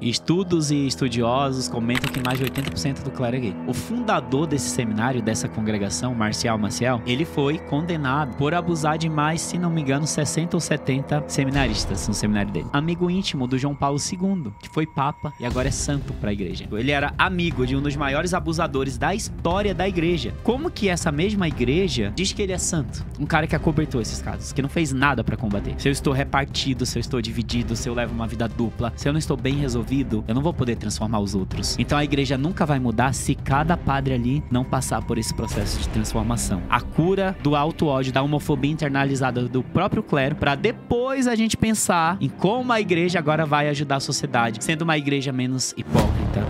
Estudos e estudiosos comentam que mais de 80% do clero é gay. O fundador desse seminário, dessa congregação, Marcial Maciel, ele foi condenado por abusar de mais, se não me engano, 60 ou 70 seminaristas no seminário dele. Amigo íntimo do João Paulo II, que foi papa e agora é santo para a igreja. Ele era amigo de um dos maiores abusadores da história da igreja. Como que essa mesma igreja diz que ele é santo? Um cara que acobertou esses casos, que não fez nada para combater. Se eu estou repartido, se eu estou dividido, se eu levo uma vida dupla, se eu não estou bem resolvido, eu não vou poder transformar os outros. Então a igreja nunca vai mudar se cada padre ali não passar por esse processo de transformação. A cura do auto-ódio, da homofobia internalizada do próprio clero, para depois a gente pensar em como a igreja agora vai ajudar a sociedade, sendo uma igreja menos hipócrita.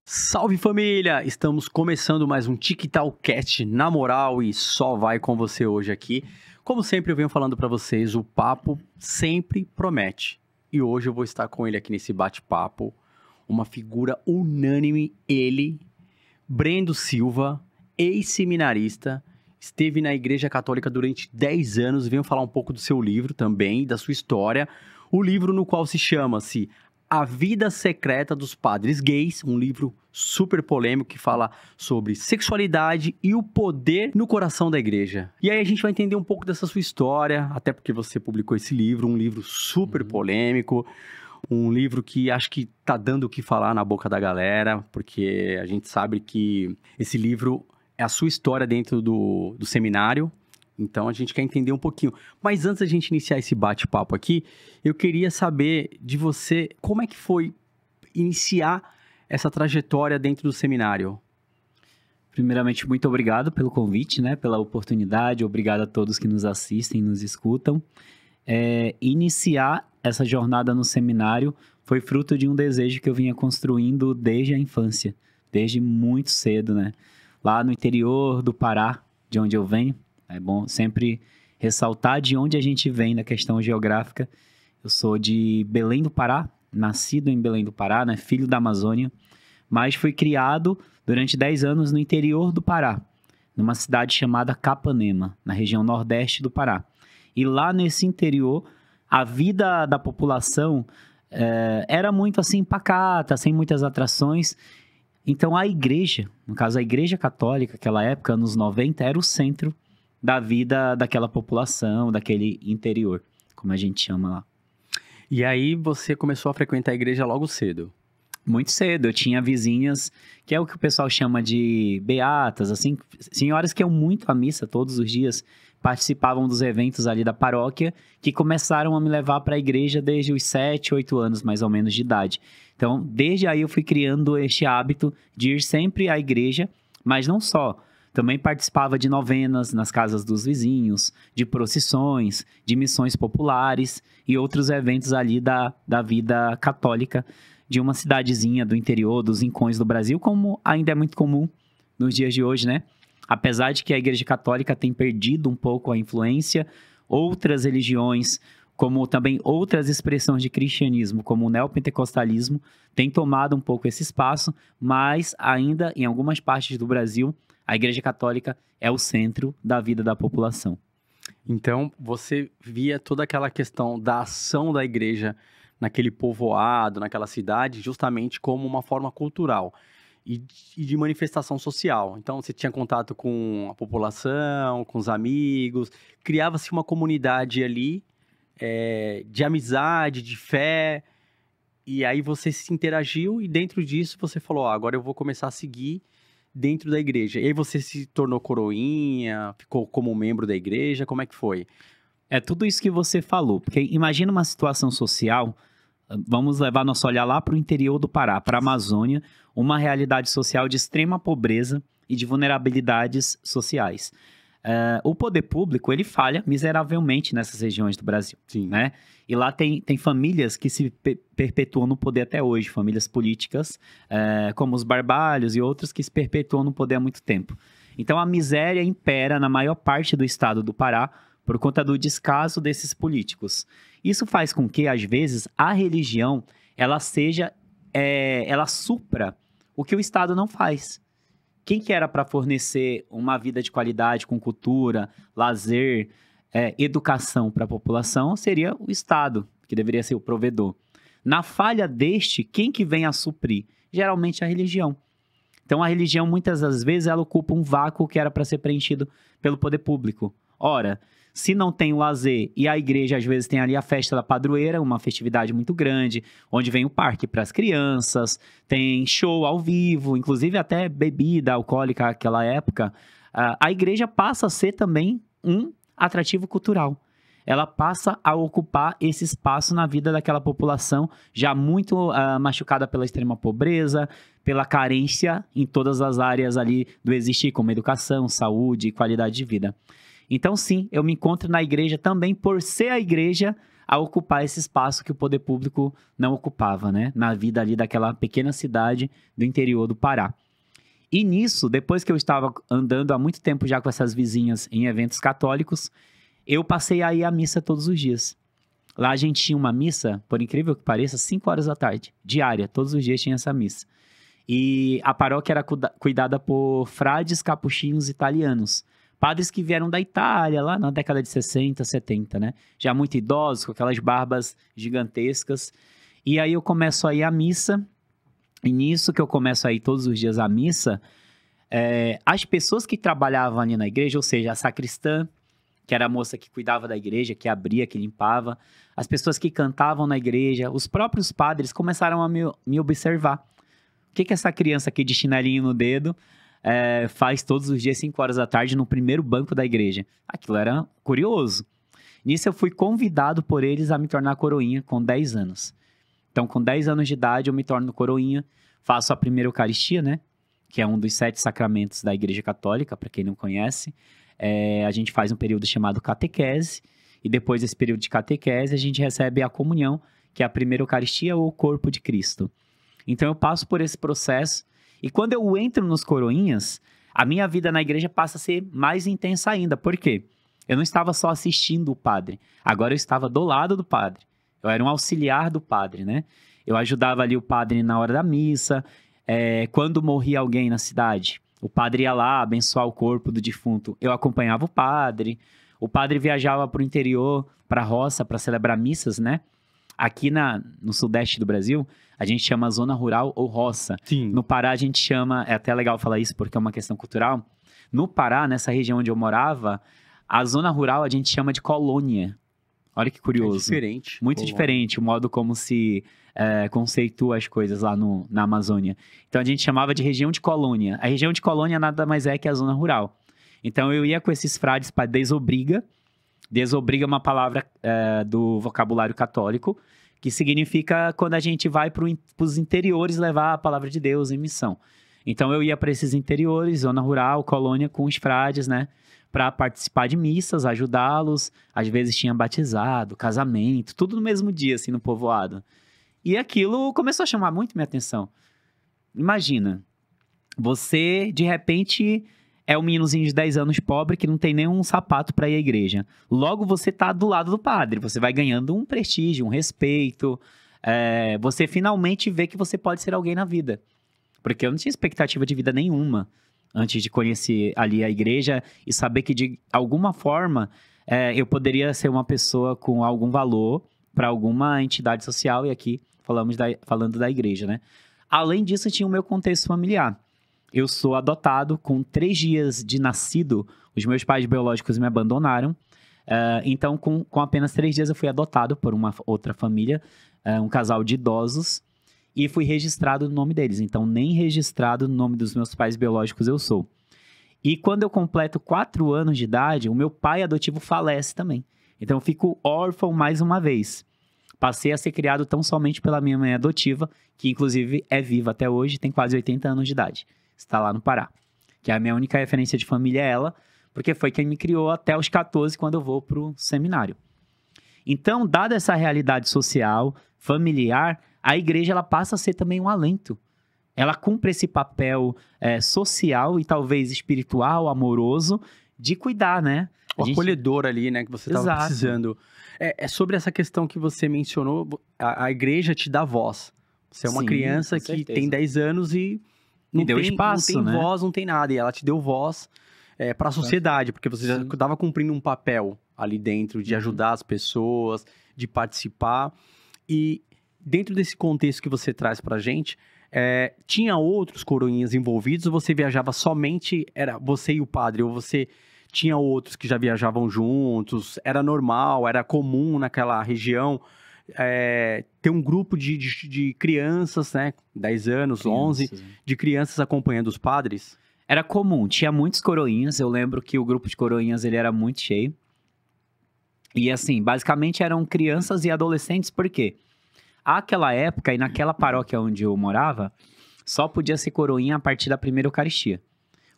Salve família! Estamos começando mais um TikTokcast na moral e só vai com você hoje aqui. Como sempre eu venho falando pra vocês, o papo sempre promete. E hoje eu vou estar com ele aqui nesse bate-papo, uma figura unânime, ele, Brendo Silva, ex-seminarista, esteve na Igreja Católica durante 10 anos, veio falar um pouco do seu livro também, da sua história, o livro no qual se chama-se A Vida Secreta dos Padres Gays, um livro super polêmico que fala sobre sexualidade e o poder no coração da igreja. E aí a gente vai entender um pouco dessa sua história, até porque você publicou esse livro, um livro super polêmico, um livro que acho que tá dando o que falar na boca da galera, porque a gente sabe que esse livro é a sua história dentro do seminário. Então, a gente quer entender um pouquinho. Mas antes da gente iniciar esse bate-papo aqui, eu queria saber de você como é que foi iniciar essa trajetória dentro do seminário. Primeiramente, muito obrigado pelo convite, né? Pela oportunidade. Obrigado a todos que nos assistem, nos escutam. Iniciar essa jornada no seminário foi fruto de um desejo que eu vinha construindo desde a infância, desde muito cedo, né? Lá no interior do Pará, de onde eu venho. É bom sempre ressaltar de onde a gente vem na questão geográfica. Eu sou de Belém do Pará, nascido em Belém do Pará, né? Filho da Amazônia, mas fui criado durante 10 anos no interior do Pará, numa cidade chamada Capanema, na região nordeste do Pará. E lá nesse interior, a vida da população era muito assim pacata, sem muitas atrações. Então a igreja, no caso a Igreja Católica, naquela época, anos 90, era o centro da vida daquela população, daquele interior, como a gente chama lá. E aí você começou a frequentar a igreja logo cedo? Muito cedo, eu tinha vizinhas, que é o que o pessoal chama de beatas, assim, senhoras que iam muito à missa todos os dias, participavam dos eventos ali da paróquia, que começaram a me levar para a igreja desde os 7, 8 anos, mais ou menos, de idade. Então, desde aí eu fui criando este hábito de ir sempre à igreja, mas não só. Também participava de novenas nas casas dos vizinhos, de procissões, de missões populares e outros eventos ali da vida católica de uma cidadezinha do interior, dos rincões do Brasil, como ainda é muito comum nos dias de hoje, né? Apesar de que a Igreja Católica tem perdido um pouco a influência, outras religiões, como também outras expressões de cristianismo, como o neopentecostalismo, têm tomado um pouco esse espaço, mas ainda em algumas partes do Brasil, a Igreja Católica é o centro da vida da população. Então, você via toda aquela questão da ação da igreja naquele povoado, naquela cidade, justamente como uma forma cultural e de manifestação social. Então, você tinha contato com a população, com os amigos, criava-se uma comunidade ali de amizade, de fé, e aí você se interagiu e dentro disso você falou, agora eu vou começar a seguir dentro da igreja. E aí você se tornou coroinha, ficou como membro da igreja, como é que foi? É tudo isso que você falou, porque imagina uma situação social, vamos levar nosso olhar lá para o interior do Pará, para a Amazônia, uma realidade social de extrema pobreza e de vulnerabilidades sociais. O poder público, ele falha miseravelmente nessas regiões do Brasil, Sim. né? E lá tem famílias que se perpetuam no poder até hoje, famílias políticas, como os Barbalhos e outros que se perpetuam no poder há muito tempo. Então a miséria impera na maior parte do estado do Pará por conta do descaso desses políticos. Isso faz com que, às vezes, a religião, ela supra o que o Estado não faz. Quem que era para fornecer uma vida de qualidade com cultura, lazer, educação para a população, seria o Estado, que deveria ser o provedor. Na falha deste, quem que vem a suprir? Geralmente a religião. Então a religião, muitas das vezes, ela ocupa um vácuo que era para ser preenchido pelo poder público. Ora, se não tem o lazer e a igreja às vezes tem ali a festa da padroeira, uma festividade muito grande, onde vem o parque para as crianças, tem show ao vivo, inclusive até bebida alcoólica naquela época, a igreja passa a ser também um atrativo cultural. Ela passa a ocupar esse espaço na vida daquela população já muito machucada pela extrema pobreza, pela carência em todas as áreas ali do existir, como educação, saúde e qualidade de vida. Então, sim, eu me encontro na igreja também por ser a igreja a ocupar esse espaço que o poder público não ocupava, né? Na vida ali daquela pequena cidade do interior do Pará. E nisso, depois que eu estava andando há muito tempo já com essas vizinhas em eventos católicos, eu passei a ir à missa todos os dias. Lá a gente tinha uma missa, por incrível que pareça, 5 horas da tarde, diária, todos os dias tinha essa missa. E a paróquia era cuidada por frades capuchinhos italianos, padres que vieram da Itália, lá na década de 60, 70, né? Já muito idosos, com aquelas barbas gigantescas. E aí eu começo a ir à missa, e nisso que eu começo a ir todos os dias à missa, as pessoas que trabalhavam ali na igreja, ou seja, a sacristã, que era a moça que cuidava da igreja, que abria, que limpava, as pessoas que cantavam na igreja, os próprios padres começaram a me observar. O que essa criança aqui de chinelinho no dedo faz todos os dias, 5 horas da tarde, no primeiro banco da igreja? Aquilo era curioso. Nisso eu fui convidado por eles a me tornar coroinha com 10 anos. Então, com 10 anos de idade, eu me torno coroinha, faço a primeira Eucaristia, né? Que é um dos 7 sacramentos da Igreja Católica, para quem não conhece. A gente faz um período chamado catequese, e depois desse período de catequese, a gente recebe a comunhão, que é a primeira Eucaristia ou o corpo de Cristo. Então, eu passo por esse processo, e quando eu entro nos coroinhas, a minha vida na igreja passa a ser mais intensa ainda. Por quê? Eu não estava só assistindo o padre, agora eu estava do lado do padre. Eu era um auxiliar do padre, né? Eu ajudava ali o padre na hora da missa, quando morria alguém na cidade, o padre ia lá abençoar o corpo do defunto, eu acompanhava o padre viajava para o interior, para a roça, para celebrar missas, né? Aqui no sudeste do Brasil, a gente chama zona rural ou roça. Sim. No Pará, a gente chama, é até legal falar isso porque é uma questão cultural, no Pará, nessa região onde eu morava, a zona rural a gente chama de colônia. Olha que curioso. É diferente. Muito Colônia. diferente o modo como se conceitua as coisas lá na Amazônia. Então, a gente chamava de região de colônia. A região de colônia nada mais é que a zona rural. Então, eu ia com esses frades para desobriga. Desobriga é uma palavra do vocabulário católico, que significa quando a gente vai para os interiores levar a palavra de Deus em missão. Então, eu ia para esses interiores, zona rural, colônia, com os frades, né? Para participar de missas, ajudá-los. Às vezes tinha batizado, casamento, tudo no mesmo dia, assim, no povoado. E aquilo começou a chamar muito minha atenção. Imagina, você, de repente, é um meninozinho de 10 anos pobre que não tem nenhum sapato para ir à igreja. Logo, você tá do lado do padre. Você vai ganhando um prestígio, um respeito. Você finalmente vê que você pode ser alguém na vida. Porque eu não tinha expectativa de vida nenhuma antes de conhecer ali a igreja e saber que, de alguma forma, eu poderia ser uma pessoa com algum valor para alguma entidade social. E aqui falando da igreja, né? Além disso, tinha o meu contexto familiar. Eu sou adotado, com 3 dias de nascido, os meus pais biológicos me abandonaram. Então, com apenas 3 dias, eu fui adotado por uma outra família, um casal de idosos, e fui registrado no nome deles. Então, nem registrado no nome dos meus pais biológicos eu sou. E quando eu completo 4 anos de idade, o meu pai adotivo falece também. Então, eu fico órfão mais uma vez. Passei a ser criado tão somente pela minha mãe adotiva, que inclusive é viva até hoje, tem quase 80 anos de idade. Está lá no Pará. Que a minha única referência de família é ela, porque foi quem me criou até os 14, quando eu vou para o seminário. Então, dada essa realidade social, familiar, a igreja ela passa a ser também um alento. Ela cumpre esse papel social e talvez espiritual, amoroso, de cuidar, né? O acolhedor ali, né, que você estava precisando. Sobre essa questão que você mencionou, a igreja te dá voz. Você é uma criança que tem 10 anos e não deu espaço, não tem né? voz, não tem nada. E ela te deu voz. para a sociedade, porque você já Sim. estava cumprindo um papel ali dentro de ajudar as pessoas, de participar. E dentro desse contexto que você traz pra gente, tinha outros coroinhas envolvidos ou você viajava somente, era você e o padre, ou você tinha outros que já viajavam juntos, era normal, era comum naquela região ter um grupo de crianças, né, 10 anos, 11, Crianças, né? de crianças acompanhando os padres? Era comum, tinha muitos coroinhas. Eu lembro que o grupo de coroinhas ele era muito cheio. E assim, basicamente eram crianças e adolescentes, por quê? Àquela época e naquela paróquia onde eu morava, só podia ser coroinha a partir da primeira Eucaristia.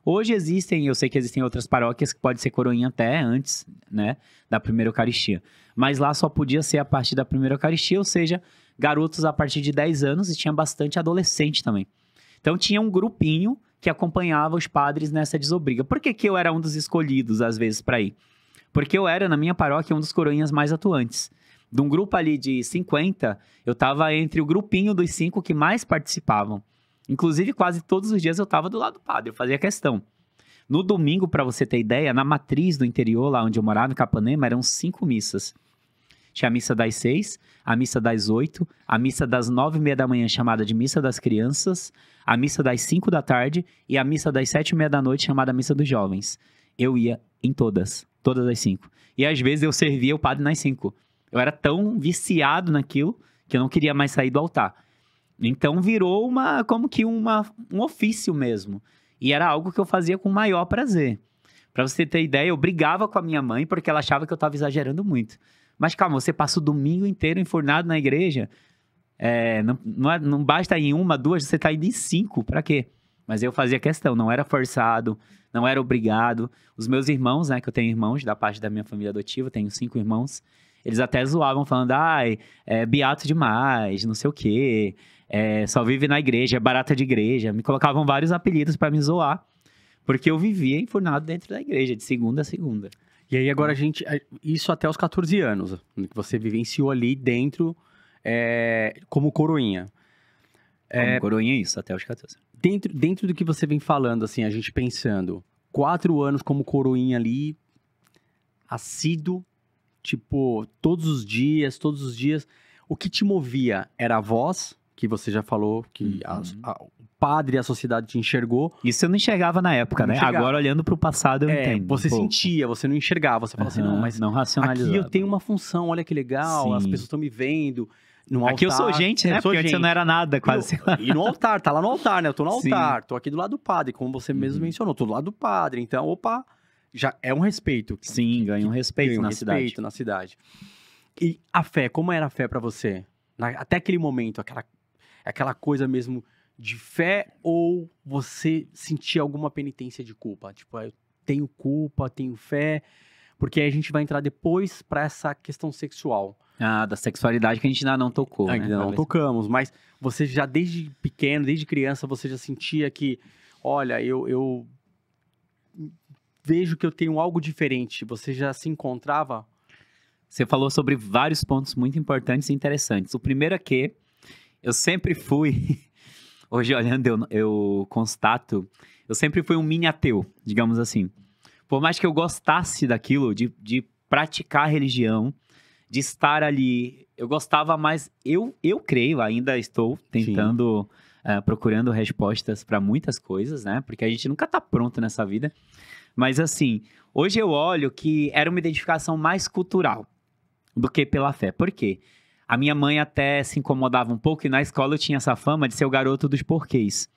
Hoje eu sei que existem outras paróquias que pode ser coroinha até antes, né, da primeira Eucaristia. Mas lá só podia ser a partir da primeira Eucaristia, ou seja, garotos a partir de 10 anos e tinha bastante adolescente também. Então tinha um grupinho que acompanhava os padres nessa desobriga. Por que que eu era um dos escolhidos, às vezes, para ir? Porque eu era, na minha paróquia, um dos coroinhas mais atuantes. De um grupo ali de 50, eu estava entre o grupinho dos 5 que mais participavam. Inclusive, quase todos os dias eu estava do lado do padre, eu fazia questão. No domingo, para você ter ideia, na matriz do interior, lá onde eu morava, em Capanema, eram 5 missas. Tinha a missa das 6, a missa das 8, a missa das 9h30 da manhã, chamada de Missa das Crianças, a missa das 5 da tarde e a missa das 7h30 da noite, chamada Missa dos Jovens. Eu ia em todas as 5. E às vezes eu servia o padre nas 5. Eu era tão viciado naquilo que eu não queria mais sair do altar. Então virou como que um ofício mesmo. E era algo que eu fazia com o maior prazer. Pra você ter ideia, eu brigava com a minha mãe porque ela achava que eu tava exagerando muito. Mas calma, você passa o domingo inteiro enfurnado na igreja. Não basta ir em 1, 2, você tá indo em 5. Pra quê? Mas eu fazia questão, não era forçado, não era obrigado. Os meus irmãos, né, que eu tenho irmãos da parte da minha família adotiva, tenho 5 irmãos. Eles até zoavam, falando, beato demais, não sei o quê. Só vive na igreja, é barata de igreja. Me colocavam vários apelidos pra me zoar. Porque eu vivia enfurnado dentro da igreja, de segunda a segunda. E aí agora isso até os 14 anos, que você vivenciou ali dentro como coroinha. Como coroinha, isso, até os 14. Dentro do que você vem falando, assim, a gente pensando, 4 anos como coroinha ali, assíduo, tipo, todos os dias, o que te movia era a voz, que você já falou, que o padre e a sociedade te enxergou. Isso eu não enxergava na época, né? Agora, olhando pro passado, eu entendo. Você sentia, você não enxergava, você fala assim, não, mas não racionalizava. aqui eu tenho uma função, olha que legal, as pessoas estão me vendo. No aqui altar, eu sou gente, né? Porque antes eu não era nada, quase. E no altar, tá lá no altar, né? Eu tô no altar, tô aqui do lado do padre, como você mesmo mencionou, tô do lado do padre. Então, já é um respeito. Sim, ganha um respeito na cidade. E a fé, como era a fé pra você? Até aquele momento, aquela coisa mesmo de fé, ou você sentia alguma penitência de culpa? Tipo, eu tenho culpa, tenho fé, porque aí a gente vai entrar depois pra essa questão sexual. Da sexualidade que a gente ainda não tocou, né? Ainda não tocamos, mas você já desde pequeno, desde criança, você já sentia que, olha, eu vejo que eu tenho algo diferente. Você já se encontrava? Você falou sobre vários pontos muito importantes e interessantes. O primeiro é que eu sempre fui, hoje olhando eu constato, eu sempre fui um mini ateu, digamos assim. Por mais que eu gostasse daquilo, de praticar religião, de estar ali, eu gostava mais, eu creio, ainda estou tentando, procurando respostas para muitas coisas, né? Porque a gente nunca tá pronto nessa vida. Mas assim, hoje eu olho que era uma identificação mais cultural do que pela fé. Por quê? A minha mãe até se incomodava um pouco e na escola eu tinha essa fama de ser o garoto dos porquês.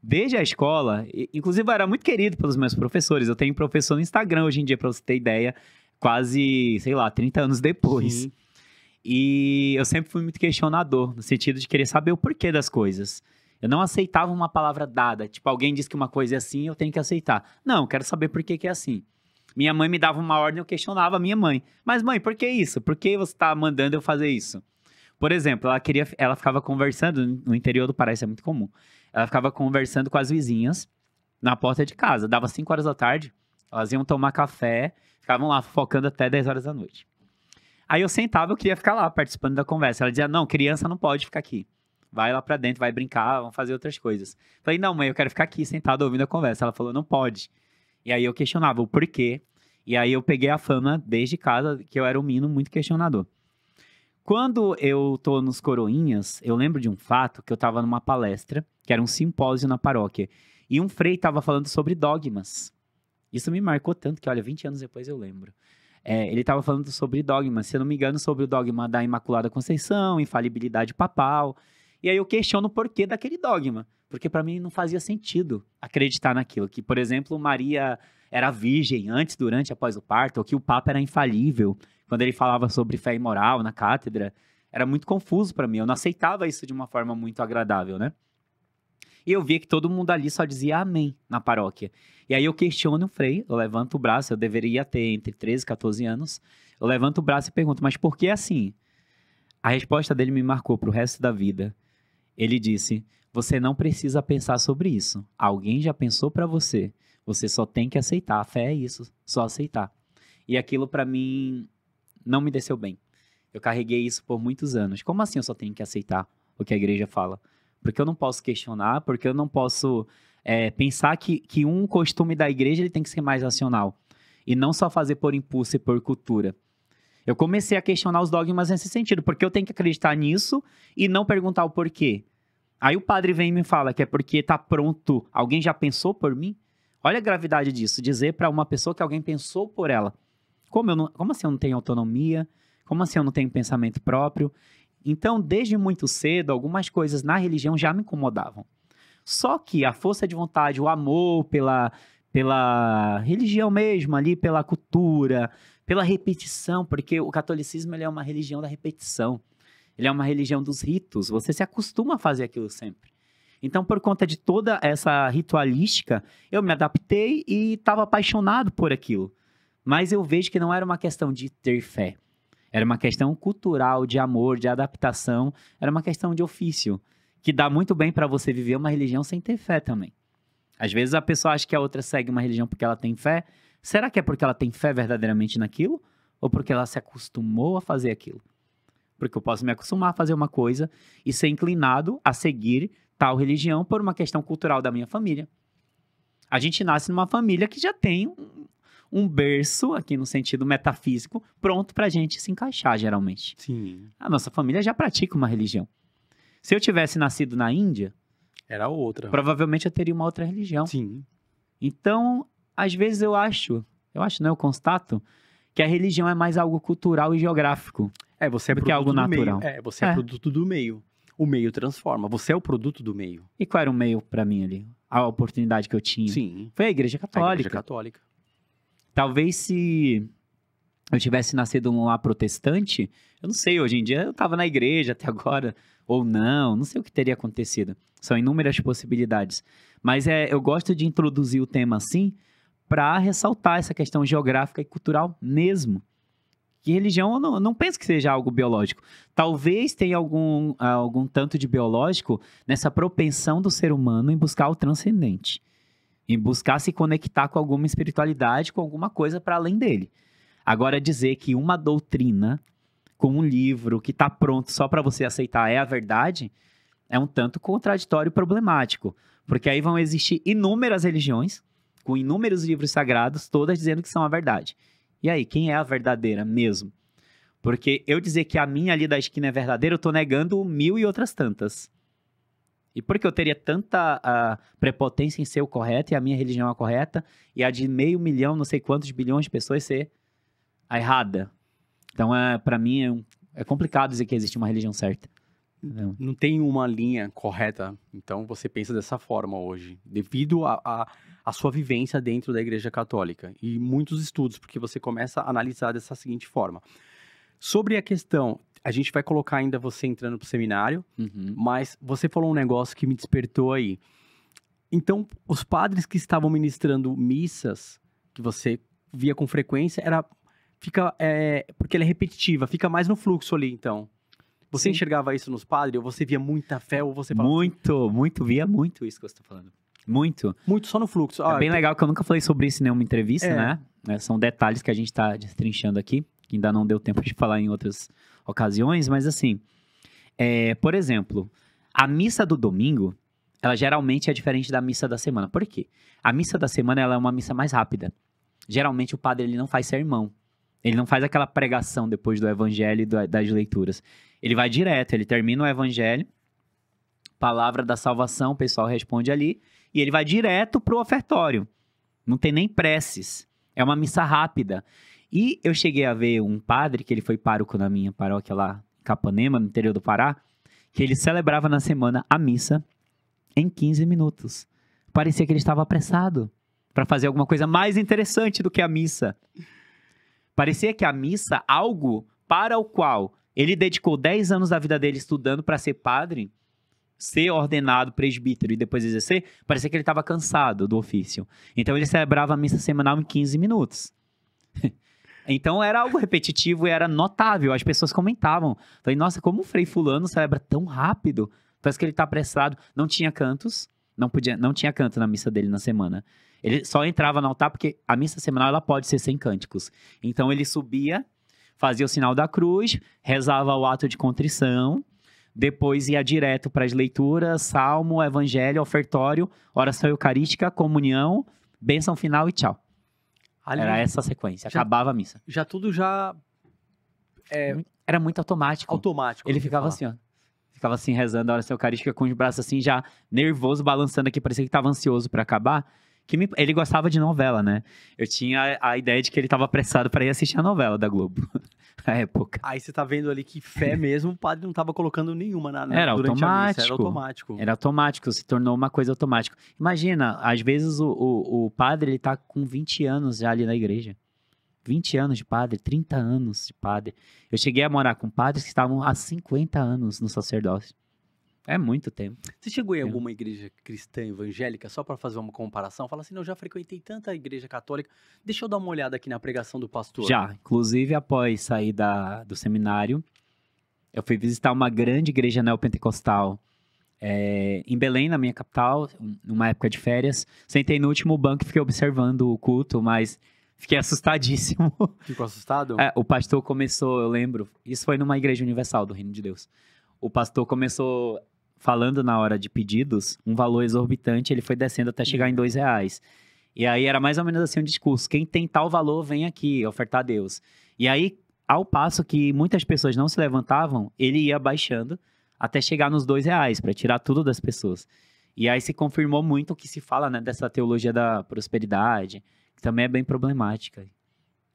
Desde a escola, inclusive eu era muito querido pelos meus professores. Eu tenho professor no Instagram hoje em dia, pra você ter ideia, quase, 30 anos depois. Sim. E eu sempre fui muito questionador, no sentido de querer saber o porquê das coisas. Eu não aceitava uma palavra dada. Tipo, alguém diz que uma coisa é assim, eu tenho que aceitar. Não, eu quero saber por que é assim. Minha mãe me dava uma ordem, eu questionava a minha mãe. Mas mãe, por que isso? Por que você tá mandando eu fazer isso? Por exemplo, ela ficava conversando, no interior do Pará, isso é muito comum. Ela ficava conversando com as vizinhas na porta de casa. Dava 5 horas da tarde, elas iam tomar café, ficavam lá focando até 10 horas da noite. Aí eu sentava, eu queria ficar lá participando da conversa. Ela dizia, não, criança não pode ficar aqui. Vai lá pra dentro, vai brincar, vamos fazer outras coisas. Falei, não mãe, eu quero ficar aqui sentado ouvindo a conversa. Ela falou, não pode. E aí eu questionava o porquê. E aí eu peguei a fama desde casa que eu era um menino muito questionador. Quando eu tô nos Coroinhas, eu lembro de um fato que eu tava numa palestra, que era um simpósio na paróquia. E um frei tava falando sobre dogmas. Isso me marcou tanto que, olha, 20 anos depois eu lembro. Ele tava falando sobre dogmas, se eu não me engano, sobre o dogma da Imaculada Conceição, infalibilidade papal. E aí eu questiono o porquê daquele dogma. Porque para mim não fazia sentido acreditar naquilo. Que, por exemplo, Maria era virgem antes, durante e após o parto, ou que o Papa era infalível. Quando ele falava sobre fé e moral na cátedra, era muito confuso para mim. Eu não aceitava isso de uma forma muito agradável, né? E eu via que todo mundo ali só dizia amém na paróquia. E aí eu questiono o frei, eu levanto o braço, eu deveria ter entre 13 e 14 anos. Eu levanto o braço e pergunto, mas por que assim? A resposta dele me marcou pro resto da vida. Ele disse, você não precisa pensar sobre isso. Alguém já pensou para você. Você só tem que aceitar. A fé é isso, só aceitar. E aquilo para mim não me desceu bem. Eu carreguei isso por muitos anos. Como assim eu só tenho que aceitar o que a igreja fala? Porque eu não posso questionar, porque eu não posso pensar que um costume da igreja ele tem que ser mais racional. E não só fazer por impulso e por cultura. Eu comecei a questionar os dogmas nesse sentido, porque eu tenho que acreditar nisso e não perguntar o porquê. Aí o padre vem e me fala que é porque tá pronto, alguém já pensou por mim? Olha a gravidade disso, dizer para uma pessoa que alguém pensou por ela. Como assim eu não tenho autonomia? Como assim eu não tenho pensamento próprio? Então, desde muito cedo, algumas coisas na religião já me incomodavam. Só que a força de vontade, o amor pela religião mesmo, ali, pela cultura, pela repetição, porque o catolicismo ele é uma religião da repetição. Ele é uma religião dos ritos. Você se acostuma a fazer aquilo sempre. Então, por conta de toda essa ritualística, eu me adaptei e estava apaixonado por aquilo. Mas eu vejo que não era uma questão de ter fé. Era uma questão cultural, de amor, de adaptação. Era uma questão de ofício. Que dá muito bem para você viver uma religião sem ter fé também. Às vezes a pessoa acha que a outra segue uma religião porque ela tem fé. Será que é porque ela tem fé verdadeiramente naquilo? Ou porque ela se acostumou a fazer aquilo? Porque eu posso me acostumar a fazer uma coisa e ser inclinado a seguir tal religião por uma questão cultural da minha família. A gente nasce numa família que já tem um berço, aqui no sentido metafísico, pronto pra gente se encaixar, geralmente. Sim. A nossa família já pratica uma religião. Se eu tivesse nascido na Índia, Era outra. provavelmente eu teria uma outra religião. Sim. Então, às vezes eu constato que a religião é mais algo cultural e geográfico. Você é do que produto algo do natural. meio. Você é produto do meio. O meio transforma. Você é o produto do meio. E qual era o meio pra mim ali? A oportunidade que eu tinha? Sim. Foi a Igreja A Católica. Igreja Católica. Talvez se eu tivesse nascido num lar protestante, eu não sei, hoje em dia eu tava na igreja até agora, ou não sei o que teria acontecido. São inúmeras possibilidades. Mas eu gosto de introduzir o tema assim, para ressaltar essa questão geográfica e cultural mesmo. Que religião eu não penso que seja algo biológico. Talvez tenha algum tanto de biológico nessa propensão do ser humano em buscar o transcendente. Em buscar se conectar com alguma espiritualidade, com alguma coisa para além dele. Agora, dizer que uma doutrina, com um livro que está pronto só para você aceitar é a verdade, é um tanto contraditório e problemático. Porque aí vão existir inúmeras religiões, com inúmeros livros sagrados, todas dizendo que são a verdade. E aí, quem é a verdadeira mesmo? Porque eu dizer que a minha ali da esquina é verdadeira, eu estou negando 1000 e outras tantas. E por que eu teria tanta prepotência em ser o correto e a minha religião a correta e a de 500 milhão, não sei quantos bilhões de pessoas ser a errada? Então, para mim, é complicado dizer que existe uma religião certa. Entendeu? Não tem uma linha correta. Então, você pensa dessa forma hoje. Devido à sua vivência dentro da Igreja Católica. E muitos estudos, porque você começa a analisar dessa seguinte forma. Sobre a questão, a gente vai colocar ainda você entrando pro seminário, mas você falou um negócio que me despertou aí. Então, os padres que estavam ministrando missas, que você via com frequência, porque ela é repetitiva, fica mais no fluxo ali, então. Você enxergava isso nos padres? Ou você via muita fé? Ou você falava Via muito isso que você está falando. Muito. Muito só no fluxo. É bem legal que eu nunca falei sobre isso em nenhuma entrevista, né? São detalhes que a gente está destrinchando aqui, que ainda não deu tempo de falar em outras ocasiões, mas assim, por exemplo, a missa do domingo, ela geralmente é diferente da missa da semana. Por quê? A missa da semana ela é uma missa mais rápida. Geralmente o padre ele não faz sermão. Ele não faz aquela pregação depois do evangelho e das leituras. Ele vai direto, ele termina o evangelho, palavra da salvação, o pessoal responde ali, e ele vai direto pro ofertório. Não tem nem preces. É uma missa rápida. E eu cheguei a ver um padre, que ele foi pároco na minha paróquia lá em Capanema, no interior do Pará, que ele celebrava na semana a missa em 15 minutos. Parecia que ele estava apressado para fazer alguma coisa mais interessante do que a missa. Parecia que a missa, algo para o qual ele dedicou 10 anos da vida dele estudando para ser padre, ser ordenado presbítero e depois exercer, parecia que ele estava cansado do ofício. Então ele celebrava a missa semanal em 15 minutos. Então era algo repetitivo e era notável. As pessoas comentavam. Falei, nossa, como o Frei Fulano celebra tão rápido? Parece que ele está apressado. Não tinha cantos. Não tinha canto na missa dele na semana. Ele só entrava no altar porque a missa semanal ela pode ser sem cânticos. Então ele subia, fazia o sinal da cruz, rezava o ato de contrição, depois ia direto para as leituras, salmo, evangelho, ofertório, oração eucarística, comunhão, bênção final e tchau. Era essa a sequência. Acabava a missa. Já tudo já... Era muito automático. Automático. Ele ficava assim, ó. Ficava assim, rezando a oração eucarística com os braços assim, já nervoso, balançando aqui. Parecia que estava ansioso para acabar. Ele gostava de novela, né? Eu tinha a ideia de que ele estava apressado para ir assistir a novela da Globo. Na época. Aí você tá vendo ali que fé mesmo, o padre não tava colocando nenhuma Era durante automático. a missa. Era automático. Era automático, se tornou uma coisa automática. Imagina, às vezes o padre, ele tá com 20 anos já ali na igreja. 20 anos de padre, 30 anos de padre. Eu cheguei a morar com padres que estavam há 50 anos no sacerdócio. É muito tempo. Você chegou em alguma igreja cristã evangélica, só para fazer uma comparação? Fala assim, não, eu já frequentei tanta igreja católica, deixa eu dar uma olhada aqui na pregação do pastor. Já, inclusive após sair do seminário, eu fui visitar uma grande igreja neopentecostal em Belém, na minha capital, numa época de férias. Sentei no último banco e fiquei observando o culto, mas fiquei assustadíssimo. Ficou assustado? O pastor começou, eu lembro, isso foi numa igreja universal do Reino de Deus. O pastor começou falando na hora de pedidos, um valor exorbitante, ele foi descendo até chegar em R$2. E aí era mais ou menos assim um discurso, quem tem tal valor vem aqui ofertar a Deus. E aí, ao passo que muitas pessoas não se levantavam, ele ia baixando até chegar nos R$2, para tirar tudo das pessoas. E aí se confirmou muito o que se fala, né, dessa teologia da prosperidade, que também é bem problemática.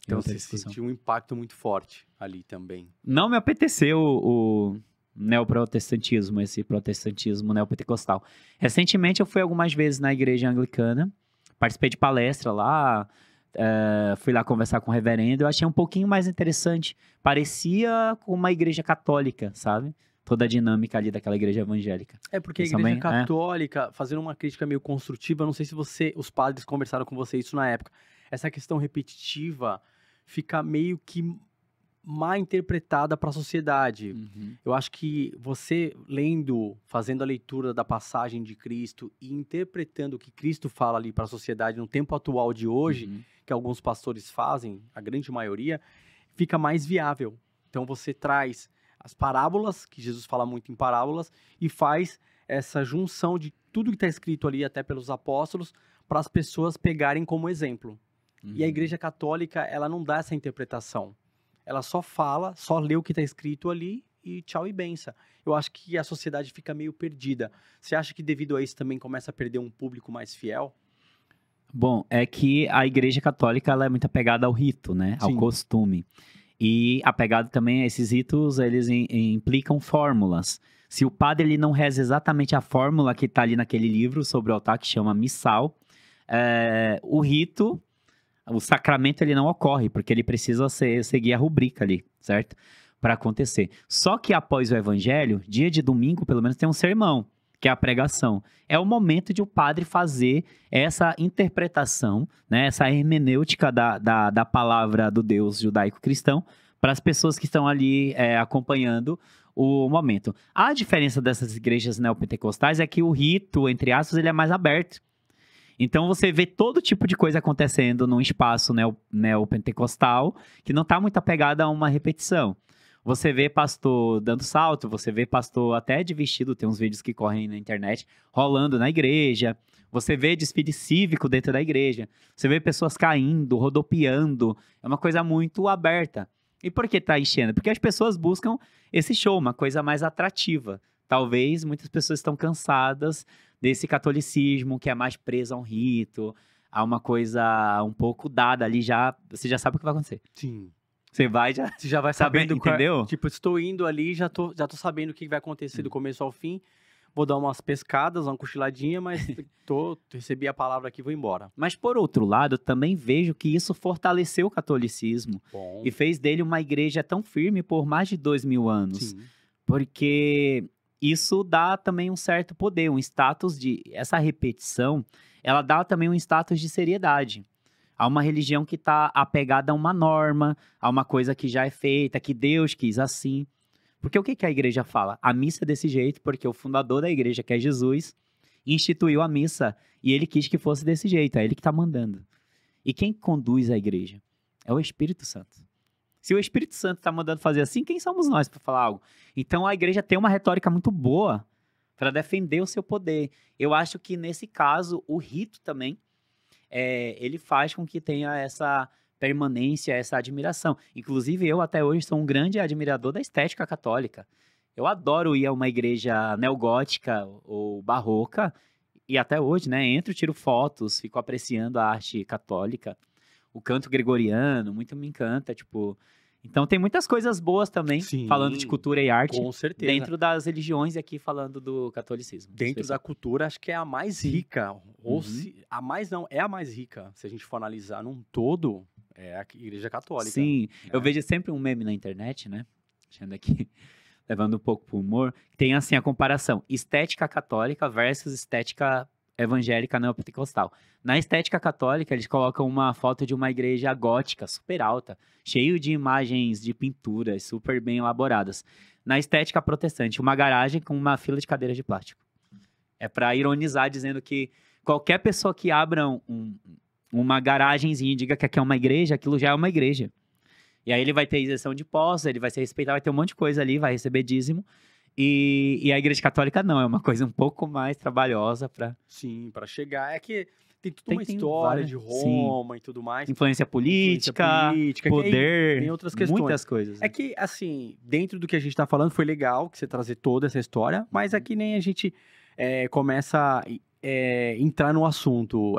Então você sentiu um impacto muito forte ali também. Não me apeteceu o neoprotestantismo, esse protestantismo neopentecostal. Recentemente eu fui algumas vezes na igreja anglicana, participei de palestra lá, fui lá conversar com o reverendo, eu achei um pouquinho mais interessante, parecia com uma igreja católica, sabe? Toda a dinâmica ali daquela igreja evangélica. Porque a igreja católica, fazendo uma crítica meio construtiva, não sei se os padres conversaram com você isso na época, essa questão repetitiva fica meio que mal interpretada para a sociedade. Eu acho que você fazendo a leitura da passagem de Cristo e interpretando o que Cristo fala ali para a sociedade no tempo atual de hoje, que alguns pastores fazem, a grande maioria, fica mais viável. Então você traz as parábolas, que Jesus fala muito em parábolas, e faz essa junção de tudo que está escrito ali, até pelos apóstolos, para as pessoas pegarem como exemplo. E a Igreja Católica, ela não dá essa interpretação. Ela só fala, só lê o que está escrito ali e tchau e benção. Eu acho que a sociedade fica meio perdida. Você acha que devido a isso também começa a perder um público mais fiel? Bom, é que a Igreja Católica ela é muito apegada ao rito, né? Ao costume. E apegado também a esses ritos, eles implicam fórmulas. Se o padre ele não reza exatamente a fórmula que está ali naquele livro sobre o altar, que chama missal, o rito... O sacramento ele não ocorre, porque ele precisa seguir a rubrica ali, certo? Para acontecer. Só que após o evangelho, dia de domingo, pelo menos, tem um sermão, que é a pregação. É o momento de o padre fazer essa interpretação, né? Essa hermenêutica da palavra do Deus judaico-cristão para as pessoas que estão ali acompanhando o momento. A diferença dessas igrejas neopentecostais é que o rito, entre aspas, ele é mais aberto. Então você vê todo tipo de coisa acontecendo num espaço neopentecostal que não está muito apegado a uma repetição. Você vê pastor dando salto, você vê pastor até de vestido, tem uns vídeos que correm na internet, rolando na igreja. Você vê desfile cívico dentro da igreja. Você vê pessoas caindo, rodopiando. É uma coisa muito aberta. E por que tá enchendo? Porque as pessoas buscam esse show, uma coisa mais atrativa. Talvez muitas pessoas estão cansadas desse catolicismo que é mais preso a um rito, a uma coisa um pouco dada ali já. Você já sabe o que vai acontecer. Sim. Você vai já. Você já vai sabendo, entendeu? Tipo, estou indo ali, já tô sabendo o que vai acontecer do começo ao fim. Vou dar umas pescadas, uma cochiladinha, mas recebi a palavra aqui e vou embora. Mas, por outro lado, eu também vejo que isso fortaleceu o catolicismo Bom. e fez dele uma igreja tão firme por mais de 2000 anos. Sim. Porque isso dá também um certo poder, um status de... Essa repetição, ela dá também um status de seriedade. Há uma religião que está apegada a uma norma, a uma coisa que já é feita, que Deus quis assim. Porque o que a igreja fala? A missa é desse jeito, porque o fundador da igreja, que é Jesus, instituiu a missa e ele quis que fosse desse jeito, é ele que está mandando. E quem conduz a igreja? É o Espírito Santo. Se o Espírito Santo está mandando fazer assim, quem somos nós para falar algo? Então a igreja tem uma retórica muito boa para defender o seu poder. Eu acho que nesse caso, o rito também, ele faz com que tenha essa permanência, essa admiração. Inclusive, eu até hoje sou um grande admirador da estética católica. Eu adoro ir a uma igreja neogótica ou barroca, e até hoje, né, entro, tiro fotos, fico apreciando a arte católica. O canto gregoriano, muito me encanta, tipo... Então tem muitas coisas boas também, Sim, falando de cultura e arte, com certeza. dentro das religiões e aqui falando do catolicismo. Dentro da cultura, acho que é a mais rica. Ou a mais não, é a mais rica. Se a gente for analisar num todo, é a igreja católica. Sim, eu vejo sempre um meme na internet, né? Deixando aqui, levando um pouco pro humor. Tem assim a comparação, estética católica versus estética evangélica neopentecostal. Na estética católica, eles colocam uma foto de uma igreja gótica, super alta, cheio de imagens de pinturas, super bem elaboradas. Na estética protestante, uma garagem com uma fila de cadeiras de plástico. É para ironizar, dizendo que qualquer pessoa que abra uma garagenzinha e diga que aqui é uma igreja, aquilo já é uma igreja. E aí ele vai ter isenção de impostos, ele vai ser respeitado, vai ter um monte de coisa ali, vai receber dízimo. E a igreja católica não, é uma coisa um pouco mais trabalhosa para... Sim, para chegar. É que tem toda uma Tem história várias, de Roma e tudo mais. Influência política, poder, tem outras questões. muitas coisas. É que, assim, dentro do que a gente tá falando, foi legal que você trazer toda essa história, mas é que nem a gente começa a entrar no assunto.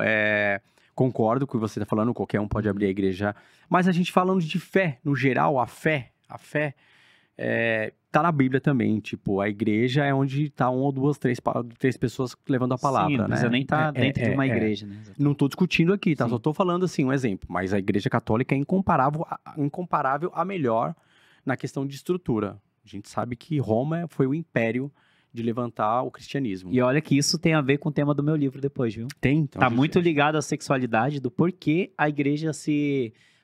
Concordo com o que você tá falando, qualquer um pode abrir a igreja, mas a gente falando de fé, no geral, a fé tá na Bíblia também, tipo, a igreja é onde tá uma ou duas, três pessoas levando a palavra, Sim, não né? precisa nem estar dentro de uma igreja, né? Não tô discutindo aqui, tá? Sim. Só tô falando, assim, um exemplo, mas a igreja católica é incomparável a melhor na questão de estrutura. A gente sabe que Roma foi o império de levantar o cristianismo. E olha que isso tem a ver com o tema do meu livro depois, viu? Tem, então, Tá muito ligado à sexualidade, do porquê a igreja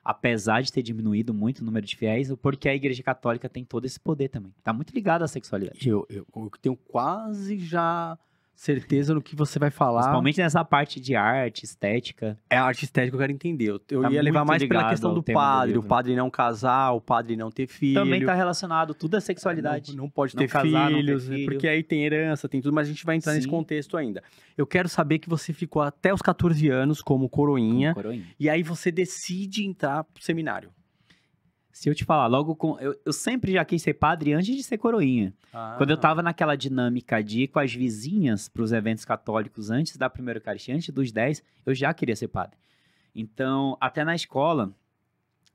apesar de ter diminuído muito o número de fiéis, o porquê a igreja católica tem todo esse poder também. Tá muito ligado à sexualidade. Eu tenho quase já certeza no que você vai falar. Principalmente nessa parte de arte, estética. É a arte estética que eu quero entender. Eu Tá ia levar muito mais pela ligado questão ao do tema do padre, o livro. padre não casar, o padre não ter filho. Também tá relacionado tudo à sexualidade. Não pode Não ter casar, não ter filhos, filho. porque aí tem herança, tem tudo, mas a gente vai entrar nesse Sim. contexto ainda. Eu quero saber que você ficou até os 14 anos como coroinha, Coroinha. e aí você decide entrar pro seminário. Se eu te falar, logo com... Eu sempre já quis ser padre antes de ser coroinha. Quando eu tava naquela dinâmica de ir com as vizinhas pros eventos católicos antes da primeira Eucaristia, antes dos 10, eu já queria ser padre. Então, até na escola,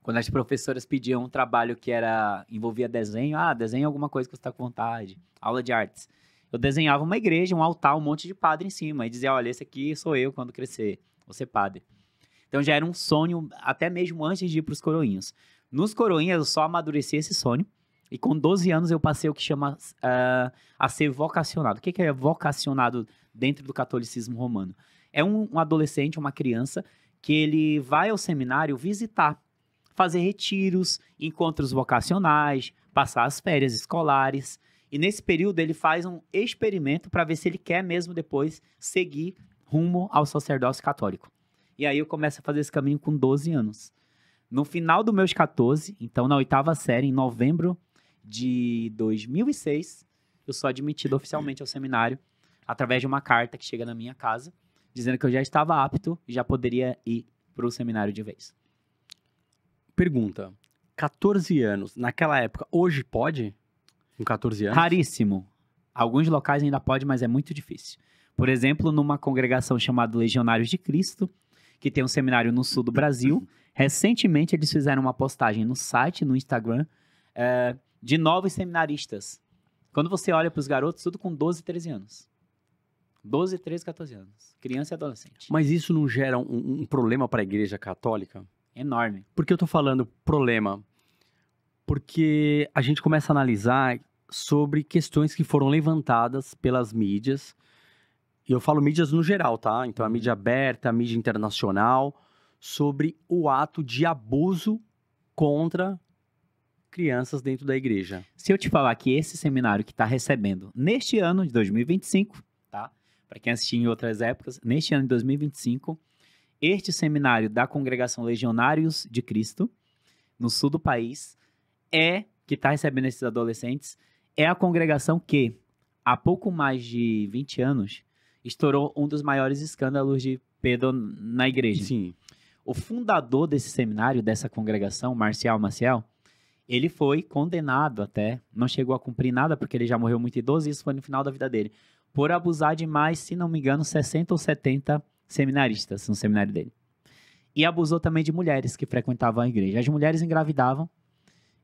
quando as professoras pediam um trabalho que envolvia desenho, desenha alguma coisa que você tá com vontade, aula de artes. Eu desenhava uma igreja, um altar, um monte de padre em cima, e dizia, olha, esse aqui sou eu quando crescer, vou ser padre. Então já era um sonho, até mesmo antes de ir pros coroinhos. Nos coroinhas, eu só amadureci esse sonho. E com 12 anos, eu passei o que chama a ser vocacionado. O que é vocacionado dentro do catolicismo romano? É um adolescente, uma criança, que ele vai ao seminário visitar, fazer retiros, encontros vocacionais, passar as férias escolares. E nesse período, ele faz um experimento para ver se ele quer mesmo depois seguir rumo ao sacerdócio católico. E aí eu começo a fazer esse caminho com 12 anos. No final dos meus 14, então na 8ª série, em novembro, de 2006, eu sou admitido oficialmente ao seminário através de uma carta que chega na minha casa, dizendo que eu já estava apto e já poderia ir para o seminário de vez. Pergunta. 14 anos, naquela época, hoje pode? Com 14 anos? Raríssimo. Alguns locais ainda pode, mas é muito difícil. Por exemplo, numa congregação chamada Legionários de Cristo, que tem um seminário no sul do Brasil, recentemente eles fizeram uma postagem no site, no Instagram, de novos seminaristas. Quando você olha para os garotos, tudo com 12, 13 anos. 12, 13, 14 anos. Criança e adolescente. Mas isso não gera um problema para a Igreja Católica? Enorme. Por que eu tô falando problema? Porque a gente começa a analisar sobre questões que foram levantadas pelas mídias. E eu falo mídias no geral, tá? Então, a mídia aberta, a mídia internacional, sobre o ato de abuso contra crianças dentro da igreja. Se eu te falar que esse seminário que está recebendo neste ano de 2025, tá? Para quem assistiu em outras épocas, neste ano de 2025, este seminário da Congregação Legionários de Cristo, no sul do país, que está recebendo esses adolescentes, é a congregação que, há pouco mais de 20 anos, estourou um dos maiores escândalos de pedo na igreja. Sim. O fundador desse seminário, dessa congregação, Marcial Maciel, ele foi condenado até, não chegou a cumprir nada porque ele já morreu muito idoso e isso foi no final da vida dele, por abusar de mais, se não me engano, 60 ou 70 seminaristas no seminário dele. E abusou também de mulheres que frequentavam a igreja. As mulheres engravidavam,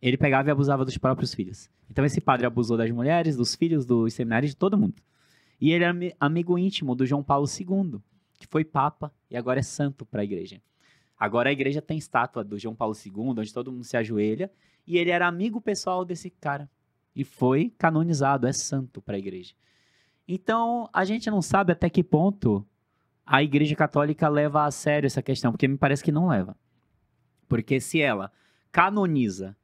ele pegava e abusava dos próprios filhos. Então esse padre abusou das mulheres, dos filhos, dos seminários, de todo mundo. E ele era amigo íntimo do João Paulo II, que foi papa e agora é santo para a igreja. Agora a igreja tem estátua do João Paulo II, onde todo mundo se ajoelha, e ele era amigo pessoal desse cara. E foi canonizado, é santo para a igreja. Então, a gente não sabe até que ponto a igreja católica leva a sério essa questão, porque me parece que não leva. Porque se ela canonizar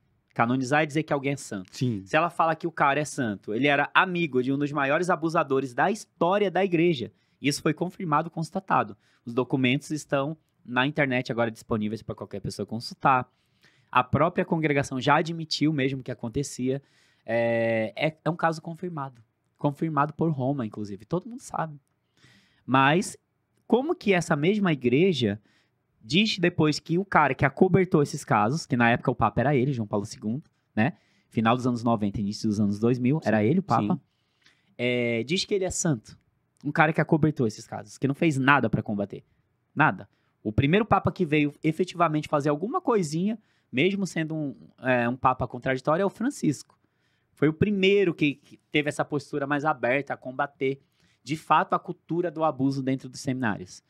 é dizer que alguém é santo. Sim. Se ela fala que o cara é santo, ele era amigo de um dos maiores abusadores da história da igreja. Isso foi confirmado, constatado. Os documentos estão na internet agora disponíveis para qualquer pessoa consultar. A própria congregação já admitiu mesmo que acontecia. É um caso confirmado. Confirmado por Roma, inclusive. Todo mundo sabe. Mas como que essa mesma igreja diz depois que o cara que acobertou esses casos, que na época o Papa era ele, João Paulo II, né? Final dos anos 90, início dos anos 2000, era ele o Papa. Diz que ele é santo. Um cara que acobertou esses casos, que não fez nada para combater. Nada. O primeiro Papa que veio efetivamente fazer alguma coisinha, mesmo sendo um Papa contraditório, é o Francisco. Foi o primeiro que teve essa postura mais aberta a combater, de fato, a cultura do abuso dentro dos seminários.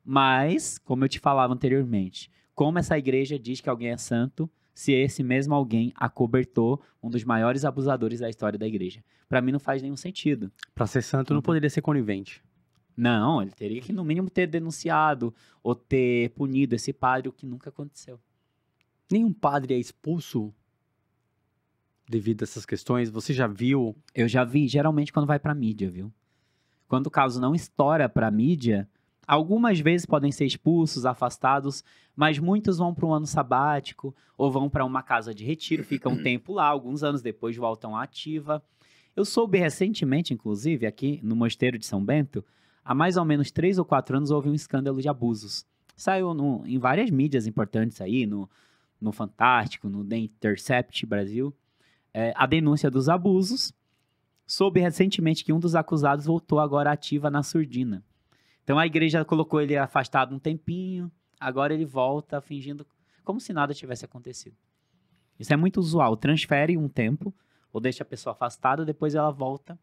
Mas, como eu te falava anteriormente, como essa igreja diz que alguém é santo, se esse mesmo alguém acobertou um dos maiores abusadores da história da igreja? Para mim não faz nenhum sentido. Para ser santo não poderia ser conivente. Não, ele teria que no mínimo ter denunciado ou ter punido esse padre, o que nunca aconteceu. Nenhum padre é expulso devido a essas questões? Você já viu? Eu já vi, geralmente quando vai pra mídia, viu? Quando o caso não estoura pra mídia, algumas vezes podem ser expulsos, afastados, mas muitos vão para um ano sabático ou vão para uma casa de retiro, ficam um tempo lá, alguns anos depois voltam à ativa. Eu soube recentemente, inclusive, aqui no Mosteiro de São Bento, há mais ou menos 3 ou 4 anos houve um escândalo de abusos. Saiu em várias mídias importantes aí, no Fantástico, no The Intercept Brasil, a denúncia dos abusos. Soube recentemente que um dos acusados voltou agora ativa na surdina. Então a igreja colocou ele afastado um tempinho, agora ele volta fingindo como se nada tivesse acontecido. Isso é muito usual, transfere um tempo, ou deixa a pessoa afastada, depois ela volta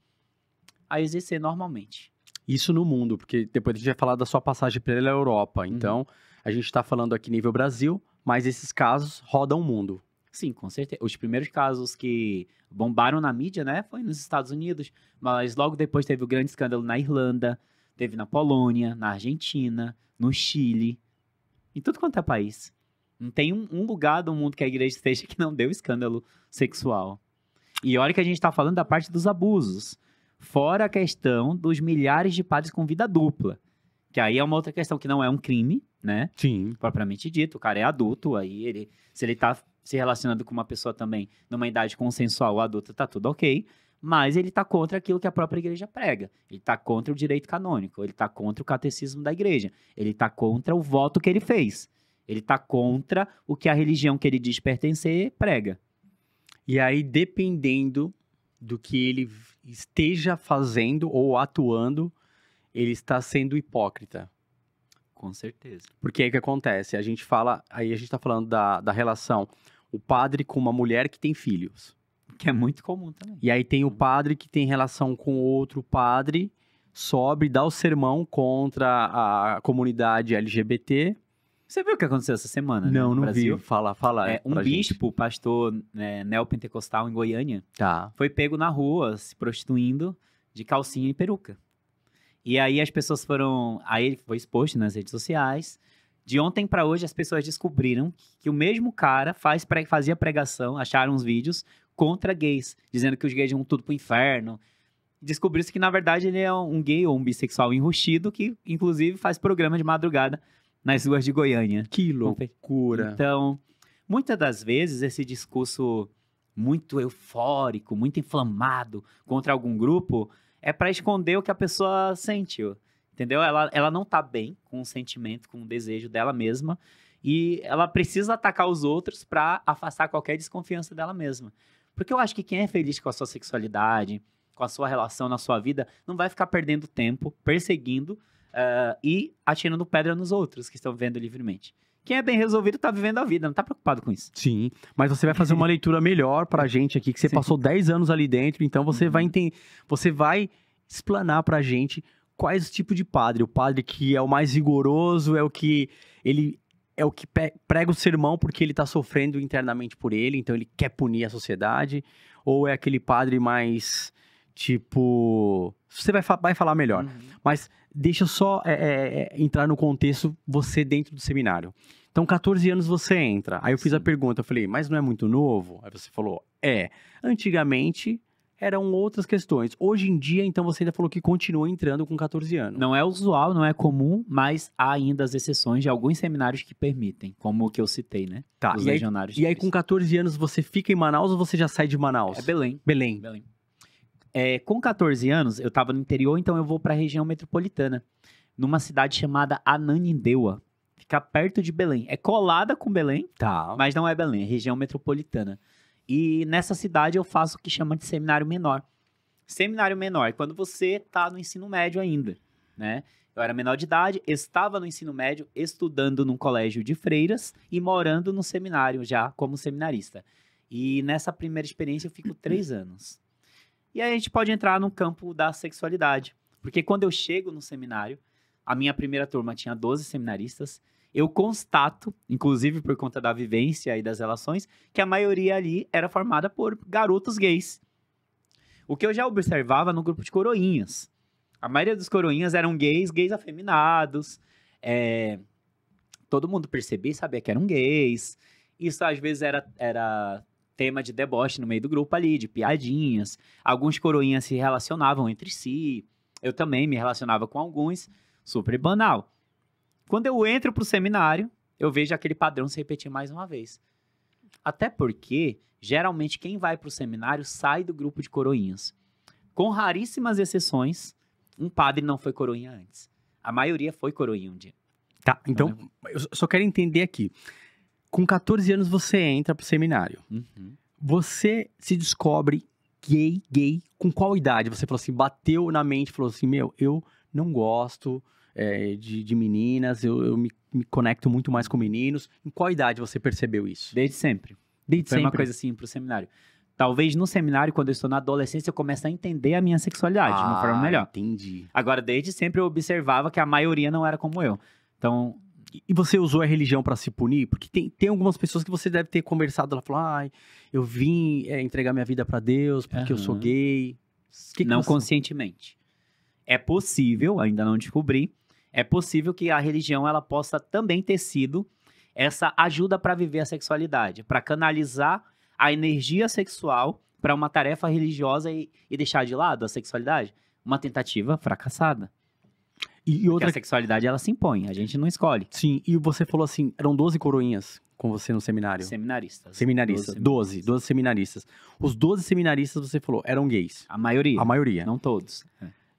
a exercer normalmente. Isso no mundo, porque depois a gente vai falar da sua passagem pela Europa. Então, a gente está falando aqui nível Brasil, mas esses casos rodam o mundo. Sim, com certeza. Os primeiros casos que bombaram na mídia, né, foi nos Estados Unidos, mas logo depois teve o grande escândalo na Irlanda, teve na Polônia, na Argentina, no Chile, em tudo quanto é país. Não tem um lugar do mundo que a igreja esteja que não deu escândalo sexual. E olha que a gente está falando da parte dos abusos, fora a questão dos milhares de padres com vida dupla, que aí é uma outra questão que não é um crime, né? Sim. Propriamente dito, o cara é adulto, aí se ele tá se relacionando com uma pessoa também numa idade consensual ou adulta, tá tudo ok. Mas ele tá contra aquilo que a própria igreja prega. Ele tá contra o direito canônico. Ele tá contra o catecismo da igreja. Ele tá contra o voto que ele fez. Ele tá contra o que a religião que ele diz pertencer prega. E aí, dependendo do que ele esteja fazendo ou atuando, ele está sendo hipócrita. Com certeza. Porque aí o que acontece? A gente tá falando da relação, o padre com uma mulher que tem filhos. Que é muito comum também. E aí tem o padre que tem relação com outro padre, sobe, dá o sermão contra a comunidade LGBT. Você viu o que aconteceu essa semana, né, Não, no não Brasil? vi. Fala Um pra gente. bispo, pastor neopentecostal em Goiânia, Tá. foi pego na rua se prostituindo de calcinha e peruca. E aí as pessoas foram... Aí ele foi exposto nas redes sociais. De ontem pra hoje as pessoas descobriram que o mesmo cara fazia pregação, acharam uns vídeos contra gays, dizendo que os gays iam tudo pro inferno. Descobriu-se que na verdade ele é um gay ou um bissexual enrustido que inclusive faz programa de madrugada nas ruas de Goiânia. Que loucura. Então, muitas das vezes esse discurso muito eufórico, muito inflamado contra algum grupo é para esconder o que a pessoa sente, entendeu? Ela não tá bem com o sentimento, com o desejo dela mesma e ela precisa atacar os outros para afastar qualquer desconfiança dela mesma. Porque eu acho que quem é feliz com a sua sexualidade, com a sua relação na sua vida, não vai ficar perdendo tempo, perseguindo e atirando pedra nos outros que estão vivendo livremente. Quem é bem resolvido tá vivendo a vida, não tá preocupado com isso. Sim, mas você vai fazer uma leitura melhor pra gente aqui, que você Sim. passou 10 anos ali dentro, então você vai entender, você vai explanar pra gente quais os tipos de padre. O padre que é o mais rigoroso, é o que prega o sermão porque ele tá sofrendo internamente por ele, então ele quer punir a sociedade, ou é aquele padre mais, tipo... Você vai falar melhor, mas deixa eu só entrar no contexto, você dentro do seminário. Então, 14 anos você entra. Aí eu fiz a pergunta, eu falei, mas não é muito novo? Aí você falou, antigamente eram outras questões. Hoje em dia, então, você ainda falou que continua entrando com 14 anos. Não é usual, não é comum, mas há ainda as exceções de alguns seminários que permitem, como o que eu citei, né? Tá, Os e aí, legionários de e aí com Cristo. 14 anos você fica em Manaus ou você já sai de Manaus? É Belém. Belém. Belém. Com 14 anos, eu estava no interior, então eu vou para a região metropolitana, numa cidade chamada Ananindeua. Fica perto de Belém. É colada com Belém, Tá. mas não é Belém, é região metropolitana. E nessa cidade eu faço o que chama de seminário menor. Seminário menor é quando você está no ensino médio ainda, né? Eu era menor de idade, estava no ensino médio, estudando num colégio de freiras e morando no seminário já como seminarista. E nessa primeira experiência eu fico 3 anos. E aí a gente pode entrar no campo da sexualidade. Porque quando eu chego no seminário, a minha primeira turma tinha 12 seminaristas, eu constato, inclusive por conta da vivência e das relações, que a maioria ali era formada por garotos gays. O que eu já observava no grupo de coroinhas. A maioria dos coroinhas eram gays afeminados. Todo mundo percebia e sabia que eram gays. Isso às vezes era tema de deboche no meio do grupo ali, de piadinhas. Alguns coroinhas se relacionavam entre si. Eu também me relacionava com alguns. Super banal. Quando eu entro pro seminário, eu vejo aquele padrão se repetir mais uma vez. Até porque, geralmente, quem vai pro seminário sai do grupo de coroinhas. Com raríssimas exceções, um padre não foi coroinha antes. A maioria foi coroinha um dia. Tá, então, eu só quero entender aqui. Com 14 anos você entra pro seminário. Você se descobre gay, com qual idade? Você falou assim, bateu na mente, falou assim, eu não gosto de meninas, eu me conecto muito mais com meninos. Em qual idade você percebeu isso? Desde sempre. Desde Foi sempre. uma coisa assim pro seminário. Talvez no seminário, quando eu estou na adolescência, eu comece a entender a minha sexualidade de uma forma melhor. Entendi. Agora, desde sempre eu observava que a maioria não era como eu. Então, E você usou a religião pra se punir? Porque tem algumas pessoas que você deve ter conversado, ela falou, eu vim entregar minha vida pra Deus porque eu sou gay. Que não você... conscientemente. É possível, ainda não descobri, é possível que a religião ela possa também ter sido essa ajuda para viver a sexualidade, para canalizar a energia sexual para uma tarefa religiosa e deixar de lado a sexualidade. Uma tentativa fracassada. E Porque outra... a sexualidade ela se impõe, a gente não escolhe. Sim, e você falou assim, eram 12 coroinhas. com você no seminário? Seminaristas. Seminaristas. 12 seminaristas. Os 12 seminaristas, você falou, eram gays. A maioria. A maioria. Não todos.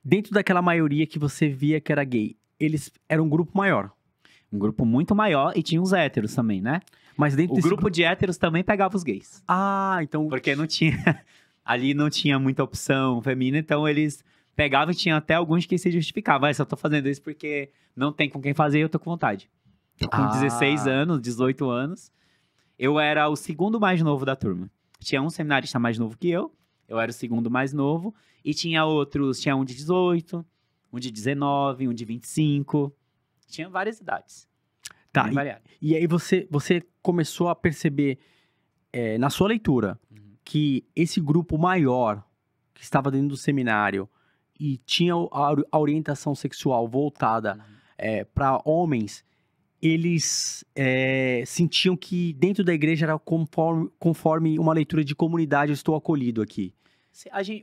Dentro daquela maioria que você via que era gay, eles eram um grupo maior. Um grupo muito maior e tinha os héteros também, né? Mas dentro O grupo de héteros também pegava os gays. Ah, então... Porque não tinha... Ali não tinha muita opção feminina, então eles pegavam e tinha até alguns que se justificavam. Ah, só tô fazendo isso porque não tem com quem fazer e eu tô com vontade. Eu com 16 anos, 18 anos, eu era o segundo mais novo da turma. Tinha um seminarista mais novo que eu era o segundo mais novo, e tinha outros, tinha um de 18, um de 19, um de 25, tinha várias idades. Tá, bem variado. E aí você começou a perceber, na sua leitura, que esse grupo maior, que estava dentro do seminário, e tinha a orientação sexual voltada para homens, eles sentiam que dentro da igreja era conforme uma leitura de comunidade, eu estou acolhido aqui.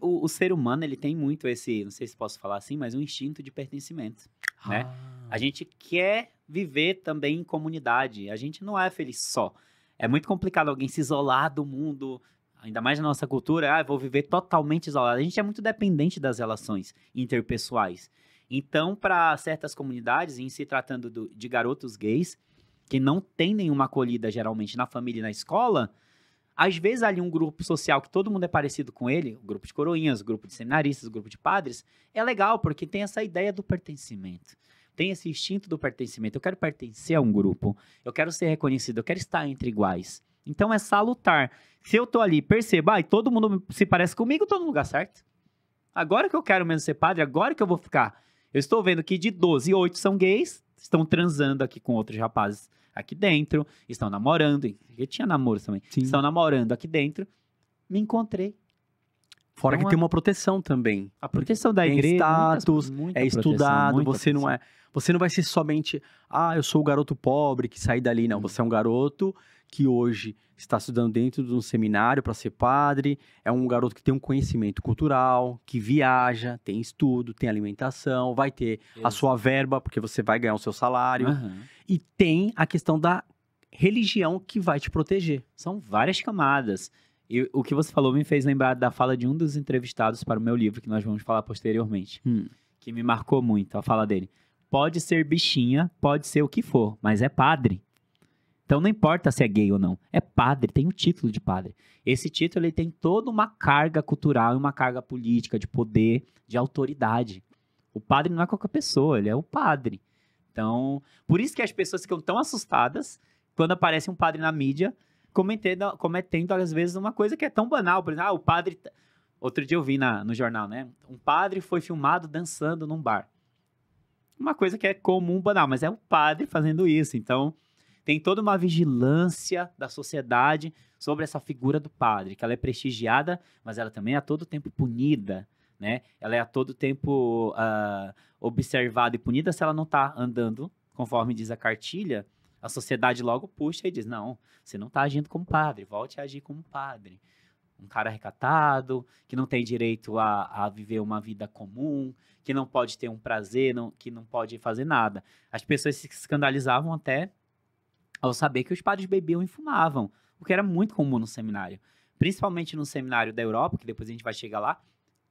O ser humano, ele tem muito esse, não sei se posso falar assim, mas um instinto de pertencimento, né? A gente quer viver também em comunidade, a gente não é feliz só. É muito complicado alguém se isolar do mundo, ainda mais na nossa cultura, vou viver totalmente isolado. A gente é muito dependente das relações interpessoais. Então, para certas comunidades, em se tratando de garotos gays, que não tem nenhuma acolhida geralmente na família e na escola, às vezes ali um grupo social que todo mundo é parecido com ele, o grupo de coroinhas, o grupo de seminaristas, o grupo de padres, é legal, porque tem essa ideia do pertencimento. Tem esse instinto do pertencimento. Eu quero pertencer a um grupo, eu quero ser reconhecido, eu quero estar entre iguais. Então é salutar. Se eu tô ali, perceba, todo mundo se parece comigo, tô no lugar certo. Agora que eu quero mesmo ser padre, agora que eu vou ficar. Eu estou vendo que de 12, 8 são gays, estão transando aqui com outros rapazes aqui dentro, estão namorando, eu tinha namoro também, Sim. Estão namorando aqui dentro, me encontrei. Fora Então, que tem uma proteção também. A proteção da Tem igreja, status, muita é estudado, muita você não proteção. você não vai ser somente, eu sou o garoto pobre que saí dali, não. Você é um garoto que hoje está estudando dentro de um seminário para ser padre, é um garoto que tem um conhecimento cultural, que viaja, tem estudo, tem alimentação, vai ter a sua verba, porque você vai ganhar o seu salário, e tem a questão da religião que vai te proteger. São várias camadas. E o que você falou me fez lembrar da fala de um dos entrevistados para o meu livro, que nós vamos falar posteriormente, que me marcou muito a fala dele. Pode ser bichinha, pode ser o que for, mas é padre. Então não importa se é gay ou não, é padre, tem o título de padre. Esse título ele tem toda uma carga cultural e uma carga política, de poder, de autoridade. O padre não é qualquer pessoa, ele é o padre. Então, por isso que as pessoas ficam tão assustadas quando aparece um padre na mídia cometendo às vezes uma coisa que é tão banal. Por exemplo, o padre... Outro dia eu vi no jornal, né? Um padre foi filmado dançando num bar. Uma coisa que é comum, banal, mas é o padre fazendo isso. Então, tem toda uma vigilância da sociedade sobre essa figura do padre, que ela é prestigiada, mas ela também é a todo tempo punida, né? Ela é a todo tempo observada e punida se ela não está andando, conforme diz a cartilha. A sociedade logo puxa e diz, não, você não está agindo como padre, volte a agir como padre. Um cara recatado, que não tem direito a viver uma vida comum, que não pode ter um prazer, que não pode fazer nada. As pessoas se escandalizavam até ao saber que os padres bebiam e fumavam, o que era muito comum no seminário. Principalmente no seminário da Europa, que depois a gente vai chegar lá,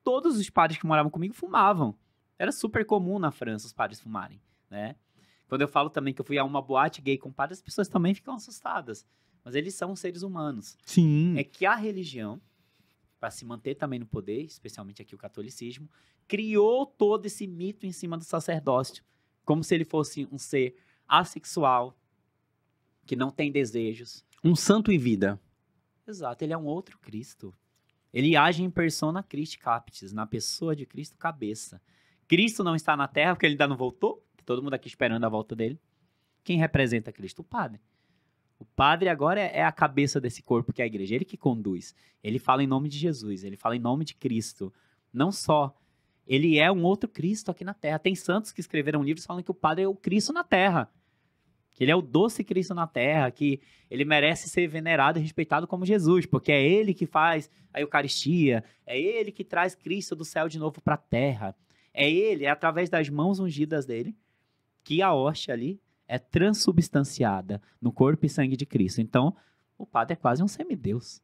todos os padres que moravam comigo fumavam. Era super comum na França os padres fumarem, né? Quando eu falo também que eu fui a uma boate gay com padres, as pessoas também ficam assustadas. Mas eles são seres humanos. Sim. É que a religião, para se manter também no poder, especialmente aqui o catolicismo, criou todo esse mito em cima do sacerdócio, como se ele fosse um ser assexual, que não tem desejos. Um santo em vida. Exato, ele é um outro Cristo. Ele age em persona Christi Capitis, na pessoa de Cristo cabeça. Cristo não está na terra porque ele ainda não voltou, todo mundo aqui esperando a volta dele. Quem representa Cristo? O padre. O padre agora é a cabeça desse corpo que é a igreja, ele que conduz. Ele fala em nome de Jesus, ele fala em nome de Cristo. Não só, ele é um outro Cristo aqui na terra. Tem santos que escreveram livros falando que o padre é o Cristo na terra. Que ele é o doce Cristo na terra, que ele merece ser venerado e respeitado como Jesus, porque é ele que faz a Eucaristia, é ele que traz Cristo do céu de novo para a terra. É ele, é através das mãos ungidas dele, que a hóstia ali é transubstanciada no corpo e sangue de Cristo. Então, o padre é quase um semideus.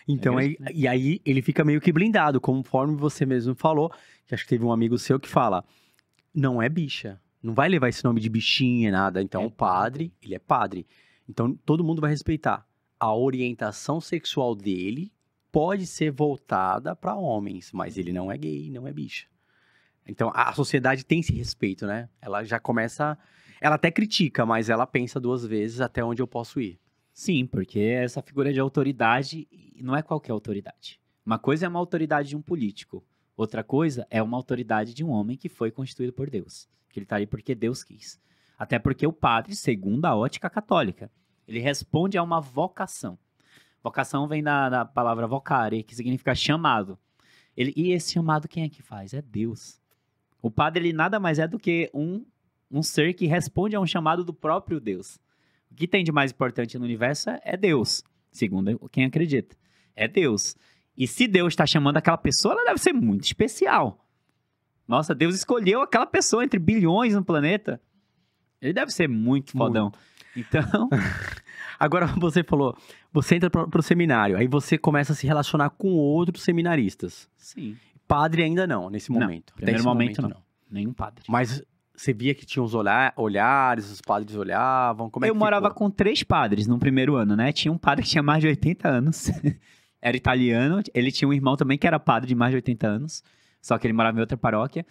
Então, É aí, grande, né? e aí ele fica meio que blindado, conforme você mesmo falou, que acho que teve um amigo seu que fala, não é bicha, não vai levar esse nome de bichinha, nada. Então, É o padre, ele é padre. Então, todo mundo vai respeitar. A orientação sexual dele pode ser voltada para homens, mas ele não é gay, não é bicha. Então, a sociedade tem esse respeito, né? Ela já começa... Ela até critica, mas ela pensa duas vezes até onde eu posso ir. Sim, porque essa figura de autoridade não é qualquer autoridade. Uma coisa é uma autoridade de um político. Outra coisa é uma autoridade de um homem que foi constituído por Deus. Que ele está aí porque Deus quis. Até porque o padre, segundo a ótica católica, ele responde a uma vocação. Vocação vem da palavra vocare, que significa chamado. E esse chamado quem é que faz? É Deus. O padre, ele nada mais é do que um ser que responde a um chamado do próprio Deus. O que tem de mais importante no universo é Deus, segundo quem acredita. É Deus. E se Deus está chamando aquela pessoa, ela deve ser muito especial. Nossa, Deus escolheu aquela pessoa entre bilhões no planeta. Ele deve ser muito fodão. Então, Agora, você falou, você entra pro seminário, aí você começa a se relacionar com outros seminaristas. sim. Padre ainda não, nesse Não, momento. Até primeiro esse momento, não. Nenhum padre. Mas você via que tinha uns olhares, os padres olhavam, como é Eu que morava ficou? com 3 padres no primeiro ano, né? Tinha um padre que tinha mais de 80 anos. Era italiano. Ele tinha um irmão também que era padre de mais de 80 anos. Só que ele morava em outra paróquia.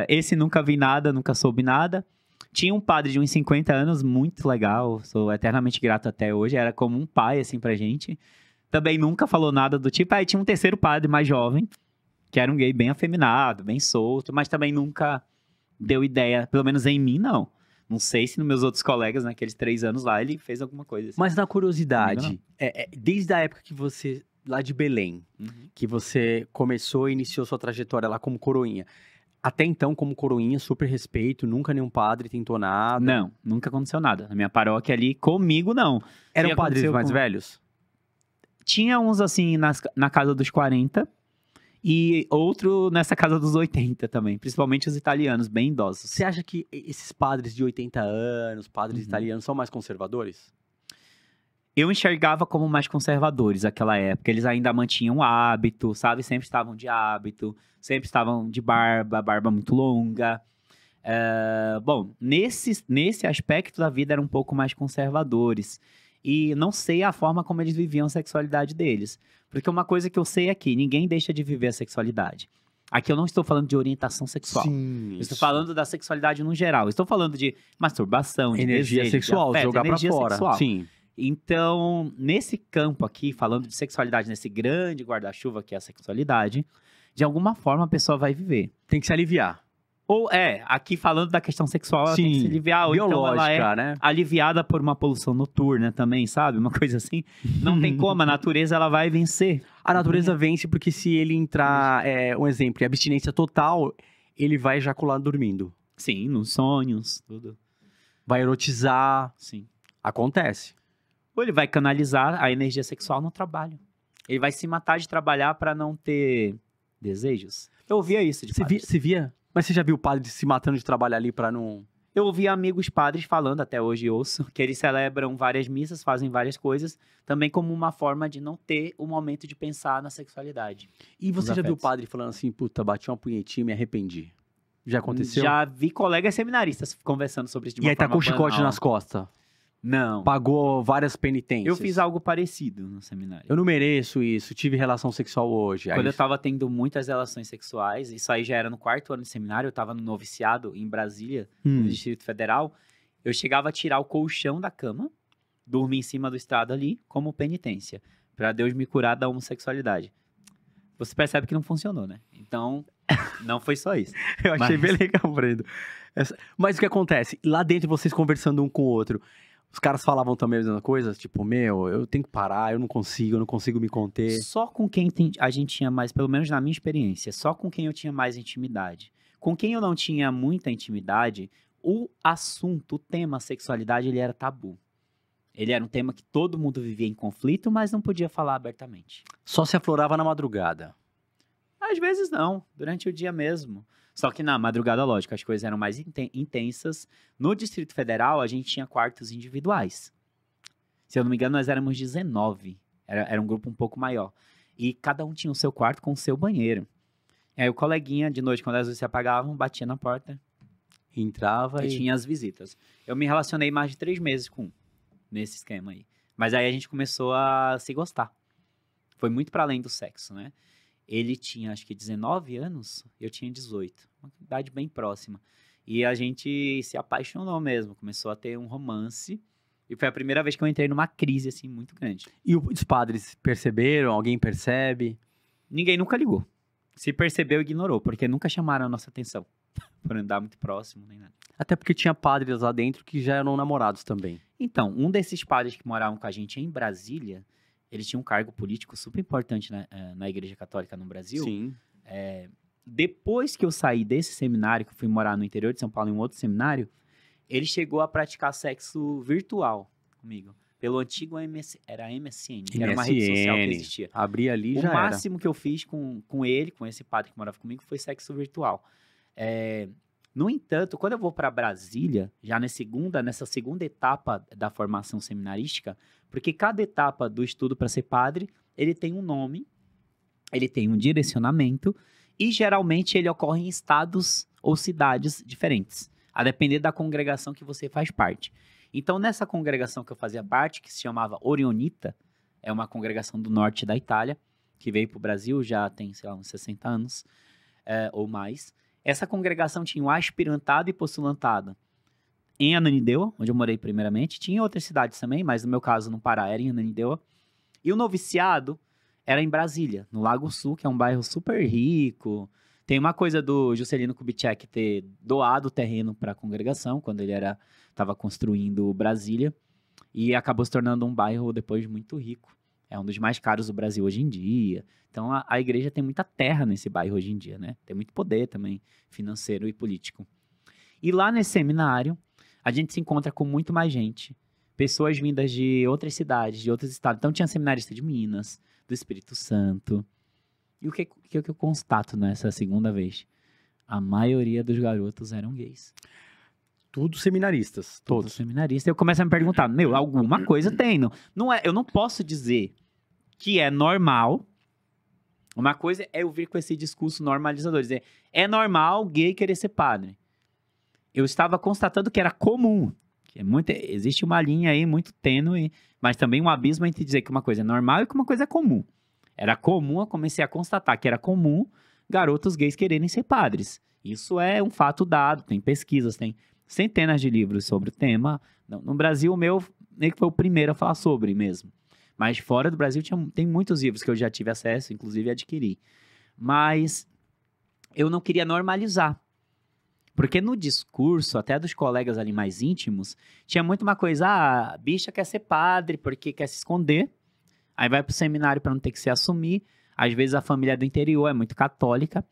Esse nunca vi nada, nunca soube nada. Tinha um padre de uns 50 anos, muito legal. Sou eternamente grato até hoje. Era como um pai, assim, pra gente. Também nunca falou nada do tipo. Aí tinha um terceiro padre mais jovem, que era um gay bem afeminado, bem solto. Mas também nunca deu ideia, pelo menos em mim, não. Não sei se nos meus outros colegas, naqueles 3 anos lá, ele fez alguma coisa assim. Mas na curiosidade, Comigo desde a época que você, lá de Belém, Uhum. que você começou e iniciou sua trajetória lá como coroinha, até então, como coroinha, super respeito, nunca nenhum padre tentou nada. Não, nunca aconteceu nada. Na minha paróquia ali, comigo, não. Eram que padres aconteceu mais com- velhos? Tinha uns, assim, na casa dos 40 e outro nessa casa dos 80 também. Principalmente os italianos, bem idosos. Você acha que esses padres de 80 anos, padres Uhum. italianos, são mais conservadores? Eu enxergava como mais conservadores naquela época. Eles ainda mantinham o hábito, sabe? Sempre estavam de hábito, sempre estavam de barba muito longa. Bom, nesse aspecto da vida eram um pouco mais conservadores. E não sei a forma como eles viviam a sexualidade deles. Porque uma coisa que eu sei é que ninguém deixa de viver a sexualidade. Aqui eu não estou falando de orientação sexual. Sim. Eu estou falando da sexualidade no geral. Eu estou falando de masturbação, de energia desejo, de sexual, afeto, jogar pra energia fora. sexual. Sim. Então, nesse campo aqui, falando de sexualidade, nesse grande guarda-chuva que é a sexualidade, de alguma forma a pessoa vai viver. Tem que se aliviar. Ou aqui falando da questão sexual, ela tem que se aliviar, ou então ela é biológica, né? aliviada por uma poluição noturna também, sabe? Uma coisa assim. Não tem como, a natureza ela vai vencer. A natureza vence porque se ele entrar, um exemplo, em abstinência total, ele vai ejacular dormindo. Sim, nos sonhos, tudo. Vai erotizar. Sim. Acontece. Ou ele vai canalizar a energia sexual no trabalho. Ele vai se matar de trabalhar pra não ter desejos. Eu ouvia isso de padres. Você via? Mas você já viu o padre se matando de trabalhar ali pra não... Eu ouvi amigos padres falando, até hoje ouço, que eles celebram várias missas, fazem várias coisas, também como uma forma de não ter o momento de pensar na sexualidade. E você Os já viu o afetos. padre falando assim, puta, bati uma punhetinha e me arrependi? Já aconteceu? Já vi colegas seminaristas conversando sobre isso de E uma aí tá forma com o chicote banal. nas costas. Não. Pagou várias penitências. Eu fiz algo parecido no seminário. Eu não mereço isso, tive relação sexual hoje. Quando Aí, eu tava tendo muitas relações sexuais, isso aí já era no 4º ano de seminário, eu tava no noviciado em Brasília, no Distrito Federal, eu chegava a tirar o colchão da cama, dormir em cima do estrado ali, como penitência, pra Deus me curar da homossexualidade. Você percebe que não funcionou, né? Então, não foi só isso. Eu achei Mas- bem legal, Brendo. Mas o que acontece? Lá dentro, vocês conversando um com o outro, os caras falavam também a mesma coisa? Tipo, eu tenho que parar, eu não consigo me conter. Só com quem a gente tinha mais, pelo menos na minha experiência, só com quem eu tinha mais intimidade. Com quem eu não tinha muita intimidade, o assunto, o tema sexualidade, ele era tabu. Ele era um tema que todo mundo vivia em conflito, mas não podia falar abertamente. Só se aflorava na madrugada. Às vezes não, durante o dia mesmo. Só que na madrugada, lógico, as coisas eram mais intensas. No Distrito Federal, a gente tinha quartos individuais. Se eu não me engano, nós éramos 19. Era um grupo um pouco maior. E cada um tinha o seu quarto com o seu banheiro. E aí o coleguinha, de noite, quando as luzes se apagavam, batia na porta Entrava e e... tinha as visitas. Eu me relacionei mais de 3 meses com um, nesse esquema aí. Mas aí a gente começou a se gostar. Foi muito para além do sexo, né? Ele tinha, acho que 19 anos, eu tinha 18. Uma idade bem próxima. E a gente se apaixonou mesmo, começou a ter um romance. E foi a primeira vez que eu entrei numa crise, assim, muito grande. E os padres perceberam? Alguém percebe? Ninguém nunca ligou. Se percebeu, ignorou, porque nunca chamaram a nossa atenção. Por andar muito próximo, nem nada. Até porque tinha padres lá dentro que já eram namorados também. Então, um desses padres que moravam com a gente em Brasília, ele tinha um cargo político super importante na Igreja Católica no Brasil. Sim. Depois que eu saí desse seminário, que eu fui morar no interior de São Paulo, em um outro seminário, ele chegou a praticar sexo virtual comigo. Pelo antigo era MSN, que era uma rede social que existia. Abri ali e O já máximo que eu fiz com ele, com esse padre que morava comigo, foi sexo virtual. No entanto, quando eu vou para Brasília, já nessa segunda etapa da formação seminarística, porque cada etapa do estudo para ser padre, ele tem um nome, ele tem um direcionamento, e geralmente ele ocorre em estados ou cidades diferentes, a depender da congregação que você faz parte. Então, nessa congregação que eu fazia parte, que se chamava Orionita, é uma congregação do norte da Itália, que veio para o Brasil já tem, sei lá, uns 60 anos ou mais. Essa congregação tinha o aspirantado e postulantado em Ananindeua, onde eu morei primeiramente. Tinha em outras cidades também, mas no meu caso, no Pará, era em Ananindeua. E o noviciado era em Brasília, no Lago Sul, que é um bairro super rico. Tem uma coisa do Juscelino Kubitschek ter doado o terreno para a congregação, quando ele estava construindo Brasília, e acabou se tornando um bairro depois muito rico. É um dos mais caros do Brasil hoje em dia. Então, a igreja tem muita terra nesse bairro hoje em dia, né? Tem muito poder também, financeiro e político. E lá nesse seminário, a gente se encontra com muito mais gente. Pessoas vindas de outras cidades, de outros estados. Então, tinha seminarista de Minas, do Espírito Santo. E o que eu constato nessa segunda vez? A maioria dos garotos eram gays. Tudo seminaristas, todos. Todos seminaristas. Eu começo a me perguntar, alguma coisa tem. Eu não posso dizer que é normal. Uma coisa é eu vir com esse discurso normalizador, dizer, é normal gay querer ser padre. Eu estava constatando que era comum. Existe uma linha aí muito tênue, mas também um abismo entre dizer que uma coisa é normal e que uma coisa é comum. Era comum, eu comecei a constatar que era comum garotos gays quererem ser padres. Isso é um fato dado, tem pesquisas, tem centenas de livros sobre o tema. No Brasil, o meu meio que foi o primeiro a falar sobre mesmo. Mas fora do Brasil tem muitos livros que eu já tive acesso, inclusive adquiri. Mas eu não queria normalizar. Porque no discurso, até dos colegas ali mais íntimos, tinha muito uma coisa, a bicha quer ser padre porque quer se esconder, aí vai pro seminário para não ter que se assumir. Às vezes a família do interior é muito católica,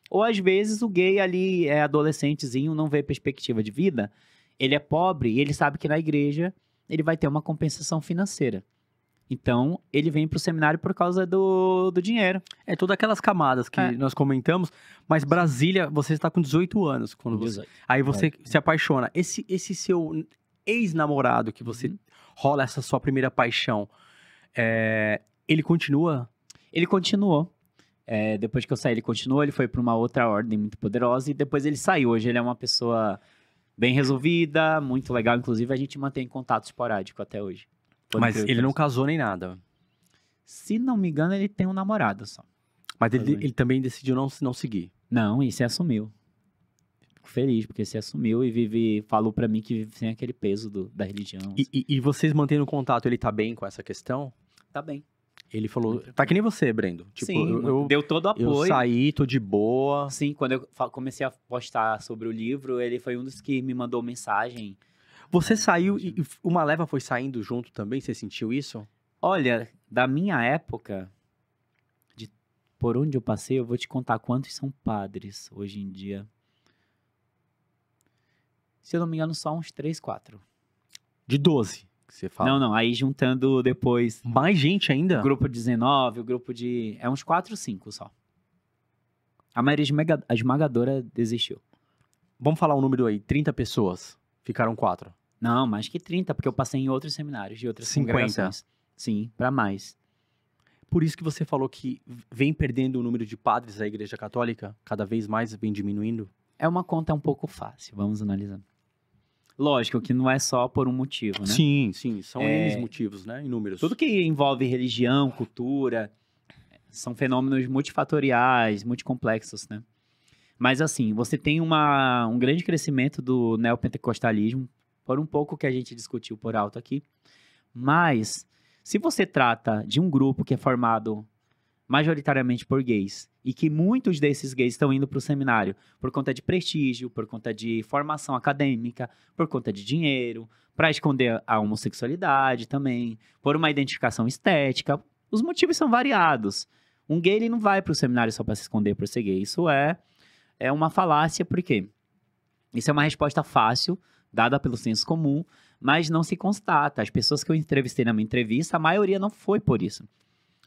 ou às vezes o gay ali é adolescentezinho, não vê perspectiva de vida, ele é pobre e ele sabe que na igreja ele vai ter uma compensação financeira. Então, ele vem pro seminário por causa do dinheiro. É todas aquelas camadas que nós comentamos, mas Brasília, você está com 18 anos. Aí você se apaixona. Esse seu ex-namorado que você rola essa sua primeira paixão, ele continua? Ele continuou. Depois que eu saí, ele continuou. Ele foi para uma outra ordem muito poderosa e depois ele saiu. Hoje ele é uma pessoa bem resolvida, muito legal. Inclusive, a gente mantém contato esporádico até hoje. Mas ele não casou nem nada. Se não me engano, ele tem um namorado só. Mas ele também decidiu não seguir. Não, e se assumiu. Fico feliz, porque se assumiu e falou pra mim que vive sem aquele peso da religião. E vocês mantendo contato, ele tá bem com essa questão? Tá bem. Ele falou, tá que nem você, Brendo. Tipo, sim, deu todo o apoio. Eu saí, tô de boa. Sim, quando eu comecei a postar sobre o livro, ele foi um dos que me mandou mensagem. Você saiu e uma leva foi saindo junto também? Você sentiu isso? Olha, da minha época, por onde eu passei, eu vou te contar quantos são padres hoje em dia. Se eu não me engano, só uns 3, 4. De 12, que você fala? Não, aí juntando depois... Mais gente ainda? O grupo 19, o grupo de... É uns 4, 5 só. A maioria esmagadora desistiu. Vamos falar um número aí, 30 pessoas. Ficaram 4. Não, mais que 30, porque eu passei em outros seminários de outras 50. congregações. Sim, para mais. Por isso que você falou que vem perdendo o número de padres da Igreja Católica, cada vez mais vem diminuindo? É uma conta um pouco fácil, vamos analisar. Lógico que não é só por um motivo, né? Sim, sim, são N motivos, né? Inúmeros. Tudo que envolve religião, cultura, são fenômenos multifatoriais, multicomplexos, né? Mas assim, você tem um grande crescimento do neopentecostalismo, por um pouco que a gente discutiu por alto aqui. Mas, se você trata de um grupo que é formado majoritariamente por gays, e que muitos desses gays estão indo para o seminário por conta de prestígio, por conta de formação acadêmica, por conta de dinheiro, para esconder a homossexualidade também, por uma identificação estética, os motivos são variados. Um gay ele não vai para o seminário só para se esconder por ser gay. Isso é uma falácia, por quê? Isso é uma resposta fácil, dada pelo senso comum, mas não se constata. As pessoas que eu entrevistei na minha entrevista, a maioria não foi por isso.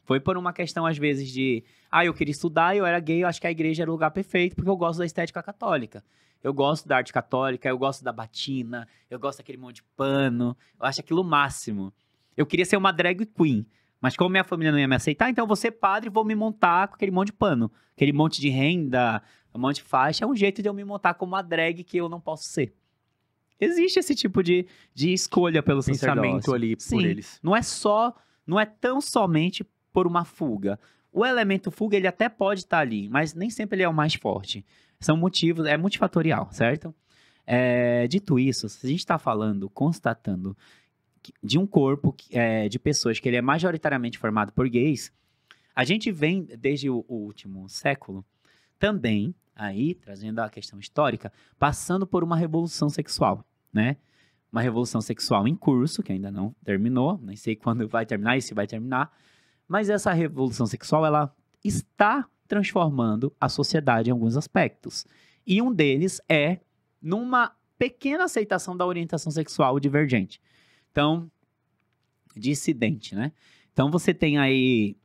Foi por uma questão, às vezes, de... eu queria estudar, eu era gay, eu acho que a igreja era o lugar perfeito, porque eu gosto da estética católica. Eu gosto da arte católica, eu gosto da batina, eu gosto daquele monte de pano, eu acho aquilo o máximo. Eu queria ser uma drag queen, mas como minha família não ia me aceitar, então eu vou ser padre e vou me montar com aquele monte de pano. Aquele monte de renda, um monte de faixa, é um jeito de eu me montar como uma drag que eu não posso ser. Existe esse tipo de escolha pelo pensamento ali por Sim, eles. Não é tão somente por uma fuga. O elemento fuga, ele até pode estar ali, mas nem sempre ele é o mais forte. São motivos, é multifatorial, certo? Dito isso, se a gente está falando, constatando de um corpo de pessoas que ele é majoritariamente formado por gays, a gente vem, desde o último século, também, aí, trazendo a questão histórica, passando por uma revolução sexual, né? Uma revolução sexual em curso, que ainda não terminou, nem sei quando vai terminar e se vai terminar, mas essa revolução sexual, ela está transformando a sociedade em alguns aspectos. E um deles é numa pequena aceitação da orientação sexual divergente. Então, dissidente, né? Então, você tem aí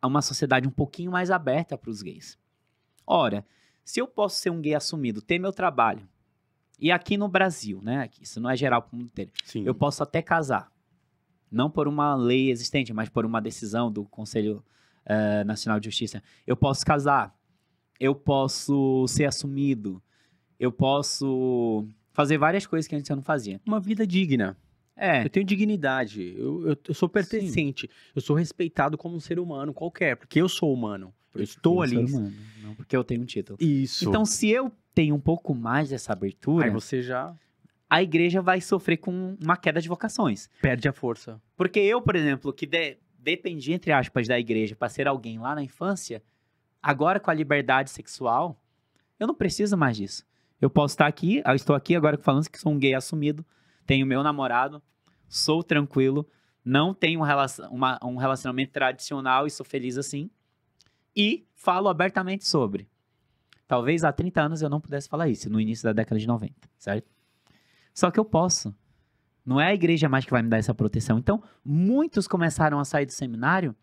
uma sociedade um pouquinho mais aberta para os gays. Ora, se eu posso ser um gay assumido, ter meu trabalho, e aqui no Brasil, né? Isso não é geral para o mundo inteiro. Sim. Eu posso até casar. Não por uma lei existente, mas por uma decisão do Conselho Nacional de Justiça. Eu posso casar, eu posso ser assumido, eu posso fazer várias coisas que antes eu não fazia. Uma vida digna. Eu tenho dignidade, eu sou pertencente, eu sou respeitado como um ser humano qualquer, porque eu sou humano. Eu estou ali. Ser humano, não porque eu tenho um título. Isso. Então, se eu tenho um pouco mais dessa abertura... Aí você já... A igreja vai sofrer com uma queda de vocações. Perde a força. Porque eu, por exemplo, que dependia, entre aspas, da igreja para ser alguém lá na infância, agora com a liberdade sexual, eu não preciso mais disso. Eu posso estar aqui, eu estou aqui agora falando que sou um gay assumido, tenho meu namorado, sou tranquilo, não tenho um relacionamento tradicional e sou feliz assim, e falo abertamente sobre. Talvez há 30 anos eu não pudesse falar isso, no início da década de 90, certo? Só que eu posso. Não é a igreja mais que vai me dar essa proteção. Então, muitos começaram a sair do seminário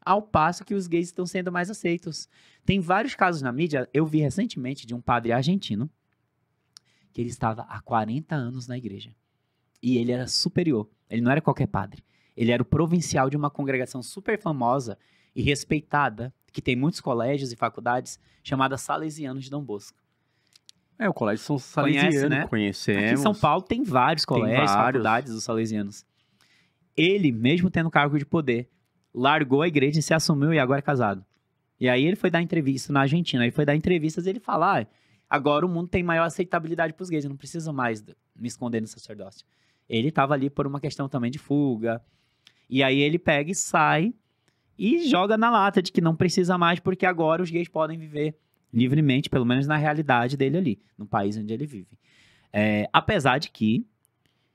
ao passo que os gays estão sendo mais aceitos. Tem vários casos na mídia. Eu vi recentemente de um padre argentino que ele estava há 40 anos na igreja. E ele era superior. Ele não era qualquer padre. Ele era o provincial de uma congregação super famosa e respeitada, que tem muitos colégios e faculdades, chamada Salesianos de Dom Bosco. O colégio São Salesiano, Conhece, né? Conhecemos. Aqui em São Paulo tem vários colégios, faculdades dos salesianos. Ele, mesmo tendo cargo de poder, largou a igreja e se assumiu e agora é casado. E aí ele foi dar entrevista na Argentina. Aí foi dar entrevistas e ele fala, agora o mundo tem maior aceitabilidade para os gays, eu não preciso mais me esconder no sacerdócio. Ele estava ali por uma questão também de fuga. E aí ele pega e sai e joga na lata de que não precisa mais porque agora os gays podem viver livremente, pelo menos na realidade dele ali, no país onde ele vive. Apesar de que,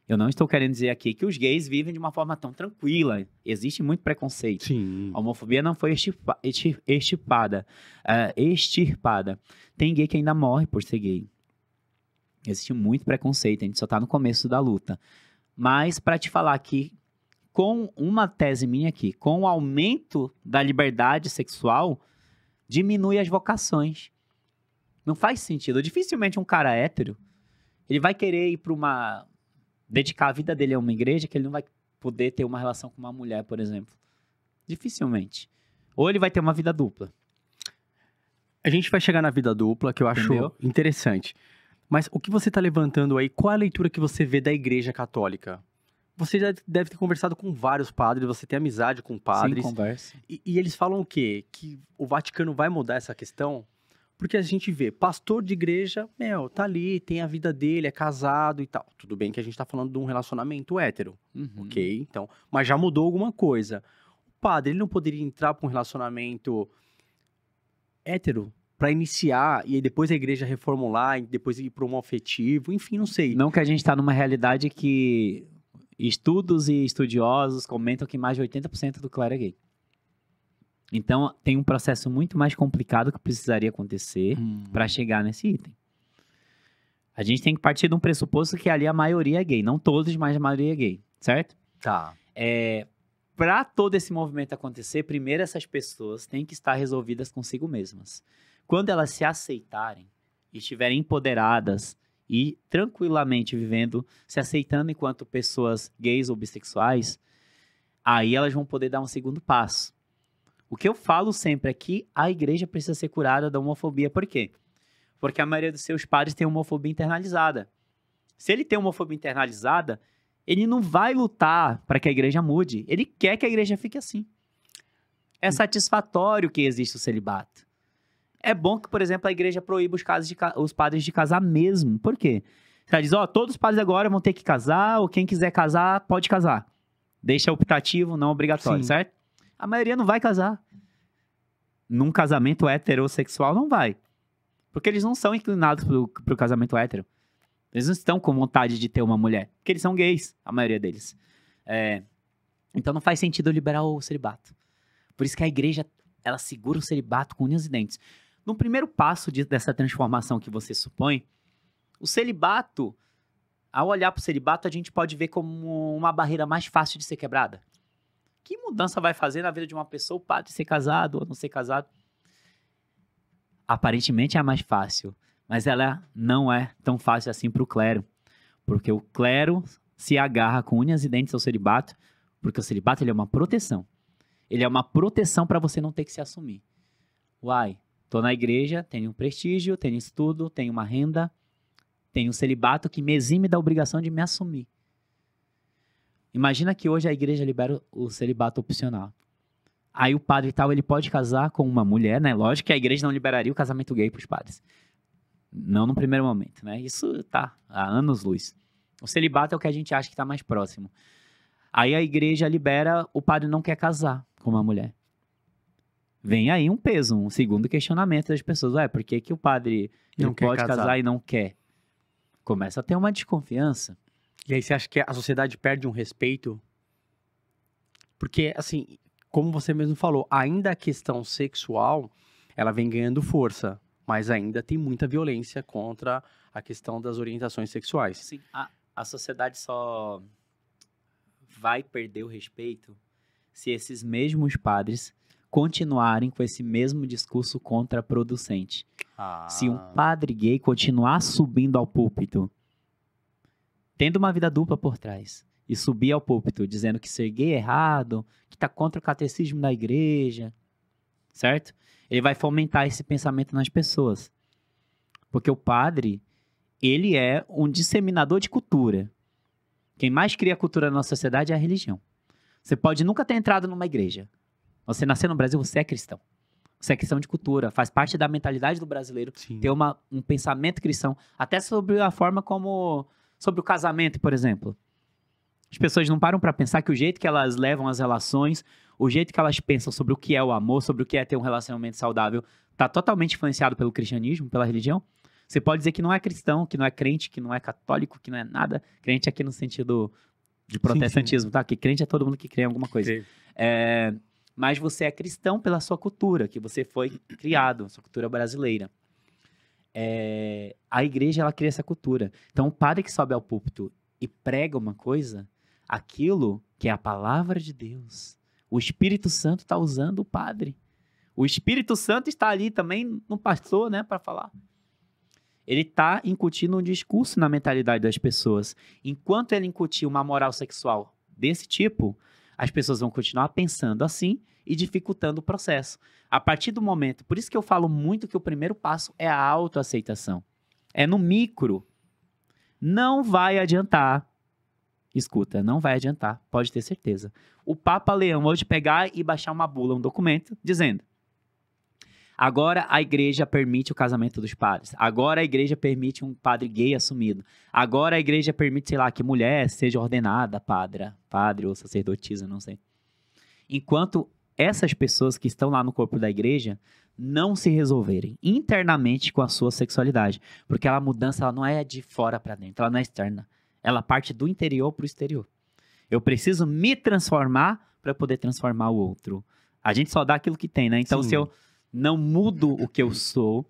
eu não estou querendo dizer aqui que os gays vivem de uma forma tão tranquila. Existe muito preconceito. Sim. A homofobia não foi extirpada. Tem gay que ainda morre por ser gay. Existe muito preconceito, a gente só está no começo da luta. Mas, para te falar aqui, com uma tese minha aqui, com o aumento da liberdade sexual, diminui as vocações. Não faz sentido. Dificilmente um cara hétero, ele vai querer ir para dedicar a vida dele a uma igreja que ele não vai poder ter uma relação com uma mulher, por exemplo. Dificilmente. Ou ele vai ter uma vida dupla. A gente vai chegar na vida dupla, que eu acho Entendeu? interessante. Mas o que você está levantando aí, qual é a leitura que você vê da Igreja Católica? Você já deve ter conversado com vários padres, você tem amizade com padres. Sim, conversa. E eles falam o quê? Que o Vaticano vai mudar essa questão? Porque a gente vê, pastor de igreja, tá ali, tem a vida dele, é casado e tal. Tudo bem que a gente tá falando de um relacionamento hétero, ok? Então, mas já mudou alguma coisa. O padre, ele não poderia entrar para um relacionamento hétero para iniciar e aí depois a igreja reformular e depois ir para um afetivo, enfim, não sei. Não que a gente tá numa realidade que estudos e estudiosos comentam que mais de 80% do clero é gay. Então, tem um processo muito mais complicado que precisaria acontecer para chegar nesse item. A gente tem que partir de um pressuposto que ali a maioria é gay. Não todos, mas a maioria é gay, certo? Tá. Para todo esse movimento acontecer, primeiro essas pessoas têm que estar resolvidas consigo mesmas. Quando elas se aceitarem e estiverem empoderadas e tranquilamente vivendo, se aceitando enquanto pessoas gays ou bissexuais, aí elas vão poder dar um segundo passo. O que eu falo sempre é que a igreja precisa ser curada da homofobia. Por quê? Porque a maioria dos seus padres tem homofobia internalizada. Se ele tem homofobia internalizada, ele não vai lutar para que a igreja mude. Ele quer que a igreja fique assim. É satisfatório que exista o celibato. É bom que, por exemplo, a igreja proíba os padres de casar mesmo. Por quê? Ela diz, todos os padres agora vão ter que casar, ou quem quiser casar, pode casar. Deixa optativo, não obrigatório, Sim. certo? A maioria não vai casar. Num casamento heterossexual, não vai. Porque eles não são inclinados pro casamento hétero. Eles não estão com vontade de ter uma mulher. Porque eles são gays, a maioria deles. Então não faz sentido liberar o celibato. Por isso que a igreja, ela segura o celibato com unhas e dentes. No primeiro passo dessa transformação que você supõe, o celibato, ao olhar para o celibato, a gente pode ver como uma barreira mais fácil de ser quebrada. Que mudança vai fazer na vida de uma pessoa o padre ser casado ou não ser casado? Aparentemente é a mais fácil, mas ela não é tão fácil assim para o clero. Porque o clero se agarra com unhas e dentes ao celibato, porque o celibato ele é uma proteção. Ele é uma proteção para você não ter que se assumir. Uai, tô na igreja, tenho um prestígio, tenho estudo, tenho uma renda, tenho um celibato que me exime da obrigação de me assumir. Imagina que hoje a igreja libera o celibato opcional. Aí o padre tal, ele pode casar com uma mulher, né? Lógico que a igreja não liberaria o casamento gay para os padres. Não no primeiro momento, né? Isso tá há anos-luz. O celibato é o que a gente acha que está mais próximo. Aí a igreja libera, o padre não quer casar com uma mulher. Vem aí um peso, um segundo questionamento das pessoas. Ué, por que que o padre Não quer pode casar casar e não quer? Começa a ter uma desconfiança. E aí você acha que a sociedade perde um respeito? Porque, assim, como você mesmo falou, ainda a questão sexual, ela vem ganhando força, mas ainda tem muita violência contra a questão das orientações sexuais. Sim, a sociedade só vai perder o respeito se esses mesmos padres continuarem com esse mesmo discurso contraproducente. Se um padre gay continuar subindo ao púlpito, tendo uma vida dupla por trás, e subir ao púlpito dizendo que ser gay é errado, que está contra o catecismo da igreja, certo? Ele vai fomentar esse pensamento nas pessoas. Porque o padre, ele é um disseminador de cultura. Quem mais cria cultura na nossa sociedade é a religião. Você pode nunca ter entrado numa igreja. Você nasceu no Brasil, você é cristão. Você é cristão de cultura, faz parte da mentalidade do brasileiro Sim. ter um pensamento cristão, até sobre a forma como... Sobre o casamento, por exemplo. As pessoas não param para pensar que o jeito que elas levam as relações, o jeito que elas pensam sobre o que é o amor, sobre o que é ter um relacionamento saudável, está totalmente influenciado pelo cristianismo, pela religião. Você pode dizer que não é cristão, que não é crente, que não é católico, que não é nada. Crente aqui no sentido de protestantismo, tá? Que crente é todo mundo que crê em alguma coisa. Mas você é cristão pela sua cultura, que você foi criado, sua cultura brasileira. A igreja, ela cria essa cultura. Então, o padre que sobe ao púlpito e prega uma coisa, aquilo que é a palavra de Deus, o Espírito Santo está usando o padre. O Espírito Santo está ali também no pastor, né, para falar. Ele está incutindo um discurso na mentalidade das pessoas. Enquanto ele incutir uma moral sexual desse tipo, as pessoas vão continuar pensando assim e dificultando o processo. A partir do momento, por isso que eu falo muito que o primeiro passo é a autoaceitação. É no micro. Não vai adiantar. Escuta, não vai adiantar, pode ter certeza. O Papa Leão hoje pegar e baixar uma bula, um documento, dizendo: agora a igreja permite o casamento dos padres. Agora a igreja permite um padre gay assumido. Agora a igreja permite, sei lá, que mulher seja ordenada padre ou sacerdotisa, não sei. Enquanto essas pessoas que estão lá no corpo da igreja não se resolverem internamente com a sua sexualidade, porque a mudança ela não é de fora para dentro, ela não é externa. Ela parte do interior para o exterior. Eu preciso me transformar para poder transformar o outro. A gente só dá aquilo que tem, né? Então, Sim. se eu não mudo o que eu sou,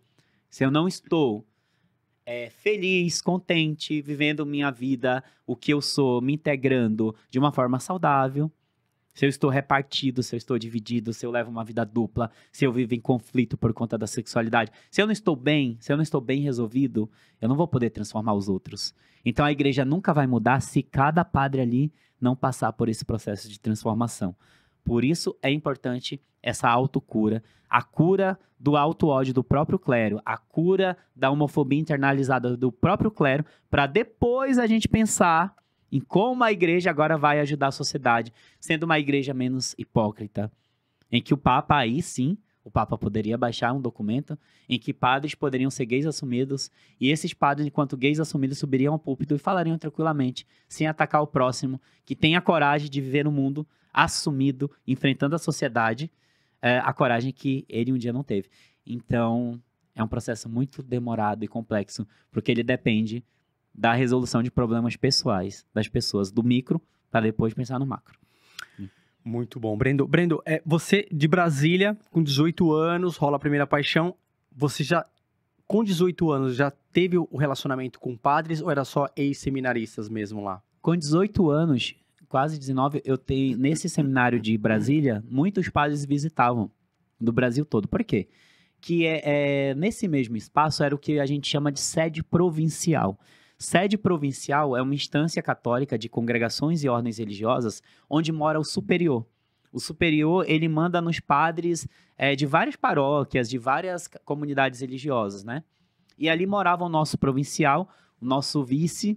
se eu não estou feliz, contente, vivendo minha vida, o que eu sou, me integrando de uma forma saudável, se eu estou repartido, se eu estou dividido, se eu levo uma vida dupla, se eu vivo em conflito por conta da sexualidade, se eu não estou bem, se eu não estou bem resolvido, eu não vou poder transformar os outros. Então a igreja nunca vai mudar se cada padre ali não passar por esse processo de transformação. Por isso é importante essa autocura, a cura do auto-ódio do próprio clero, a cura da homofobia internalizada do próprio clero, para depois a gente pensar em como a igreja agora vai ajudar a sociedade, sendo uma igreja menos hipócrita. Em que o Papa, aí sim, o Papa poderia baixar um documento em que padres poderiam ser gays assumidos, e esses padres, enquanto gays assumidos, subiriam ao púlpito e falariam tranquilamente, sem atacar o próximo, que tenha coragem de viver no mundo assumido, enfrentando a sociedade, a coragem que ele um dia não teve. Então, é um processo muito demorado e complexo, porque ele depende da resolução de problemas pessoais das pessoas, do micro, para depois pensar no macro. Muito bom. Brendo, você de Brasília, com 18 anos, rola a primeira paixão. Você já, com 18 anos, já teve o relacionamento com padres ou era só ex-seminaristas mesmo lá? Com 18 anos, quase 19, eu tenho, nesse seminário de Brasília, muitos padres visitavam do Brasil todo. Por quê? Que nesse mesmo espaço era o que a gente chama de sede provincial. Sede provincial é uma instância católica de congregações e ordens religiosas onde mora o superior. O superior, ele manda nos padres de várias paróquias, de várias comunidades religiosas, né? E ali morava o nosso provincial, o nosso vice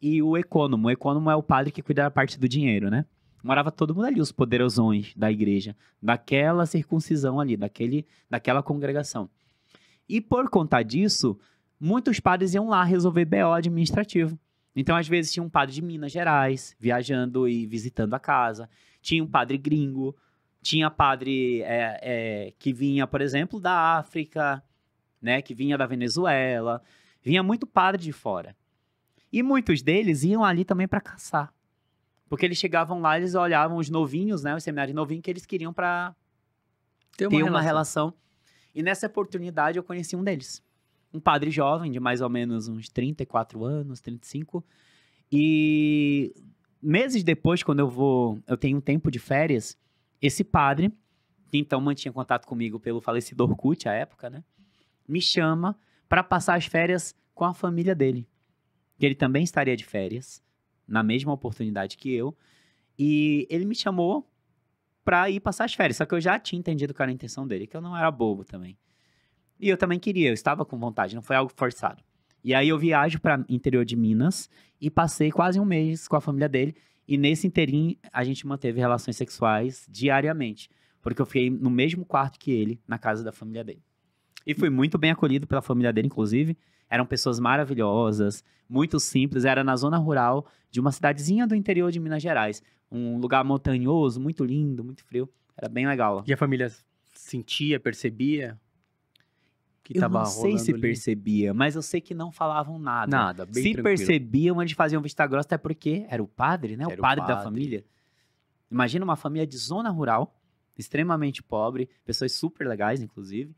e o ecônomo. O ecônomo é o padre que cuida da parte do dinheiro, né? Morava todo mundo ali, os poderosões da igreja, daquela circuncisão ali, daquela congregação. E por conta disso, muitos padres iam lá resolver BO administrativo. Então, às vezes, tinha um padre de Minas Gerais viajando e visitando a casa. Tinha um padre gringo. Tinha padre que vinha, por exemplo, da África, né? Que vinha da Venezuela. Vinha muito padre de fora. E muitos deles iam ali também para caçar. Porque eles chegavam lá, eles olhavam os novinhos, né? Os seminários novinhos que eles queriam para ter uma relação. E nessa oportunidade eu conheci um deles. Um padre jovem, de mais ou menos uns 34 anos, 35. E meses depois, quando eu tenho um tempo de férias, esse padre, que então mantinha contato comigo pelo falecido Orkut à época, né? Me chama para passar as férias com a família dele. Que ele também estaria de férias, na mesma oportunidade que eu. E ele me chamou para ir passar as férias. Só que eu já tinha entendido qual era a intenção dele, que eu não era bobo também. E eu também queria, eu estava com vontade, não foi algo forçado. E aí eu viajo para o interior de Minas e passei quase um mês com a família dele. E nesse inteirinho a gente manteve relações sexuais diariamente. Porque eu fiquei no mesmo quarto que ele, na casa da família dele. E fui muito bem acolhido pela família dele, inclusive. Eram pessoas maravilhosas, muito simples. Era na zona rural de uma cidadezinha do interior de Minas Gerais. Um lugar montanhoso, muito lindo, muito frio. Era bem legal. E a família sentia, percebia? Eu não sei se percebia, mas eu sei que não falavam nada. Nada, bem se tranquilo. percebiam, eles faziam vista grossa, até porque era o padre, né? Era O o padre da padre. família. Imagina uma família de zona rural, extremamente pobre, pessoas super legais, inclusive,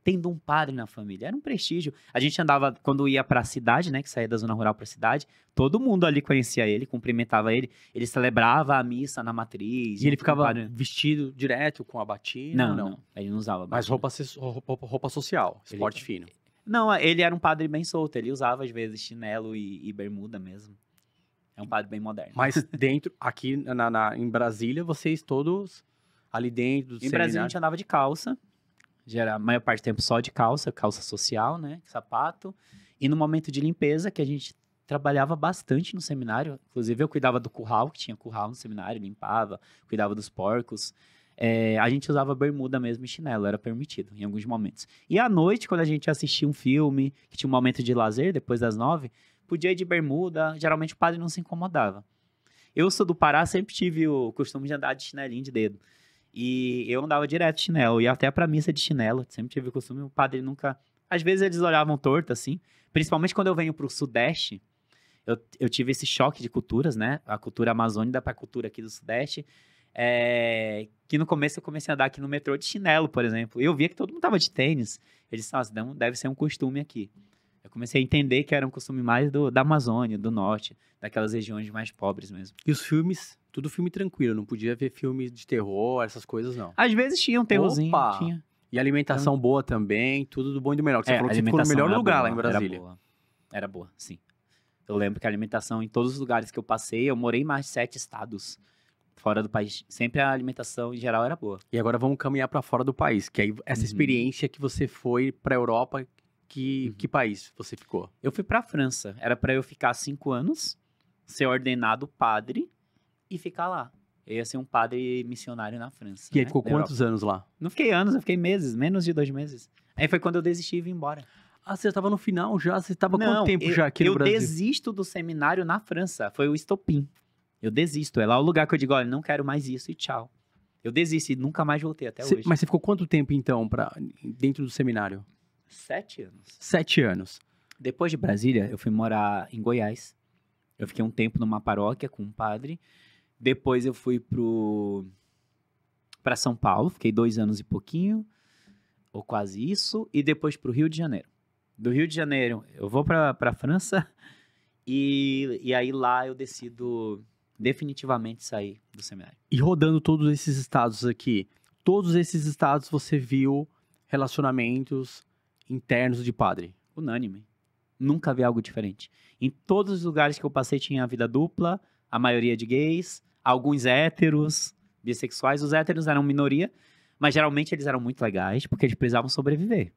tendo um padre na família. Era um prestígio. A gente andava, quando ia pra cidade, né? Que saía da zona rural pra cidade, todo mundo ali conhecia ele, cumprimentava ele. Ele celebrava a missa na matriz. E ele ficava padre... vestido direto com a batina? Não, ele não usava Mas batina. roupa social, esporte fino. Não, ele era um padre bem solto. Ele usava, às vezes, chinelo e bermuda mesmo. É um padre bem moderno. Mas dentro, aqui em Brasília, vocês todos ali dentro do Em Brasília, a gente andava de calça. A maior parte do tempo só de calça, calça social, né? Sapato. E no momento de limpeza, que a gente trabalhava bastante no seminário. Inclusive, eu cuidava do curral, que tinha curral no seminário, limpava, cuidava dos porcos. A gente usava bermuda mesmo e chinelo, era permitido em alguns momentos. E à noite, quando a gente assistia um filme, que tinha um momento de lazer, depois das 9, podia ir de bermuda, geralmente o padre não se incomodava. Eu sou do Pará, sempre tive o costume de andar de chinelinho de dedo. E eu andava direto de chinelo, ia até pra missa de chinelo, sempre tive o costume, o padre nunca... Às vezes eles olhavam torto, assim, principalmente quando eu venho pro Sudeste, eu tive esse choque de culturas, né? A cultura amazônica pra cultura aqui do Sudeste, que no começo eu comecei a andar aqui no metrô de chinelo, por exemplo, e eu via que todo mundo tava de tênis. Eles disseram, nossa, deve ser um costume aqui. Eu comecei a entender que era um costume mais da Amazônia, do Norte, daquelas regiões mais pobres mesmo. E os filmes, tudo filme tranquilo, não podia ver filme de terror, essas coisas não. Às vezes tinha um terrorzinho, Opa! tinha. E alimentação boa também, tudo do bom e do melhor. Que você falou que você ficou no alimentação melhor era lugar boa, lá em Brasília. Era boa, sim. Eu lembro que a alimentação em todos os lugares que eu passei, eu morei em mais de 7 estados fora do país. Sempre a alimentação em geral era boa. E agora vamos caminhar pra fora do país, que aí essa experiência que você foi pra Europa, que país você ficou? Eu fui pra França. Era pra eu ficar 5 anos, ser ordenado padre e ficar lá. Eu ia ser um padre missionário na França. E aí né, ficou na quantos Europa. anos lá? Não fiquei anos, eu fiquei meses, menos de 2 meses. Aí foi quando eu desisti e vim embora. Ah, você já tava no final já? Você tava Não, quanto tempo já aqui no eu Brasil? desisto do seminário na França. Foi o estopim. Eu desisto. É lá o lugar que eu digo, olha, não quero mais isso e tchau. Eu desisto e nunca mais voltei até hoje. Mas você ficou quanto tempo, então, dentro do seminário? 7 anos. 7 anos. Depois de Brasília, eu fui morar em Goiás. Eu fiquei um tempo numa paróquia com um padre. Depois eu fui pra São Paulo. Fiquei 2 anos e pouquinho. Ou quase isso. E depois pro Rio de Janeiro. Do Rio de Janeiro, eu vou pra França. E aí lá eu decido definitivamente sair do seminário. E rodando todos esses estados aqui, todos esses estados você viu relacionamentos internos de padre? Unânime. Nunca vi algo diferente. Em todos os lugares que eu passei tinha vida dupla, a maioria de gays, alguns héteros, bissexuais. Os héteros eram minoria, mas geralmente eles eram muito legais, porque eles precisavam sobreviver.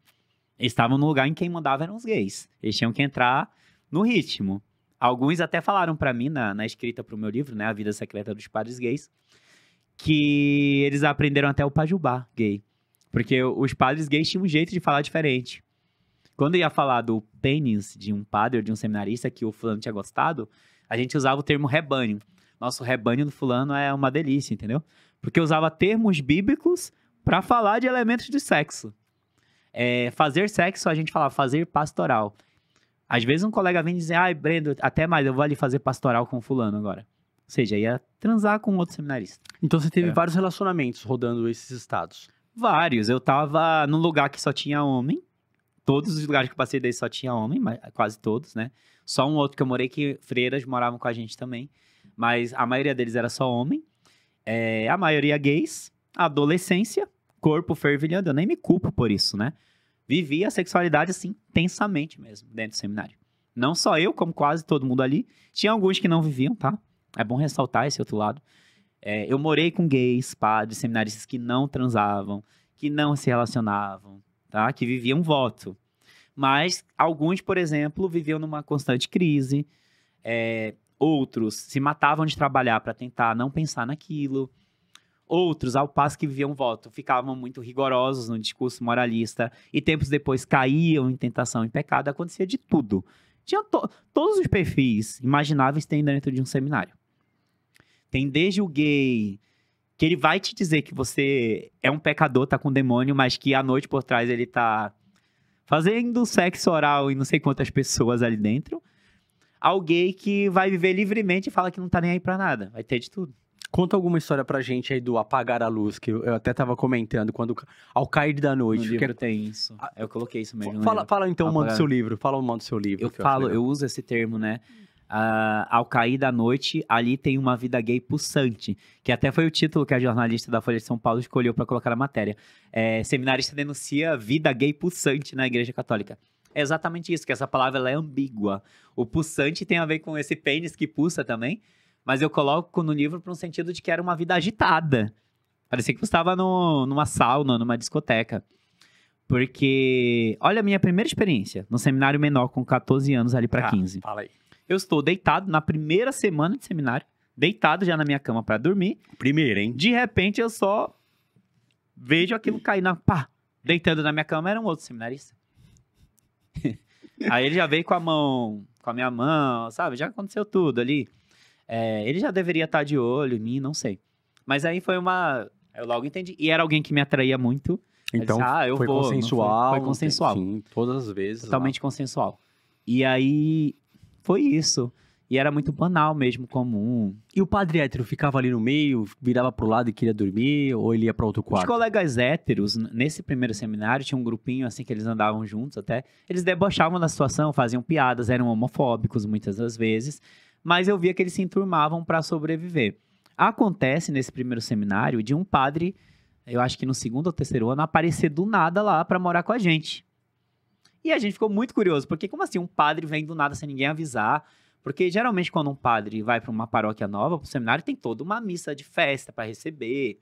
Eles estavam no lugar em quem mandava eram os gays. Eles tinham que entrar no ritmo. Alguns até falaram pra mim, na escrita pro meu livro, né, A Vida Secreta dos Padres Gays, que eles aprenderam até o pajubá gay. Porque os padres gays tinham um jeito de falar diferente. Quando ia falar do pênis de um padre ou de um seminarista que o fulano tinha gostado, a gente usava o termo rebanho. Nosso rebanho do fulano é uma delícia, entendeu? Porque usava termos bíblicos pra falar de elementos de sexo. Fazer sexo, a gente falava fazer pastoral. Às vezes um colega vem dizer, ai, Brendo, até mais, eu vou ali fazer pastoral com fulano agora. Ou seja, ia transar com outro seminarista. Então você teve vários relacionamentos rodando esses estados? Vários. Eu tava num lugar que só tinha homem. Todos os lugares que eu passei daí só tinha homem, quase todos, né? Só um outro que eu morei que freiras moravam com a gente também. Mas a maioria deles era só homem. A maioria gays. Adolescência. Corpo fervilhando. Eu nem me culpo por isso, né? Vivi a sexualidade, assim, intensamente mesmo, dentro do seminário. Não só eu, como quase todo mundo ali. Tinha alguns que não viviam, tá? É bom ressaltar esse outro lado. Eu morei com gays, padres, seminaristas que não transavam, que não se relacionavam, tá? Que viviam voto. Mas alguns, por exemplo, viviam numa constante crise. Outros se matavam de trabalhar para tentar não pensar naquilo. Outros, ao passo que viviam voto, ficavam muito rigorosos no discurso moralista e tempos depois caíam em tentação e pecado. Acontecia de tudo. Tinha todos os perfis imagináveis tem dentro de um seminário. Tem desde o gay, que ele vai te dizer que você é um pecador, tá com demônio, mas que à noite por trás ele tá fazendo sexo oral em não sei quantas pessoas ali dentro. Ao gay que vai viver livremente e fala que não tá nem aí pra nada. Vai ter de tudo. Conta alguma história pra gente aí do apagar a luz, que eu até tava comentando, quando ao cair da noite. No livro tem isso. Eu coloquei isso mesmo. Fala então o nome do seu livro. Fala o nome do seu livro. Eu uso esse termo, né? Ao cair da noite, ali tem uma vida gay pulsante, que até foi o título que a jornalista da Folha de São Paulo escolheu para colocar na matéria. Seminarista denuncia vida gay pulsante na Igreja Católica. É exatamente isso, que essa palavra ela é ambígua. O pulsante tem a ver com esse pênis que pulsa também, mas eu coloco no livro para um sentido de que era uma vida agitada. Parecia que eu estava numa sauna, numa discoteca. Porque, olha a minha primeira experiência no seminário menor com 14 anos ali para 15. Fala aí. Eu estou deitado na primeira semana de seminário, deitado já na minha cama para dormir. Primeiro, hein? De repente eu só vejo aquilo cair pá, deitando na minha cama era um outro seminarista. Aí ele já veio com a minha mão, sabe? Já aconteceu tudo ali. Ele já deveria estar de olho em mim, não sei. Mas aí foi eu logo entendi. E era alguém que me atraía muito. Então, eu foi vou. consensual. Foi consensual. Sim, todas as vezes. Totalmente consensual. E aí, foi isso. E era muito banal mesmo, comum. E o padre hétero ficava ali no meio, virava pro lado e queria dormir, ou ele ia pra outro Os quarto? colegas héteros, nesse primeiro seminário, tinha um grupinho assim que eles andavam juntos até. Eles debochavam da situação, faziam piadas, eram homofóbicos muitas das vezes. Mas eu via que eles se enturmavam para sobreviver. Acontece nesse primeiro seminário de um padre, eu acho que no segundo ou terceiro ano, aparecer do nada lá para morar com a gente. E a gente ficou muito curioso, porque como assim um padre vem do nada sem ninguém avisar? Porque geralmente quando um padre vai para uma paróquia nova, para o seminário, tem toda uma missa de festa para receber.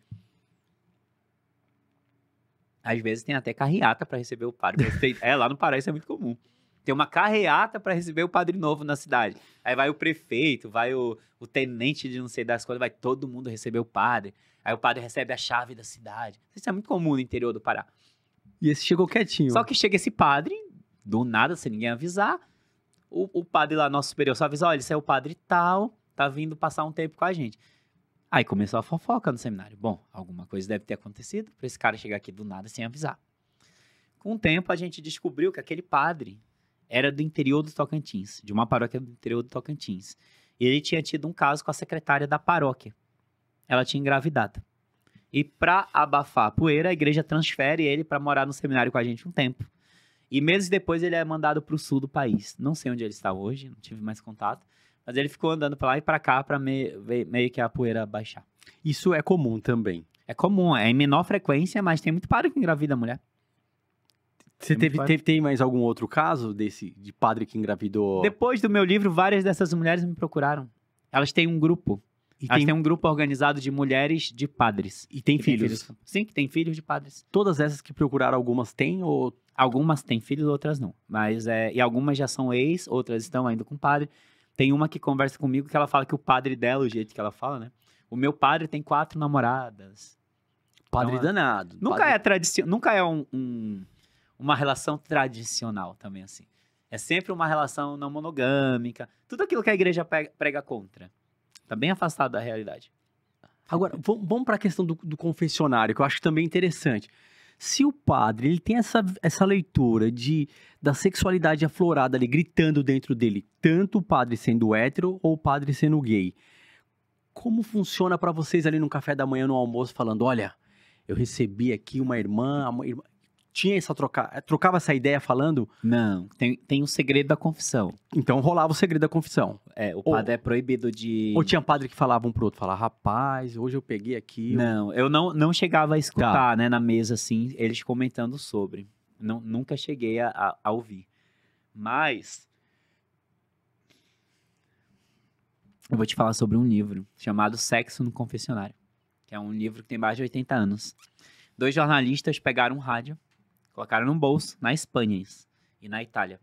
Às vezes tem até carreata para receber o padre. Lá no Pará isso é muito comum. Tem uma carreata para receber o padre novo na cidade. Aí vai o prefeito, vai o tenente de não sei das coisas, vai todo mundo receber o padre. Aí o padre recebe a chave da cidade. Isso é muito comum no interior do Pará. E esse chegou quietinho. Só que chega esse padre, do nada, sem ninguém avisar. O padre lá, nosso superior, só avisa, olha, esse é o padre tal, tá vindo passar um tempo com a gente. Aí começou a fofoca no seminário. Bom, alguma coisa deve ter acontecido pra esse cara chegar aqui do nada sem avisar. Com o tempo, a gente descobriu que aquele padre era do interior do Tocantins, de uma paróquia do interior do Tocantins. E ele tinha tido um caso com a secretária da paróquia. Ela tinha engravidado. E pra abafar a poeira, a igreja transfere ele pra morar no seminário com a gente um tempo. E meses depois ele é mandado pro sul do país. Não sei onde ele está hoje, não tive mais contato. Mas ele ficou andando pra lá e pra cá pra meio que a poeira baixar. Isso é comum também. É comum, é em menor frequência, mas tem muito padre que engravida a mulher. Você tem mais algum outro caso de padre que engravidou? Depois do meu livro, várias dessas mulheres me procuraram. Elas têm um grupo. Elas têm um grupo organizado de mulheres de padres. E tem que filhos? Sim, que tem filhos de padres. Todas essas que procuraram, algumas têm ou... Algumas têm filhos, outras não. Mas, e algumas já são ex, outras estão ainda com padre. Tem uma que conversa comigo que ela fala que o padre dela, o jeito que ela fala, né? O meu padre tem 4 namoradas. Padre Então, danado. Nunca é tradicional, nunca é uma relação tradicional também, assim. É sempre uma relação não monogâmica. Tudo aquilo que a igreja prega contra. Tá bem afastado da realidade. Agora, vamos para a questão do confessionário, que eu acho também interessante. Se o padre ele tem essa leitura da sexualidade aflorada ali, gritando dentro dele, tanto o padre sendo hétero ou o padre sendo gay, como funciona para vocês ali no café da manhã, no almoço, falando, olha, eu recebi aqui uma irmã tinha trocava essa ideia falando? Não, tem um segredo da confissão. Então rolava o segredo da confissão. O padre é proibido de... Ou tinha padre que falava um pro outro, falava, rapaz, hoje eu peguei aqui... Não, eu não chegava a escutar, né, na mesa, assim, eles comentando sobre. Nunca cheguei a ouvir. Mas... eu vou te falar sobre um livro chamado Sexo no Confessionário, que é um livro que tem mais de 80 anos. 2 jornalistas pegaram um rádio, colocaram no bolso, na Espanha isso, e na Itália,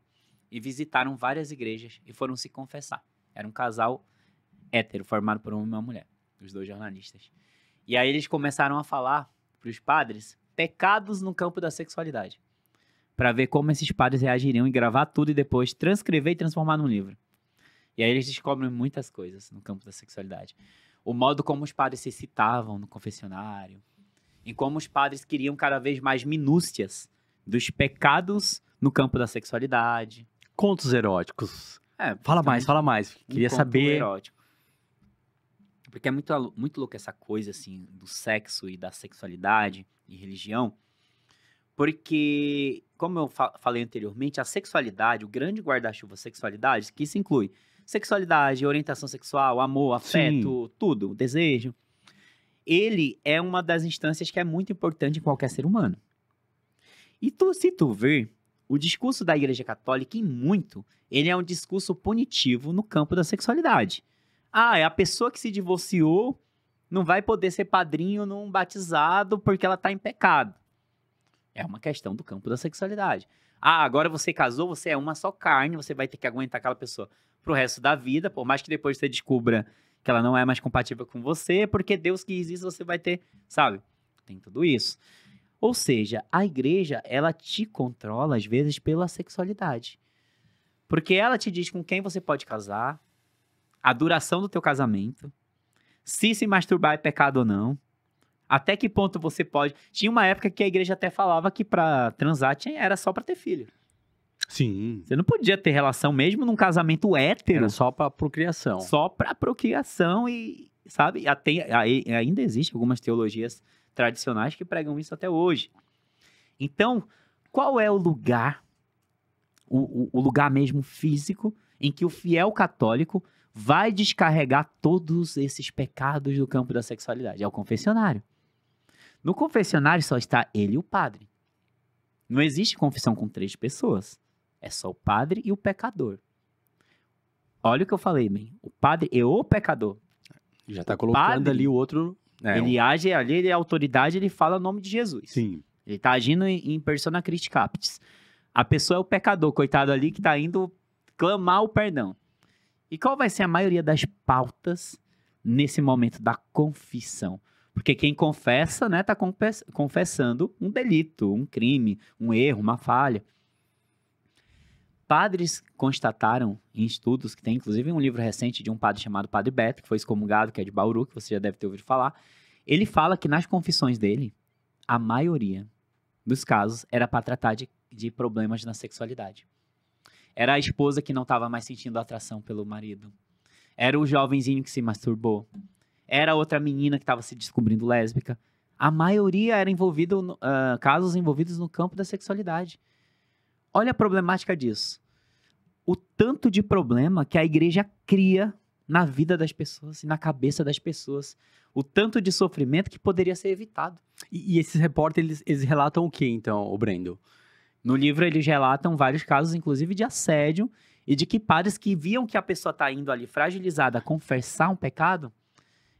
e visitaram várias igrejas e foram se confessar. Era um casal hétero, formado por um homem e uma mulher, os 2 jornalistas. E aí eles começaram a falar para os padres pecados no campo da sexualidade, para ver como esses padres reagiriam e gravar tudo e depois transcrever e transformar num livro. E aí eles descobrem muitas coisas no campo da sexualidade. O modo como os padres se citavam no confessionário, em como os padres queriam cada vez mais minúcias dos pecados no campo da sexualidade. Contos eróticos. Fala mais. Queria saber. Erótico. Porque é muito louco essa coisa, assim, do sexo e da sexualidade e religião. Porque, como eu falei anteriormente, a sexualidade, o grande guarda-chuva sexualidade, que isso inclui sexualidade, orientação sexual, amor, afeto, Sim. tudo, desejo. Ele é uma das instâncias que é muito importante em qualquer ser humano. E se tu ver, o discurso da Igreja Católica, em muito, ele é um discurso punitivo no campo da sexualidade. É a pessoa que se divorciou não vai poder ser padrinho num batizado porque ela está em pecado. É uma questão do campo da sexualidade. Agora você casou, você é uma só carne, você vai ter que aguentar aquela pessoa pro resto da vida, por mais que depois você descubra que ela não é mais compatível com você, porque Deus quis isso, você vai ter, sabe? Tem tudo isso. Ou seja, a igreja, ela te controla, às vezes, pela sexualidade. Porque ela te diz com quem você pode casar, a duração do teu casamento, se masturbar é pecado ou não, até que ponto você pode... Tinha uma época que a igreja até falava que pra transar era só pra ter filho. Sim. Você não podia ter relação mesmo num casamento hétero. Era só pra procriação. Só pra procriação e, sabe? Ainda existem algumas teologias tradicionais que pregam isso até hoje. Então, qual é o lugar, o lugar mesmo físico, em que o fiel católico vai descarregar todos esses pecados do campo da sexualidade? É o confessionário. No confessionário só está ele e o padre. Não existe confissão com 3 pessoas. É só o padre e o pecador. Olha o que eu falei, bem. O padre e o pecador. Já tá colocando padre, ali o outro... ele age ali, ele é autoridade, ele fala o nome de Jesus. Sim. Ele tá agindo em persona Christi Captis. A pessoa é o pecador, coitado ali, que tá indo clamar o perdão. E qual vai ser a maioria das pautas nesse momento da confissão? Porque quem confessa, né, tá confessando um delito, um crime, um erro, uma falha. Padres constataram em estudos, que tem inclusive um livro recente de um padre chamado Padre Beto, que foi excomungado, que é de Bauru, que você já deve ter ouvido falar. Ele fala que nas confissões dele, a maioria dos casos era para tratar de problemas na sexualidade. Era a esposa que não estava mais sentindo atração pelo marido. Era o jovenzinho que se masturbou. Era outra menina que estava se descobrindo lésbica. A maioria era casos envolvidos no campo da sexualidade. Olha a problemática disso. O tanto de problema que a igreja cria na vida das pessoas e na cabeça das pessoas. O tanto de sofrimento que poderia ser evitado. E esses repórteres, eles relatam o que, então, o Brendo? No livro, eles relatam vários casos, inclusive de assédio, e de que padres que viam que a pessoa está indo ali fragilizada a confessar um pecado,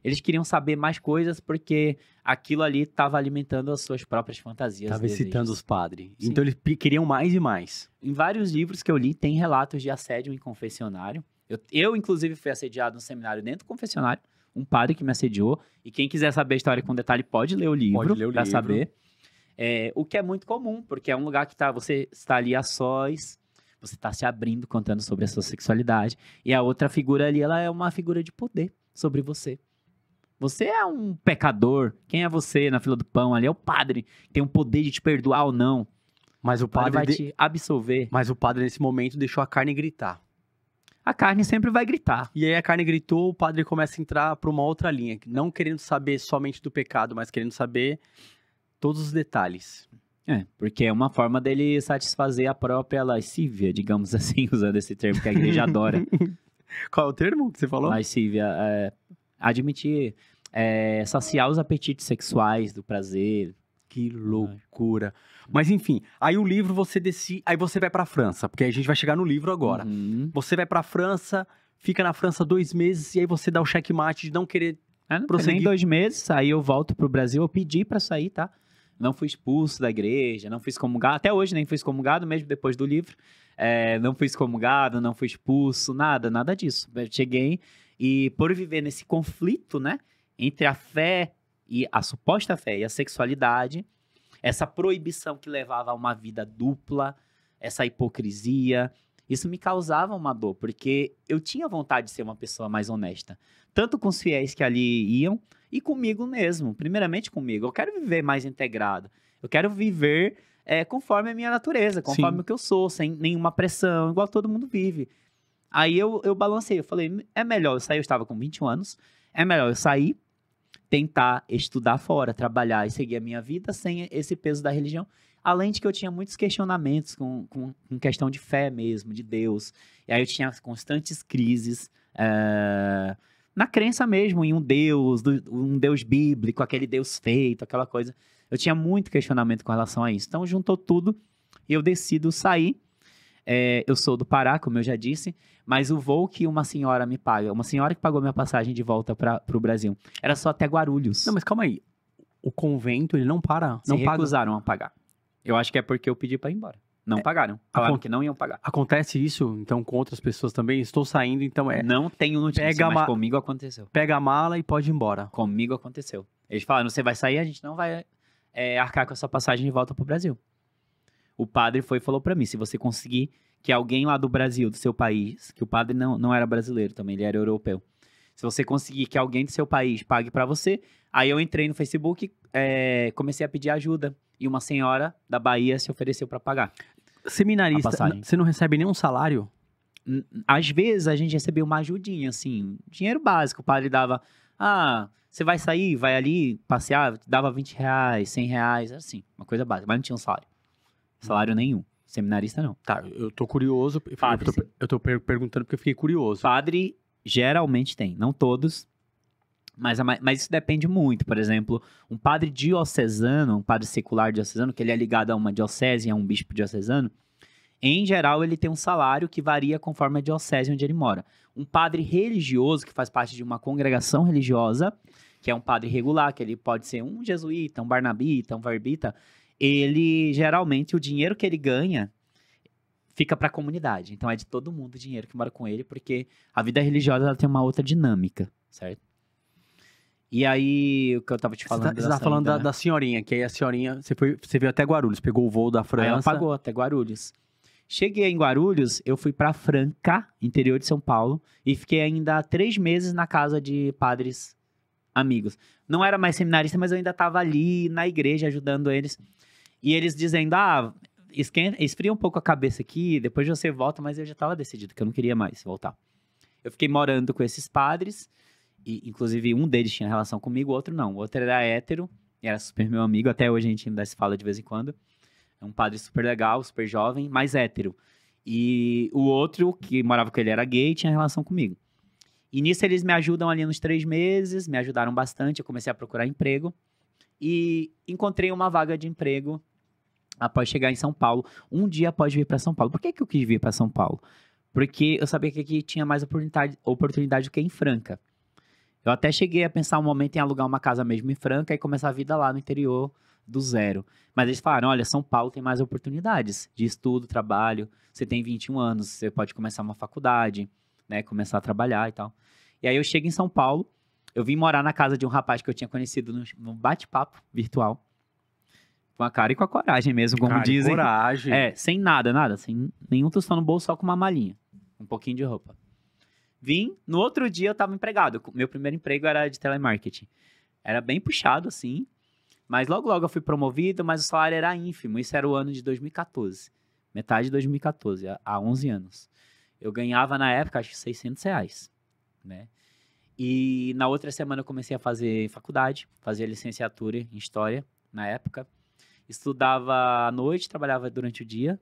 eles queriam saber mais coisas porque aquilo ali estava alimentando as suas próprias fantasias. Estava excitando os padres. Sim. Então eles queriam mais e mais. Em vários livros que eu li, tem relatos de assédio em confessionário. Eu inclusive, fui assediado no seminário dentro do confessionário. Um padre que me assediou. E quem quiser saber a história com detalhe, pode ler o livro para saber. O que é muito comum, porque é um lugar que você está ali a sós, você está se abrindo, contando sobre a sua sexualidade. E a outra figura ali, ela é uma figura de poder sobre você. Você é um pecador. Quem é você na fila do pão ali? É o padre. Tem um poder de te perdoar ou não. Mas o padre vai te absolver. Mas o padre, nesse momento, deixou a carne gritar. A carne sempre vai gritar. E aí a carne gritou, o padre começa a entrar para uma outra linha. Não querendo saber somente do pecado, mas querendo saber todos os detalhes. Porque é uma forma dele satisfazer a própria lascívia, digamos assim, usando esse termo que a igreja adora. Qual é o termo que você falou? Lascívia. Admitir, saciar os apetites sexuais do prazer. Que loucura. Mas enfim, aí o livro você decide, aí você vai pra França, porque a gente vai chegar no livro agora. Uhum. Você vai pra França, fica na França 2 meses, e aí você dá o checkmate de não querer Não prosseguir. nem 2 meses, aí eu volto pro Brasil, eu pedi pra sair, tá? Não fui expulso da igreja, não fui excomungado, até hoje nem fui excomungado, mesmo depois do livro. Não fui excomungado, não fui expulso, nada disso. Eu cheguei e por viver nesse conflito, né, entre a fé e a suposta fé e a sexualidade, essa proibição que levava a uma vida dupla, essa hipocrisia, isso me causava uma dor, porque eu tinha vontade de ser uma pessoa mais honesta, tanto com os fiéis que ali iam e comigo mesmo, primeiramente comigo. Eu quero viver mais integrado, eu quero viver conforme a minha natureza, conforme o que eu sou, sem nenhuma pressão, igual todo mundo vive. Aí eu balancei, eu falei, é melhor eu sair, eu estava com 21 anos, é melhor eu sair, tentar estudar fora, trabalhar e seguir a minha vida sem esse peso da religião. Além de que eu tinha muitos questionamentos com questão de fé mesmo, de Deus. E aí eu tinha constantes crises na crença mesmo em um Deus bíblico, aquele Deus feito, aquela coisa. Eu tinha muito questionamento com relação a isso. Então juntou tudo E eu decido sair. Eu sou do Pará, como eu já disse, mas o voo que uma senhora me paga, uma senhora que pagou minha passagem de volta para o Brasil, era só até Guarulhos. Não, mas calma aí. O convento, ele não para, Se não paga. recusaram a pagar. Eu acho que é porque eu pedi para ir embora. Não pagaram. Falaram que não iam pagar. Acontece isso, então, com outras pessoas também? Estou saindo, então Não tenho notícia, mas comigo aconteceu. Pega a mala e pode ir embora. Comigo aconteceu. Eles falaram, você vai sair, a gente não vai arcar com a sua passagem de volta pro Brasil. O padre foi e falou pra mim, se você conseguir que alguém lá do Brasil, do seu país, que o padre não era brasileiro também, ele era europeu. Se você conseguir que alguém do seu país pague pra você, aí eu entrei no Facebook, comecei a pedir ajuda. E uma senhora da Bahia se ofereceu pra pagar. Seminarista, você não recebe nenhum salário? Às vezes a gente recebeu uma ajudinha, assim, dinheiro básico. O padre dava, você vai sair, vai ali passear, dava R$20, R$100, assim, uma coisa básica. Mas não tinha um salário. Salário nenhum. Seminarista não. Tá, eu tô curioso. Padre, eu tô perguntando porque eu fiquei curioso. Padre geralmente tem, não todos. Mas isso depende muito. Por exemplo, um padre diocesano, um padre secular diocesano, que ele é ligado a uma diocese, a um bispo diocesano, em geral ele tem um salário que varia conforme a diocese onde ele mora. Um padre religioso, que faz parte de uma congregação religiosa, que é um padre regular, que ele pode ser um jesuíta, um barnabita, um verbita, ele, geralmente, o dinheiro que ele ganha fica para a comunidade. Então, é de todo mundo o dinheiro que mora com ele, porque a vida religiosa ela tem uma outra dinâmica, certo? E aí, o que eu tava te falando... Você tá falando da senhorinha, que aí a senhorinha... Você veio até Guarulhos, pegou o voo da França... Aí ela pagou até Guarulhos. Cheguei em Guarulhos, eu fui para Franca, interior de São Paulo, e fiquei ainda 3 meses na casa de padres amigos. Não era mais seminarista, mas eu ainda tava ali na igreja ajudando eles. E eles dizendo, esfria um pouco a cabeça aqui, depois você volta, mas eu já tava decidido que eu não queria mais voltar. Eu fiquei morando com esses padres, e inclusive um deles tinha relação comigo, o outro não. O outro era hétero, e era super meu amigo, até hoje a gente ainda se fala de vez em quando. É um padre super legal, super jovem, mas hétero. E o outro, que morava com ele, era gay e tinha relação comigo. E nisso eles me ajudam ali nos 3 meses, me ajudaram bastante, eu comecei a procurar emprego. E encontrei uma vaga de emprego após chegar em São Paulo, um dia após vir para São Paulo. Por que eu quis vir para São Paulo? Porque eu sabia que aqui tinha mais oportunidade do que em Franca. Eu até cheguei a pensar um momento em alugar uma casa mesmo em Franca e começar a vida lá no interior do zero. Mas eles falaram, olha, São Paulo tem mais oportunidades de estudo, trabalho. Você tem 21 anos, você pode começar uma faculdade, né, começar a trabalhar e tal. E aí eu chego em São Paulo, eu vim morar na casa de um rapaz que eu tinha conhecido no bate-papo virtual. Com a cara e com a coragem mesmo, como cara, dizem. Coragem. Sem nada. Sem nenhum tostão no bolso, só com uma malinha. Um pouquinho de roupa. Vim, no outro dia eu tava empregado. Meu primeiro emprego era de telemarketing. Era bem puxado, assim. Mas logo eu fui promovido, mas o salário era ínfimo. Isso era o ano de 2014. Metade de 2014, há 11 anos. Eu ganhava, na época, acho que R$600, né? E na outra semana eu comecei a fazer faculdade, fazia licenciatura em História, na época. Estudava à noite, trabalhava durante o dia.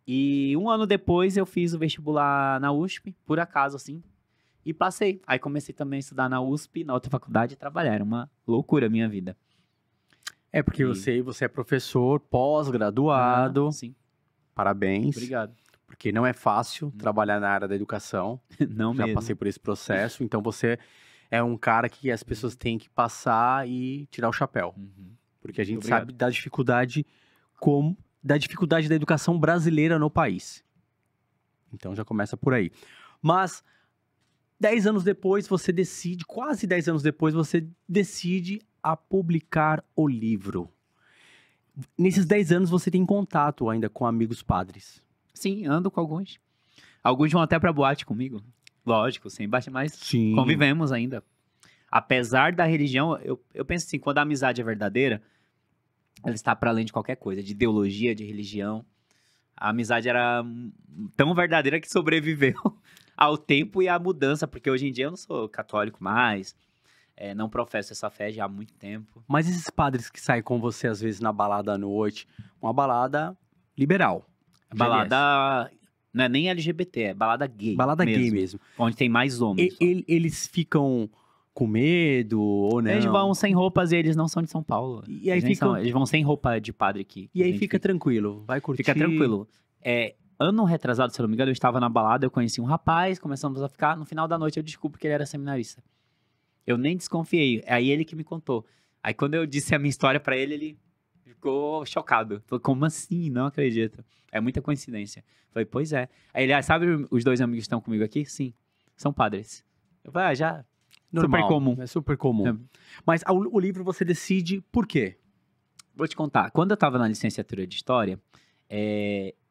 E 1 ano depois eu fiz o vestibular na USP, por acaso, assim, e passei. Aí comecei também a estudar na USP, na outra faculdade, e trabalhar. Era uma loucura a minha vida. É porque você é professor, pós-graduado. Sim. Parabéns. Obrigado. Porque não é fácil trabalhar na área da educação. Não Já mesmo. passei por esse processo. Então você é um cara que as pessoas têm que passar e tirar o chapéu. Porque a gente sabe da dificuldade da educação brasileira no país. Então já começa por aí. Mas 10 anos depois você decide, quase 10 anos depois, você decide a publicar o livro. Nesses 10 anos você tem contato ainda com amigos padres? Sim, ando com alguns. Alguns vão até pra boate comigo. Lógico, sem baixo, mas Sim. convivemos ainda. Apesar da religião, eu penso assim, quando a amizade é verdadeira, ela está para além de qualquer coisa, de ideologia, de religião. A amizade era tão verdadeira que sobreviveu ao tempo e à mudança, porque hoje em dia eu não sou católico mais, não professo essa fé já há muito tempo. Mas esses padres que saem com você, às vezes, na balada à noite, uma balada liberal. Balada, não é nem LGBT, é balada gay. Balada gay mesmo. Onde tem mais homens. Eles ficam com medo ou não? Eles vão sem roupas e eles não são de São Paulo. E aí Eles vão sem roupa de padre aqui. E aí fica tranquilo, vai curtir. Fica tranquilo. Ano retrasado, se eu não me engano, eu estava na balada, eu conheci um rapaz, começamos a ficar. No final da noite eu descubro que ele era seminarista. Eu nem desconfiei. Aí ele que me contou. Aí quando eu disse a minha história pra ele, ele ficou chocado. Falou, como assim? Não acredito. É muita coincidência. Falei, pois é. Aí ele, sabe os dois amigos que estão comigo aqui? Sim, são padres. Eu falei, já... Normal, super comum. É super comum. É. Mas o livro você decide por quê? Vou te contar. Quando eu estava na licenciatura de História,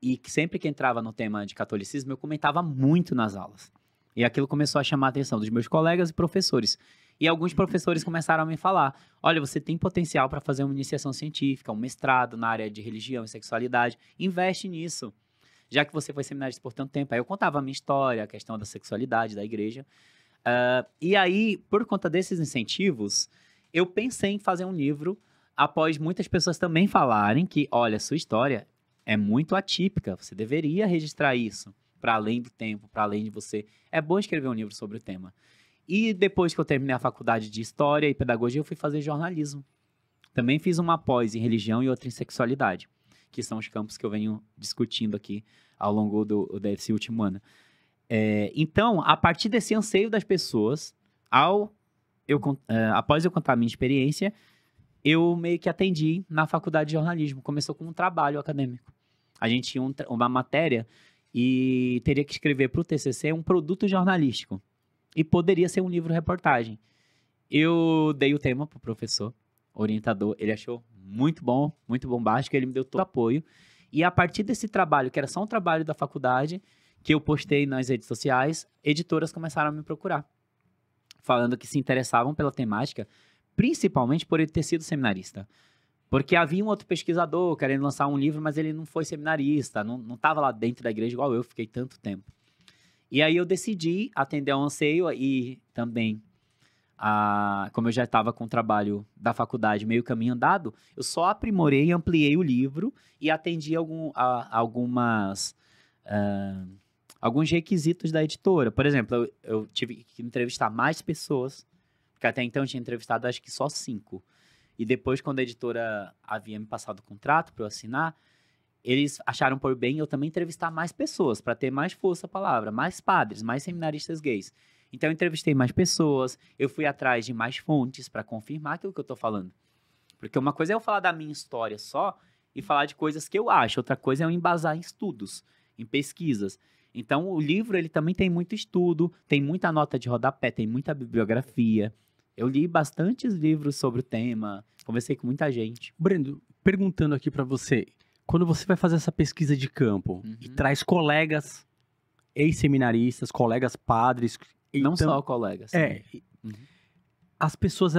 e que sempre que entrava no tema de catolicismo, eu comentava muito nas aulas. E aquilo começou a chamar a atenção dos meus colegas e professores. E alguns professores começaram a me falar, olha, você tem potencial para fazer uma iniciação científica, um mestrado na área de religião e sexualidade, investe nisso. Já que você foi seminarista por tanto tempo. Aí eu contava a minha história, a questão da sexualidade, da igreja. E aí, por conta desses incentivos, eu pensei em fazer um livro, após muitas pessoas também falarem que, olha, sua história é muito atípica, você deveria registrar isso, para além do tempo, para além de você. É bom escrever um livro sobre o tema. E depois que eu terminei a faculdade de História e Pedagogia, eu fui fazer jornalismo. Também fiz uma pós em religião e outra em sexualidade, que são os campos que eu venho discutindo aqui ao longo desse último ano. Então, a partir desse anseio das pessoas, após eu contar a minha experiência, eu meio que atendi na faculdade de jornalismo. Começou com um trabalho acadêmico. A gente tinha uma matéria e teria que escrever para o TCC um produto jornalístico. E poderia ser um livro-reportagem. Eu dei o tema para o professor, orientador. Ele achou muito bom, muito bombástico. Ele me deu todo o apoio. E a partir desse trabalho, que era só um trabalho da faculdade, que eu postei nas redes sociais, editoras começaram a me procurar, falando que se interessavam pela temática, principalmente por ele ter sido seminarista. Porque havia um outro pesquisador querendo lançar um livro, mas ele não foi seminarista, não estava lá dentro da igreja igual eu, fiquei tanto tempo. E aí eu decidi atender ao anseio e também, como eu já estava com o trabalho da faculdade meio caminho andado, eu só aprimorei e ampliei o livro e atendi alguns requisitos da editora. Por exemplo, eu tive que entrevistar mais pessoas, porque até então eu tinha entrevistado acho que só 5. E depois, quando a editora havia me passado o contrato para eu assinar, eles acharam por bem eu também entrevistar mais pessoas, para ter mais força a palavra, mais padres, mais seminaristas gays. Então, eu entrevistei mais pessoas, eu fui atrás de mais fontes para confirmar aquilo que eu estou falando. Porque uma coisa é eu falar da minha história só e falar de coisas que eu acho, outra coisa é eu embasar em estudos, em pesquisas. Então, o livro ele também tem muito estudo, tem muita nota de rodapé, tem muita bibliografia. Eu li bastantes livros sobre o tema, conversei com muita gente. Brendo, perguntando aqui para você, quando você vai fazer essa pesquisa de campo e traz colegas ex-seminaristas, colegas padres... Não então, só colegas. As pessoas,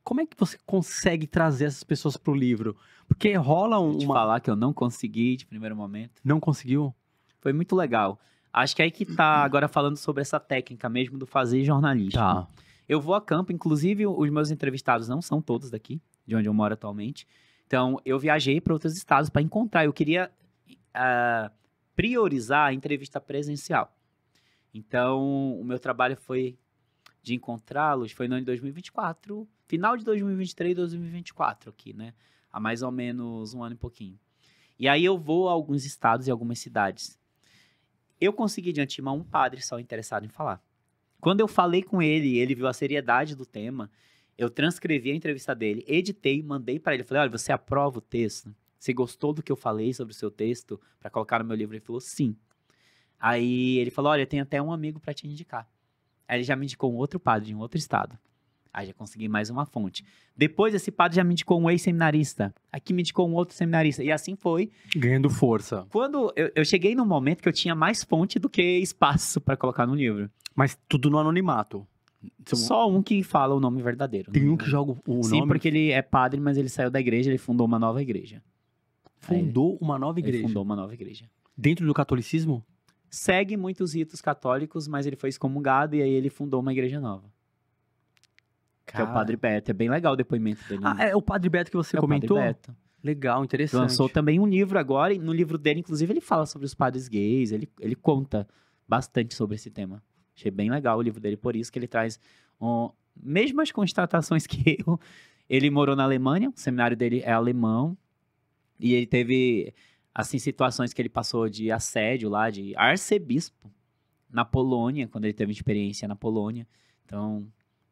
como é que você consegue trazer essas pessoas pro livro? Porque rola Vou te falar que eu não consegui de primeiro momento. Não conseguiu? Foi muito legal. Acho que é aí que tá agora falando sobre essa técnica mesmo do fazer jornalismo. Tá. Eu vou a campo, inclusive os meus entrevistados não são todos daqui, de onde eu moro atualmente. Então, eu viajei para outros estados para encontrar. Eu queria priorizar a entrevista presencial. Então, o meu trabalho foi de encontrá-los, foi no ano de 2024, final de 2023, 2024 aqui, né? Há mais ou menos um ano e pouquinho. E aí eu vou a alguns estados e algumas cidades. Eu consegui de antemão um padre só interessado em falar. Quando eu falei com ele, ele viu a seriedade do tema, eu transcrevi a entrevista dele, editei, mandei para ele. Falei, olha, você aprova o texto? Você gostou do que eu falei sobre o seu texto para colocar no meu livro? Ele falou, sim. Aí ele falou, olha, tem até um amigo para te indicar. Aí ele já me indicou um outro padre de um outro estado. Aí já consegui mais uma fonte. Depois esse padre já me indicou um ex-seminarista. Aqui me indicou um outro seminarista. E assim foi. Ganhando força. Quando eu cheguei num momento que eu tinha mais fonte do que espaço para colocar no livro. Mas tudo no anonimato. Só um que fala o nome verdadeiro. Tem um que joga o nome? Sim, porque ele é padre, mas ele saiu da igreja, ele fundou uma nova igreja. Fundou uma nova igreja? Ele fundou uma nova igreja. Dentro do catolicismo? Segue muitos ritos católicos, mas ele foi excomungado e aí ele fundou uma igreja nova. Que é o Padre Beto. É bem legal o depoimento dele. É o Padre Beto que você comentou? O Padre Beto. Legal, interessante. Lançou também um livro agora, e no livro dele, inclusive, ele fala sobre os padres gays, ele conta bastante sobre esse tema. Achei bem legal o livro dele, por isso que ele traz mesmas constatações que eu. Ele morou na Alemanha, o seminário dele é alemão, e ele teve, assim, situações que ele passou de assédio lá, de arcebispo na Polônia, quando ele teve experiência na Polônia. Então,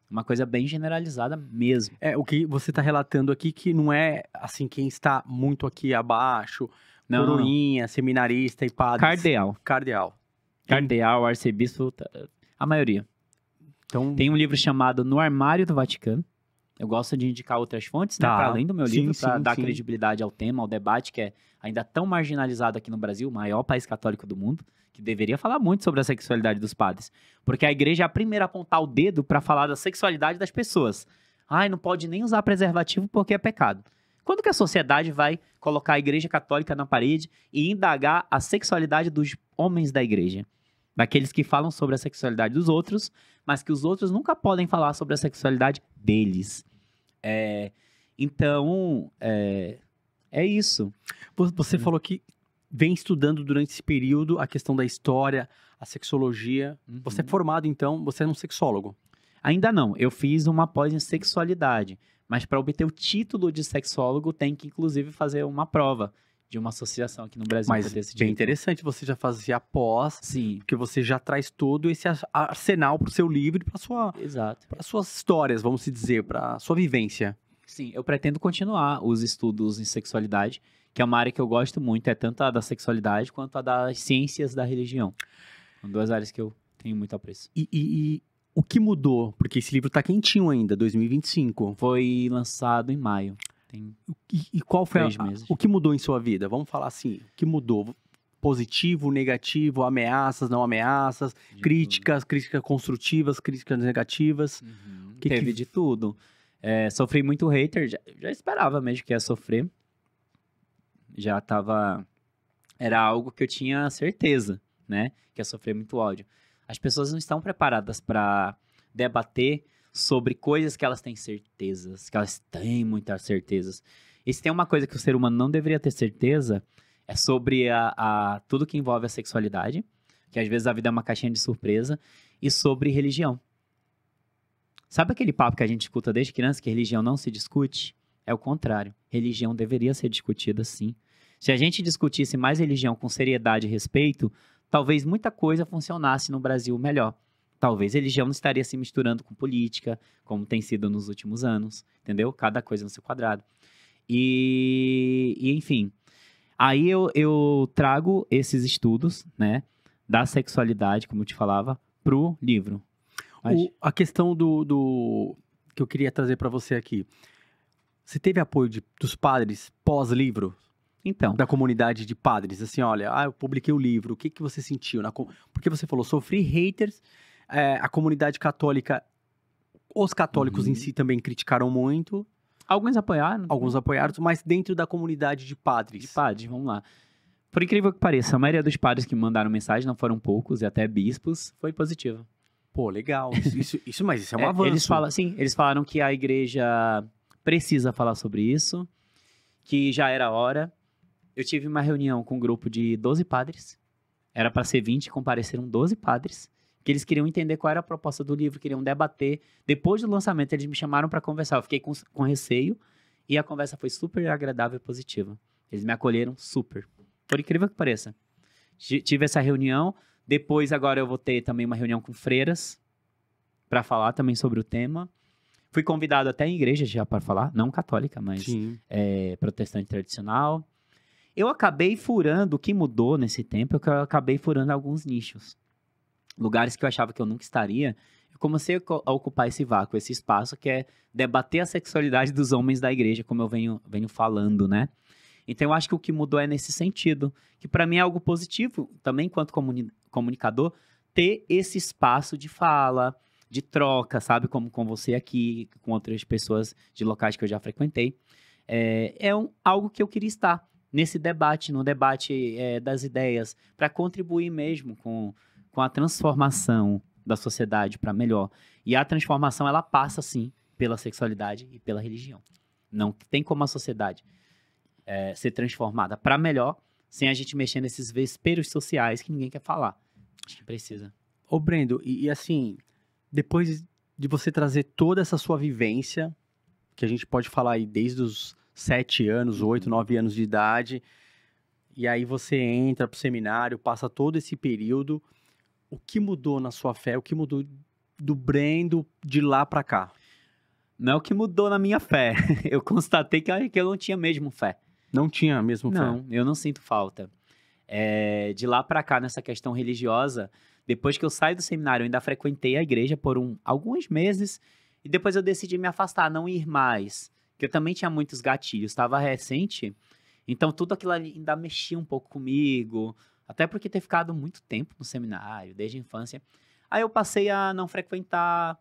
uma coisa bem generalizada mesmo. O que você está relatando aqui que não é, assim, quem está muito aqui abaixo, Não, coroinha, seminarista e padre. Cardeal. Cardeal, arcebispo, a maioria. Então, Tem um livro chamado No Armário do Vaticano. Eu gosto de indicar outras fontes, né? Tá. Para além do meu Sim, livro, para sim, dar sim. credibilidade ao tema, ao debate, que é ainda tão marginalizado aqui no Brasil, o maior país católico do mundo, que deveria falar muito sobre a sexualidade dos padres. Porque a igreja é a primeira a apontar o dedo para falar da sexualidade das pessoas. Ai, não pode nem usar preservativo porque é pecado. Quando que a sociedade vai colocar a igreja católica na parede e indagar a sexualidade dos homens da igreja? Daqueles que falam sobre a sexualidade dos outros, mas que os outros nunca podem falar sobre a sexualidade deles. Então, é isso. Você falou que vem estudando durante esse período a questão da história, a sexologia. Você é formado, então, você é um sexólogo. Ainda não, eu fiz uma pós em sexualidade, mas para obter o título de sexólogo tem que, inclusive, fazer uma prova de uma associação aqui no Brasil. Mas pra ter esse bem título. interessante, você já fazia pós, Sim, porque você já traz todo esse arsenal para o seu livro e exato. para suas histórias, vamos se dizer, para sua vivência. Sim, eu pretendo continuar os estudos em sexualidade, que é uma área que eu gosto muito, é tanto a da sexualidade quanto a das ciências da religião. São duas áreas que eu tenho muito apreço. E o que mudou? Porque esse livro está quentinho ainda, 2025. Foi lançado em maio. Tem E qual foi 3 meses. o que mudou em sua vida? Vamos falar assim, o que mudou? Positivo, negativo, ameaças, não ameaças, de críticas construtivas, críticas negativas. tudo. Uhum. Que Teve de tudo. Sofri muito hater, já esperava mesmo que ia sofrer. Já tava... Era algo que eu tinha certeza, né? Que ia sofrer muito ódio. As pessoas não estão preparadas para debater sobre coisas que elas têm certezas, que elas têm muitas certezas. E se tem uma coisa que o ser humano não deveria ter certeza, é sobre tudo que envolve a sexualidade, que às vezes a vida é uma caixinha de surpresa, e sobre religião. Sabe aquele papo que a gente escuta desde criança, que religião não se discute? É o contrário. Religião deveria ser discutida, sim. Se a gente discutisse mais religião com seriedade e respeito, talvez muita coisa funcionasse no Brasil melhor. Talvez religião não estaria se misturando com política, como tem sido nos últimos anos, entendeu? Cada coisa no seu quadrado. E enfim, aí eu trago esses estudos, né, da sexualidade, como eu te falava, pro livro. A questão do que eu queria trazer para você aqui. Você teve apoio dos padres pós-livro? Então, Da comunidade de padres? Assim, olha, eu publiquei o livro, o que você sentiu? Porque você falou, sofri haters, a comunidade católica, os católicos em si também criticaram muito, alguns apoiaram. alguns apoiaram, mas dentro da comunidade de padres. De padres, vamos lá. Por incrível que pareça, a maioria dos padres que mandaram mensagem, não foram poucos, e até bispos, foi positiva. Pô, legal. Mas isso é um avanço. Eles falaram que a igreja precisa falar sobre isso, que já era hora. Eu tive uma reunião com um grupo de 12 padres. Era para ser 20, compareceram 12 padres. Que eles queriam entender qual era a proposta do livro, queriam debater. Depois do lançamento, eles me chamaram para conversar. Eu fiquei com receio e a conversa foi super agradável e positiva. Eles me acolheram super. Por incrível que pareça. Tive essa reunião. Depois, agora, eu vou ter também uma reunião com freiras para falar também sobre o tema. Fui convidado até em igreja já para falar, não católica, mas protestante tradicional. Eu acabei furando, o que mudou nesse tempo é que eu acabei furando alguns nichos. Lugares que eu achava que eu nunca estaria, eu comecei a ocupar esse vácuo, esse espaço que é debater a sexualidade dos homens da igreja, como eu venho falando, né? Então eu acho que o que mudou é nesse sentido, que para mim é algo positivo, também enquanto comunicador, ter esse espaço de fala, de troca, sabe? Como com você aqui, com outras pessoas de locais que eu já frequentei. Algo que eu queria estar nesse debate, no debate das ideias, para contribuir mesmo com a transformação da sociedade para melhor. E a transformação, ela passa, sim, pela sexualidade e pela religião. Não tem como a sociedade ser transformada para melhor sem a gente mexer nesses vesperos sociais que ninguém quer falar. Acho que precisa. Ô, Brendo, e assim, depois de você trazer toda essa sua vivência, que a gente pode falar aí desde os 7 anos, 8, 9 anos de idade, e aí você entra pro seminário, passa todo esse período. O que mudou na sua fé? O que mudou do Brendo de lá pra cá? Não é o que mudou na minha fé. Eu constatei que eu não tinha mesmo fé. Não tinha mesmo fé? Não, eu não sinto falta. De lá pra cá, nessa questão religiosa, depois que eu saí do seminário, eu ainda frequentei a igreja por alguns meses, e depois eu decidi me afastar, não ir mais. Porque eu também tinha muitos gatilhos, estava recente, então tudo aquilo ali ainda mexia um pouco comigo, até porque ter ficado muito tempo no seminário, desde a infância. Aí eu passei a não frequentar.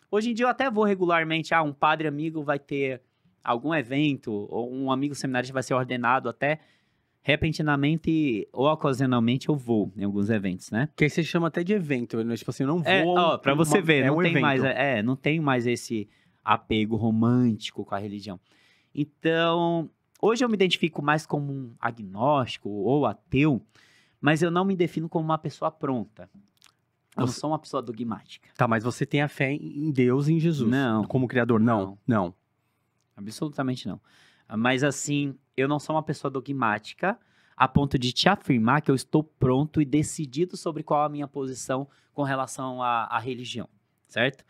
Hoje em dia eu até vou regularmente, um padre amigo vai ter algum evento, ou um amigo seminarista vai ser ordenado, até repentinamente ou ocasionalmente eu vou em alguns eventos, né? Que aí você chama até de evento, né? Tipo assim, eu não vou... Pra você ver, não um tem evento. mais, não tem mais esse apego romântico com a religião. Então, hoje eu me identifico mais como um agnóstico ou ateu, mas eu não me defino como uma pessoa pronta. Eu não sou uma pessoa dogmática. Tá, mas você tem a fé em Deus e em Jesus? Não. Como criador? Não. Absolutamente não. Mas assim, eu não sou uma pessoa dogmática a ponto de te afirmar que eu estou pronto e decidido sobre qual a minha posição com relação à religião, certo?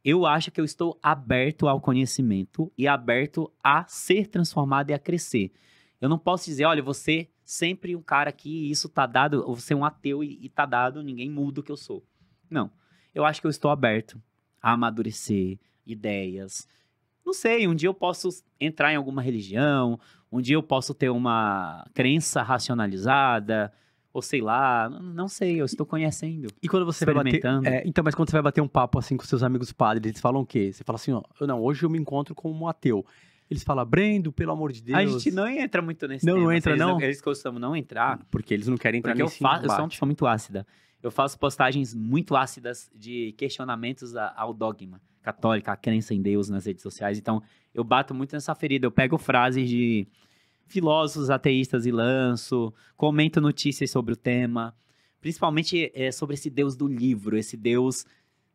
Eu acho que eu estou aberto ao conhecimento e aberto a ser transformado e a crescer. Eu não posso dizer, olha, você sempre um cara que isso tá dado, ou você é um ateu e tá dado, ninguém muda o que eu sou. Não. Eu acho que eu estou aberto a amadurecer ideias. Não sei, um dia eu posso entrar em alguma religião, um dia eu posso ter uma crença racionalizada, ou sei lá, não sei, eu estou conhecendo. E quando você vai bater... experimentando. Então, mas quando você vai bater um papo assim com seus amigos padres, eles falam o quê? Você fala assim, ó, não, hoje eu me encontro como um ateu. Eles falam, Brendo, pelo amor de Deus. A gente não entra muito nesse Não, tema. não entra, não? Eles costumam não entrar. Porque eles não querem entrar Porque nesse eu sou uma debate. pessoa muito ácida. Eu faço postagens muito ácidas de questionamentos ao dogma católico, à crença em Deus nas redes sociais. Então, eu bato muito nessa ferida. Eu pego frases de filósofos ateístas e lanço, comento notícias sobre o tema, principalmente sobre esse Deus do livro, esse Deus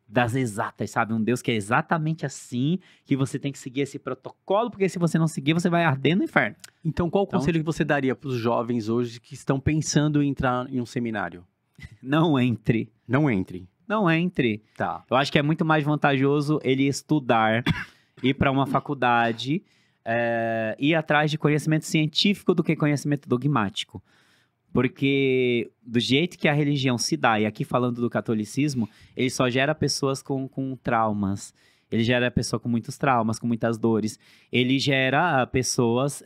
das exatas, sabe? Um Deus que é exatamente assim, que você tem que seguir esse protocolo, porque se você não seguir, você vai arder no inferno. Então, qual o conselho que você daria para os jovens hoje que estão pensando em entrar em um seminário? Não entre. Não entre. Não entre. Tá. Eu acho que é muito mais vantajoso ele estudar, ir para uma faculdade, ir atrás de conhecimento científico do que conhecimento dogmático. Porque do jeito que a religião se dá, e aqui falando do catolicismo, ele só gera pessoas com traumas. Ele gera pessoa com muitos traumas, com muitas dores. Ele gera pessoas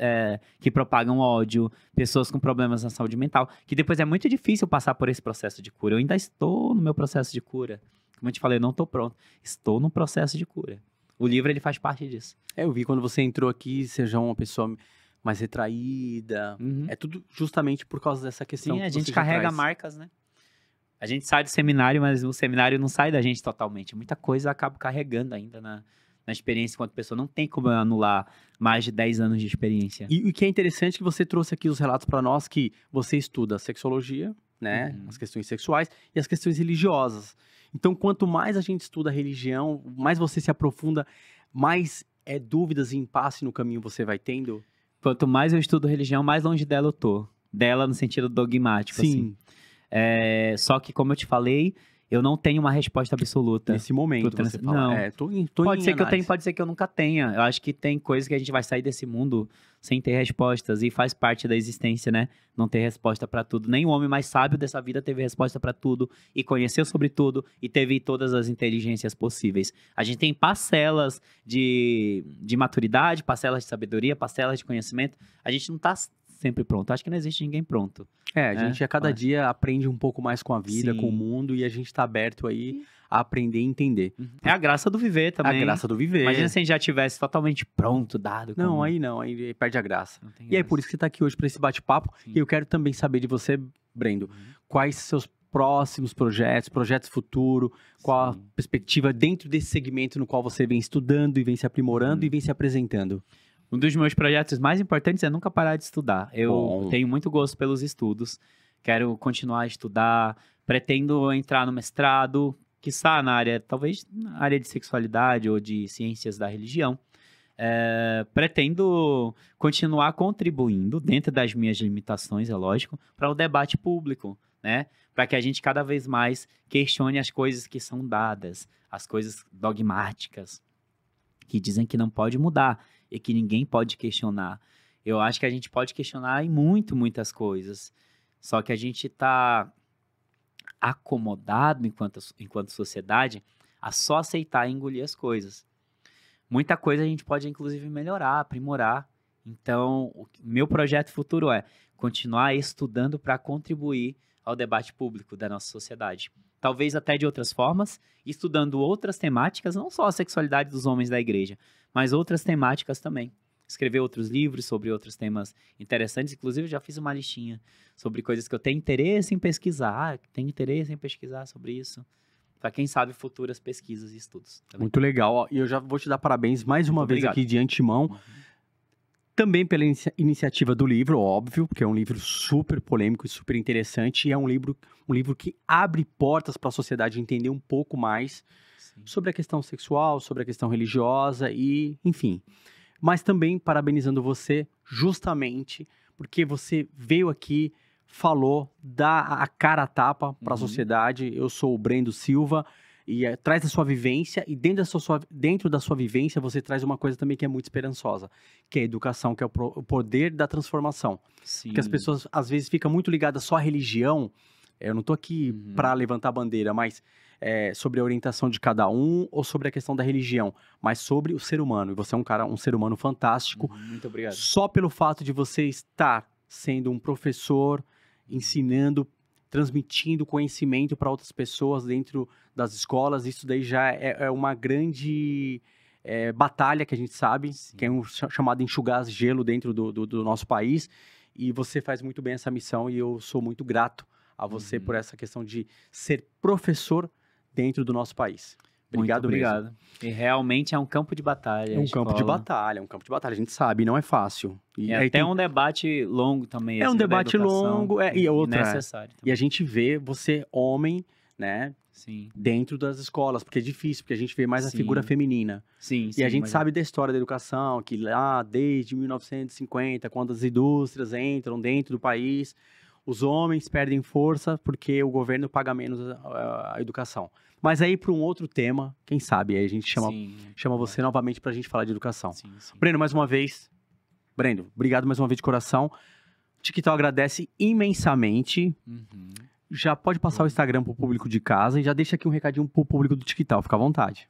que propagam ódio, pessoas com problemas na saúde mental, que depois é muito difícil passar por esse processo de cura. Eu ainda estou no meu processo de cura. Como eu te falei, eu não estou pronto. Estou no processo de cura. O livro, ele faz parte disso. Eu vi quando você entrou aqui, seja uma pessoa mais retraída. Uhum. É tudo justamente por causa dessa questão. Sim, a que gente você já carrega traz. marcas, né? A gente sai do seminário, mas o seminário não sai da gente totalmente. Muita coisa eu acabo carregando ainda na experiência enquanto pessoa. Não tem como eu anular mais de 10 anos de experiência. E o que é interessante é que você trouxe aqui os relatos para nós que você estuda sexologia, né? Uhum. As questões sexuais e as questões religiosas. Então, quanto mais a gente estuda a religião, mais você se aprofunda, mais dúvidas e impasse no caminho você vai tendo. Quanto mais eu estudo religião, mais longe dela eu tô. Dela no sentido dogmático, assim. Só que, como eu te falei, eu não tenho uma resposta absoluta. Nesse momento, você fala. Não. Tô Pode em ser que eu tenha, análise. pode ser que eu nunca tenha. Eu acho que tem coisas que a gente vai sair desse mundo sem ter respostas. E faz parte da existência, né? Não ter resposta pra tudo. Nem o homem mais sábio dessa vida teve resposta pra tudo. E conheceu sobre tudo. E teve todas as inteligências possíveis. A gente tem parcelas de maturidade, parcelas de sabedoria, parcelas de conhecimento. A gente não tá sempre pronto. Acho que não existe ninguém pronto. A gente a cada dia aprende um pouco mais com a vida, Sim. com o mundo, e a gente tá aberto aí a aprender e entender. É a graça do viver também. A graça do viver. Imagina se a gente já tivesse totalmente pronto, dado. Não, como- aí perde a graça. Não tem E aí, graça. por isso que você tá aqui hoje para esse bate-papo. Sim. E eu quero também saber de você, Brendo, quais seus próximos projetos futuros, qual Sim. a perspectiva dentro desse segmento no qual você vem estudando e vem se aprimorando e vem se apresentando. Um dos meus projetos mais importantes é nunca parar de estudar. Eu Bom. tenho muito gosto pelos estudos, quero continuar a estudar, pretendo entrar no mestrado, quiçá na área, talvez na área de sexualidade ou de ciências da religião. Pretendo continuar contribuindo, dentro das minhas limitações, é lógico, para o debate público, né? Para que a gente cada vez mais questione as coisas que são dadas, as coisas dogmáticas, que dizem que não pode mudar e que ninguém pode questionar. Eu acho que a gente pode questionar em muitas coisas, só que a gente está acomodado enquanto sociedade a só aceitar e engolir as coisas. Muita coisa a gente pode, inclusive, melhorar, aprimorar. Então, o meu projeto futuro é continuar estudando para contribuir ao debate público da nossa sociedade. Talvez até de outras formas, estudando outras temáticas, não só a sexualidade dos homens da igreja, mas outras temáticas também. Escrever outros livros sobre outros temas interessantes. Inclusive, eu já fiz uma listinha sobre coisas que eu tenho interesse em pesquisar. Tenho interesse em pesquisar sobre isso. Para quem sabe, futuras pesquisas e estudos. Também. Muito legal. Ó, e eu já vou te dar parabéns mais uma vez aqui de antemão. Uhum. Também pela iniciativa do livro, óbvio, porque é um livro super polêmico e super interessante. E é um livro que abre portas para a sociedade entender um pouco mais sobre a questão sexual, sobre a questão religiosa e, enfim. Mas também parabenizando você justamente porque você veio aqui, falou, dá a cara a tapa para a sociedade. Eu sou o Brendo Silva e traz a sua vivência e dentro da sua vivência você traz uma coisa também que é muito esperançosa, que é a educação, que é o poder da transformação. Sim. Porque as pessoas às vezes ficam muito ligadas só à religião. Eu não estou aqui para levantar bandeira, mas sobre a orientação de cada um ou sobre a questão da religião, mas sobre o ser humano. E você é um ser humano fantástico. Muito obrigado. Só pelo fato de você estar sendo um professor, ensinando, transmitindo conhecimento para outras pessoas dentro das escolas, isso daí já é uma grande batalha que a gente sabe, Sim. que é chamado enxugar gelo dentro do nosso país, e você faz muito bem essa missão e eu sou muito grato a você por essa questão de ser professor dentro do nosso país. Obrigado, muito obrigado. Mesmo. E realmente é um campo de batalha. É um campo de batalha, a gente sabe, não é fácil. E até um debate longo também. É um debate longo, e outra. Necessário também. E a gente vê você, homem, né, Sim. dentro das escolas, porque é difícil, porque a gente vê mais a figura feminina. Sim, e a gente sabe da história da educação, que lá desde 1950, quando as indústrias entram dentro do país, os homens perdem força porque o governo paga menos a educação. Mas aí para um outro tema, quem sabe, aí a gente chama você novamente para a gente falar de educação. Sim. Brendo, mais uma vez, obrigado mais uma vez de coração. O TikTok agradece imensamente. Já pode passar o Instagram pro público de casa e já deixa aqui um recadinho pro público do TikTok, fica à vontade.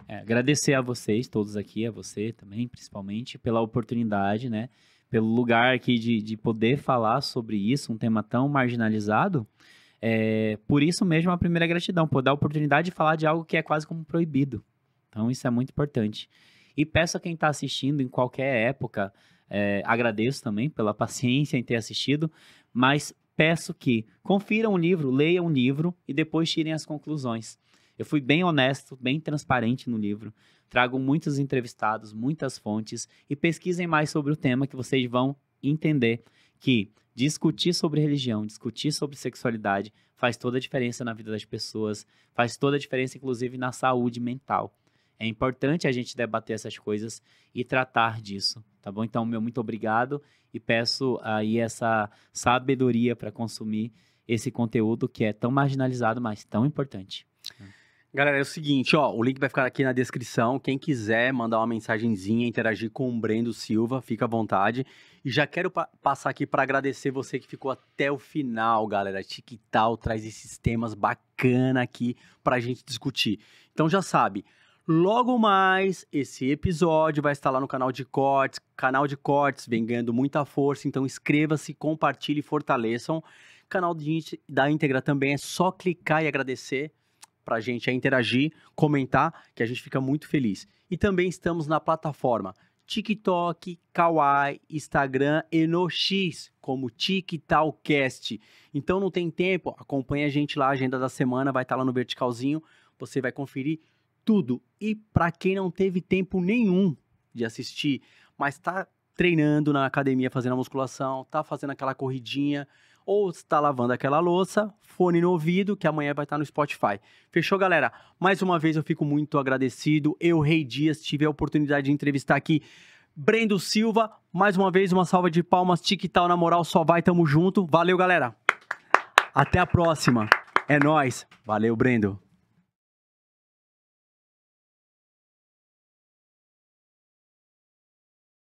Agradecer a vocês, todos aqui, a você também, principalmente, pela oportunidade, né? Pelo lugar aqui de poder falar sobre isso, um tema tão marginalizado. Por isso mesmo, a primeira gratidão, por dar a oportunidade de falar de algo que é quase como proibido. Então, isso é muito importante. E peço a quem está assistindo em qualquer época, agradeço também pela paciência em ter assistido, mas peço que confiram o livro, leiam o livro e depois tirem as conclusões. Eu fui bem honesto, bem transparente no livro. Trago muitos entrevistados, muitas fontes e pesquisem mais sobre o tema que vocês vão entender que discutir sobre religião, discutir sobre sexualidade faz toda a diferença na vida das pessoas, faz toda a diferença inclusive na saúde mental. É importante a gente debater essas coisas e tratar disso, tá bom? Então, meu muito obrigado e peço aí essa sabedoria para consumir esse conteúdo que é tão marginalizado, mas tão importante. Galera, é o seguinte, o link vai ficar aqui na descrição. Quem quiser mandar uma mensagenzinha, interagir com o Brendo Silva, fica à vontade. E já quero passar aqui para agradecer você que ficou até o final, galera. TikTok traz esses temas bacana aqui pra gente discutir. Então já sabe, logo mais esse episódio vai estar lá no canal de cortes. Canal de cortes vem ganhando muita força, então inscreva-se, compartilhe e fortaleçam. Canal da íntegra também é só clicar e agradecer pra gente interagir, comentar, que a gente fica muito feliz. E também estamos na plataforma TikTok, Kawaii, Instagram e no X, como TikTalkcast. Então não tem tempo, acompanha a gente lá, a agenda da semana vai estar lá no verticalzinho, você vai conferir tudo. E para quem não teve tempo nenhum de assistir, mas tá treinando na academia, fazendo a musculação, tá fazendo aquela corridinha, ou está lavando aquela louça, fone no ouvido, que amanhã vai estar no Spotify. Fechou, galera? Mais uma vez eu fico muito agradecido. Eu, Rei Dias, tive a oportunidade de entrevistar aqui Brendo Silva. Mais uma vez, uma salva de palmas. TikTok na moral, só vai, tamo junto. Valeu, galera. Até a próxima. É nóis. Valeu, Brendo.